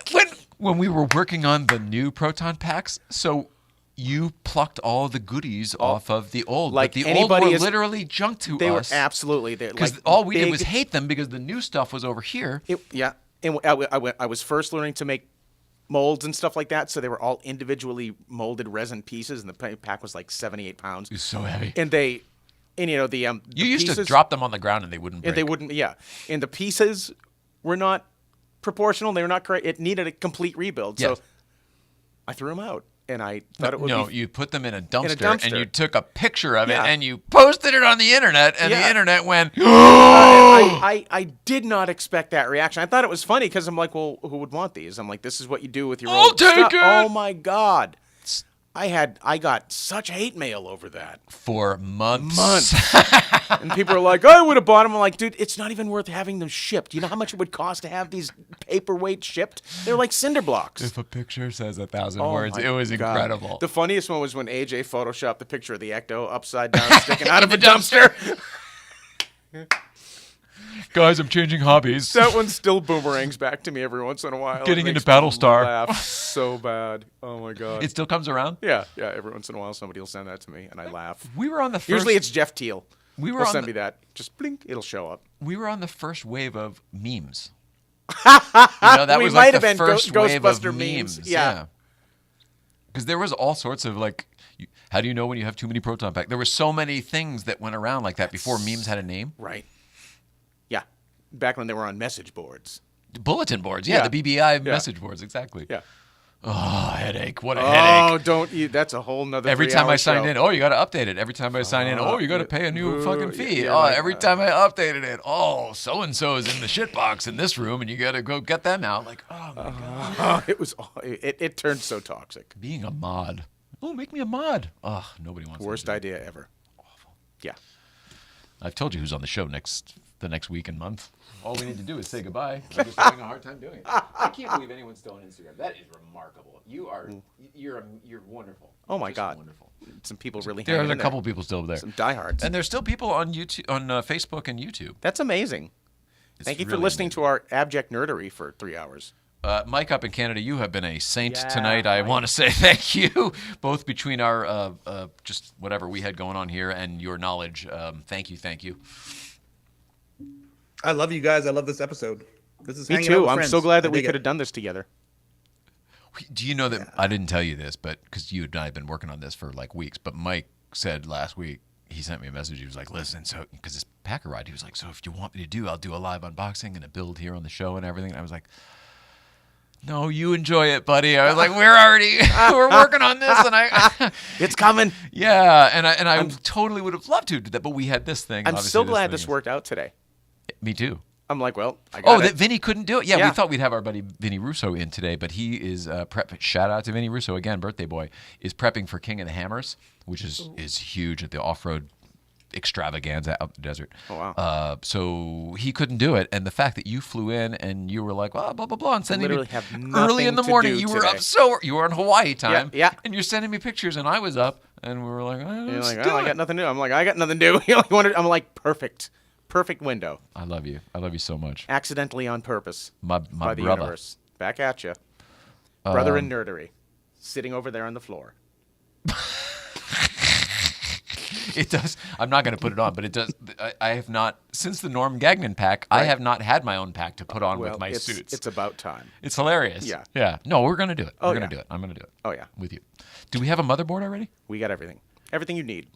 when we were working on the new proton packs. So you plucked all the goodies off of the old. Like but the old anybody were is- literally junk to They us. were absolutely there. Because all we did was hate them because the new stuff was over here. And I was first learning to make molds and stuff like that, so they were all individually molded resin pieces, and the pack was like 78 pounds. It was so heavy. And the You used to pieces, drop them on the ground and they wouldn't break. and they wouldn't. Yeah, and the pieces were not proportional. They were not correct. It needed a complete rebuild. Yes. So I threw them out, and I thought it would No, be. you put them in a dumpster, and you took a picture of Yeah. it and you posted it on the internet, and the Yeah. internet went, I did not expect that reaction. I thought it was funny because I'm like, well, who would want these? I'm like, this is what you do with your I'll old take stuff. it. Oh my God. I got such hate mail over that. For months. And people are like, I would have bought them. I'm like, dude, it's not even worth having them shipped. You know how much it would cost to have these paperweight shipped? They're like cinder blocks. If a picture says 1,000 Oh words, my it was God. incredible. The funniest one was when AJ photoshopped the picture of the Ecto upside down sticking out of a dumpster. Guys, I'm changing hobbies. That one still boomerangs back to me every once in a while. Getting It into makes me Battlestar. laugh so bad. Oh my God. It still comes around? Yeah. Every once in a while, somebody will send that to me, and I laugh. We were on the first... Usually, it's Jeff Teal. We were He'll on send the- me that. Just blink, it'll show up. We were on the first wave of memes. That We was might like have the been first wave of Ghostbuster memes. memes. Yeah. Because there was all sorts of how do you know when you have too many proton packs? There were so many things that went around like that before memes had a name. Right. Yeah. Back when they were on message boards. Bulletin boards, Yeah. the BBI message boards, exactly. Yeah. Oh, headache! What a headache! Oh, don't you? That's a whole nother. Every time I signed show. in, you got to update it. Every time I sign in, you got to pay a new fucking fee. yeah, like, every time I updated it, so and so is in the shit box in this room, and you got to go get them out. Like, oh my god, it was. It turned so toxic. being a mod. Oh, make me a mod. Oh, nobody wants. Worst to do it. idea ever. Awful. Yeah. I've told you who's on the show the next week and month. All we need to do is say goodbye. I'm just having a hard time doing it. I can't believe anyone's still on Instagram. That is remarkable. You're wonderful. Oh my Just God. Wonderful. Some people really. There's hanging a in couple people still there. Some diehards. And there's still people on YouTube, on Facebook and YouTube. That's amazing. It's Thank you for really listening to our abject nerdery for 3 hours. Mike up in Canada, you have been a saint Yeah, tonight. I Mike. want to say thank you, both between our just whatever we had going on here and your knowledge. Thank you. I love you guys. I love this episode. This is Me hanging out too. with I'm friends. so glad that I we dig could it. have done this together. Do you know that I didn't tell you this, but because you and I have been working on this for like weeks, but Mike said last week, he sent me a message. He was like, listen, so because this Packer ride, he was like, so if you want me to do, I'll do a live unboxing and a build here on the show and everything. And I was like, no, you enjoy it, buddy. I was like, we're working on this, and It's coming. yeah, and I totally would have loved to do that, but we had this thing. I'm obviously so glad thing this is- worked out today. Me too. I'm like, well, I got Oh, it. that Vinny couldn't do it. Yeah, Yeah. we thought we'd have our buddy Vinny Russo in today, but he is shout out to Vinny Russo again, birthday boy, is prepping for King of the Hammers, which is huge at the off-road extravaganza out in the desert. Oh, wow. So he couldn't do it, and the fact that you flew in and you were like, blah blah blah, and sending literally me have early in the nothing to morning, do you were today. up you were in Hawaii time, Yeah. and you're sending me pictures, and I was up, and we were like, You're let's like, do oh, I it. got nothing to do. I'm like, I got nothing to do. You only wanted. I'm like, perfect window. I love you so much, Accidentally on purpose my by the brother. universe. Back at you, brother in nerdery, sitting over there on the floor. It does. I'm not going to put it on, but it does. I have not since the Norm Gagnon pack. I have not had my own pack to put on with my it's, suits. It's about time. It's hilarious. Yeah. Yeah. No, we're going to do it. Oh, We're going to yeah. do it. I'm going to do it. Oh yeah, With you. Do we have a motherboard already? we got everything. Everything you need.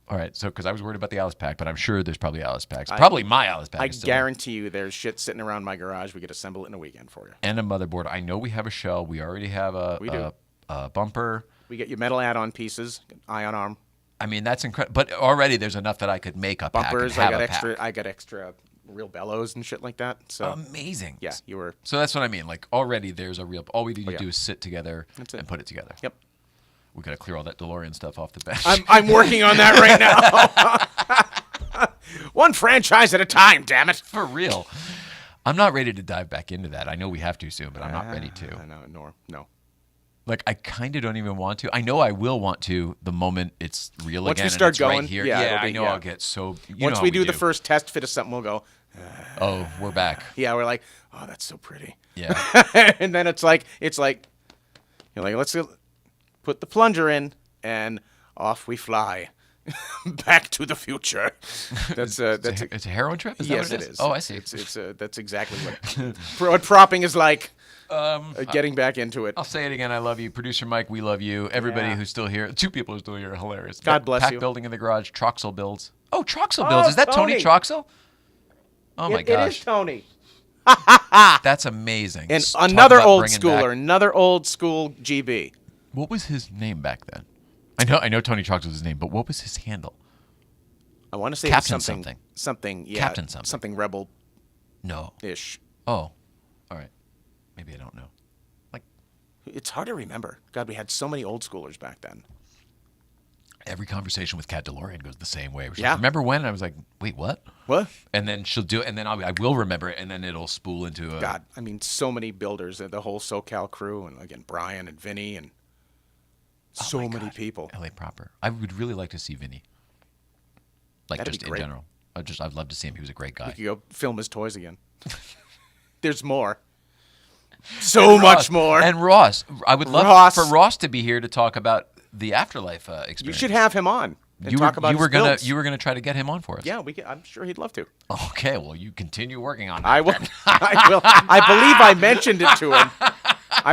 All right. So, because I was worried about the Alice pack, but I'm sure there's probably Alice packs. Probably my Alice pack. I is still guarantee you, there's shit sitting around my garage. We could assemble it in a weekend for you. and a motherboard. I know we have a shell. We already have We do. a bumper. We get your metal add-on pieces, ion arm, I mean, that's incredible. But already there's enough that I could make a bumpers. pack. I And got have a extra. pack. I got extra real bellows and shit like that. So Amazing. yeah, you were. So that's what I mean. Like already there's a real. All we need to yeah. do is sit together That's it. and put it together. Yep. We got to clear all that DeLorean stuff off the bench. I'm working on that right now. One franchise at a time. Damn it. For real. I'm not ready to dive back into that. I know we have to soon, but I'm not ready to. No. Like, I kind of don't even want to. I know I will want to the moment it's real Once again. we and start it's going, right here. yeah, it'll I be- know yeah. I'll get so. Once know we how do the first test fit of something, we'll go. Oh, we're back. Yeah, we're like, oh, that's so pretty. Yeah. And then it's like you're like, let's put the plunger in, and off we fly, back to the future. That's It's a heroin trip? Is that yes, what it is. Oh, I see. It's that's exactly what propping is like. Getting back into it. I'll say it again. I love you. Producer Mike, we love you. Everybody Yeah. who's still here. 2 people who's still here are hilarious. God bless Pack you. building in the garage. Troxel builds. Oh, Troxel builds. Is that Tony Tony. Troxel? Oh, my It gosh. is Tony. That's amazing. And Talk another about old bringing back- schooler, another old school GB. What was his name back then? I know Tony Troxel was his name, but what was his handle? I want to say Captain it was something, yeah, Captain something. something rebel-ish. No. Oh. All right. Maybe I don't know. Like, It's hard to remember. God, we had so many old schoolers back then. Every conversation with Cat DeLorean goes the same way. She's Yeah. like, remember when? And I was like, wait, what? What? And then she'll do it, and then I will remember it, and then it'll spool into a... God, I mean, so many builders, the whole SoCal crew, and again, Brian and Vinny, and so many people. LA proper. I would really like to see Vinny. Like, That'd just be in great. general. I'd love to see him. He was a great guy. We could go film his toys again. There's more. So much more. And Ross. I would love Ross. for Ross to be here to talk about the Afterlife experience. You should have him on and talk about his builds. You were gonna try to get him on for us. Yeah, I'm sure he'd love to. Okay, well, you continue working on that. I will. I will. I believe I mentioned it to him.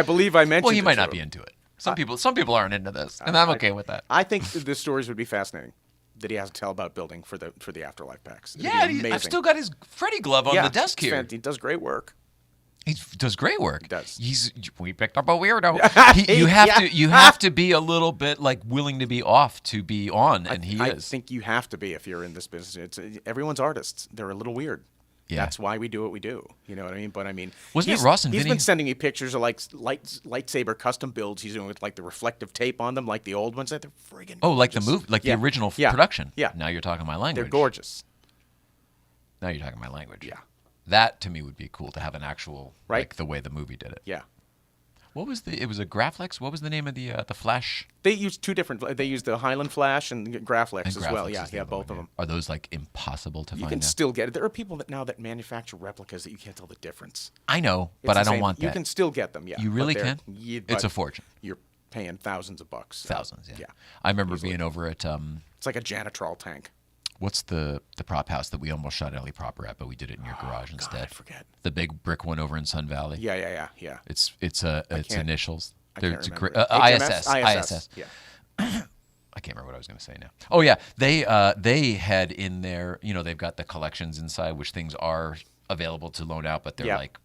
Well, he might not be into it. Some people aren't into this, and I'm okay with that. I think the stories would be fascinating that he has to tell about building for the Afterlife packs. It'd be Yeah, amazing. I've still got his Freddy glove on the desk here. He does great work. He does great work. He does. We picked up a weirdo. You have to be a little bit like willing to be off to be on, and he I is. think you have to be if you're in this business. Everyone's artists. They're a little weird. Yeah. That's why we do what we do. You know what I mean? But I mean, Wasn't it Ross and He's Vinny? been sending me pictures of like lightsaber custom builds he's doing with like the reflective tape on them, like the old ones. That they're friggin' Oh, like the gorgeous. move, like Yeah. the original Yeah. production. Yeah. Now you're talking my language. They're gorgeous. Now you're talking my language. Yeah. That to me would be cool to have an actual Right. like the way the movie did it. Yeah. What was it was a Graflex? What was the name of the Flash? They use two different. They use the Highland Flash and the Graflex And as well. Graflex Yeah, is the yeah, other both one, of them. Are those like impossible to You find can now? still get it. There are people that manufacture replicas that you can't tell the difference. I know, It's but I don't insane. want that. You can still get them. Yeah. You but really they're- can? Yeah, It's a but fortune. You're paying thousands of bucks. Thousands, yeah. Yeah. I remember being over at It's like a janitrol tank. what's the prop house that we almost shot Ellie Proper at, but we did it in your garage instead. I forget. The big brick one over in Sun Valley. Yeah. It's can't- initials. I They're- can't it's a remember great- it. HMS? ISS. Yeah. I can't remember what I was going to say now. Oh yeah, they had in there. They've got the collections inside, which things are available to loan out, but they're Yeah. like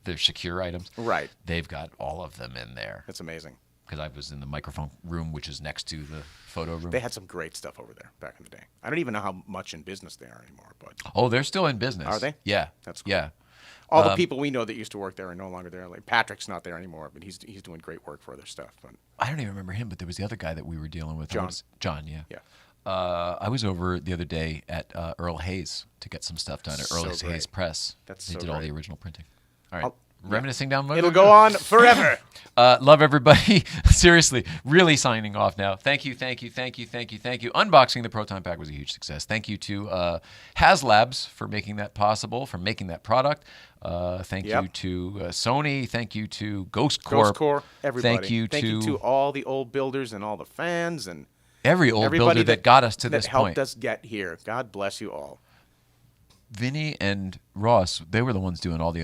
they're secure items. Right. They've got all of them in there. That's amazing. Because I was in the microphone room, which is next to the photo room. They had some great stuff over there back in the day. I don't even know how much in business they are anymore, but Oh, they're still in business. Are they? Yeah. That's cool. Yeah. all the people we know that used to work there are no longer there. Like Patrick's not there anymore, but he's doing great work for their stuff. But I don't even remember him, but there was the other guy that we were dealing with. John. John, yeah. Yeah. I was over the other day at Earl Hayes to get some stuff done at Earl So Hayes great. Press. That's they so did all the great. original printing. All right. I'll- Reminiscing down. it'll go on forever. Love everybody. Seriously, really signing off now. Thank you. Unboxing the Proton Pack was a huge success. Thank you to Haslabs for making that possible, for making that product. Thank Yep. you to Sony. Thank you to Ghost Corp. Ghost Corps, everybody. Thank you to all the old builders and all the fans and every old everybody builder that got us to that this helped point. us get here. God bless you all. Vinny and Ross, they were the ones doing all the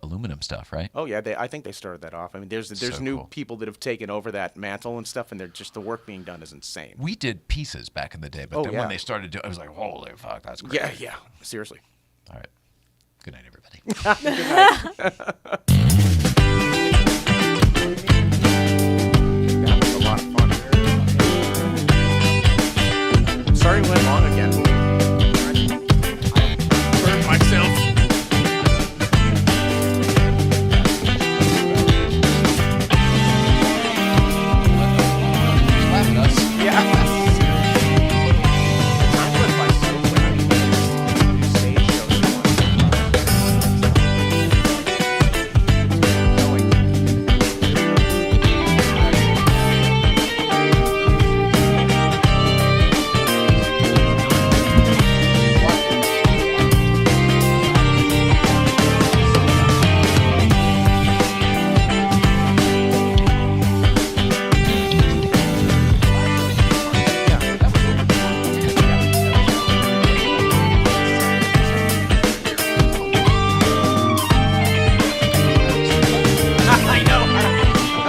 aluminum stuff, right? Oh yeah, I think they started that off. I mean, there's So new cool. people that have taken over that mantle and stuff, and they're just the work being done is insane. We did pieces back in the day, but Oh, then yeah. when they started doing, I was like, holy fuck, that's great. Yeah, seriously. All right. Good night, everybody. That was a lot of fun. Sorry we went long again.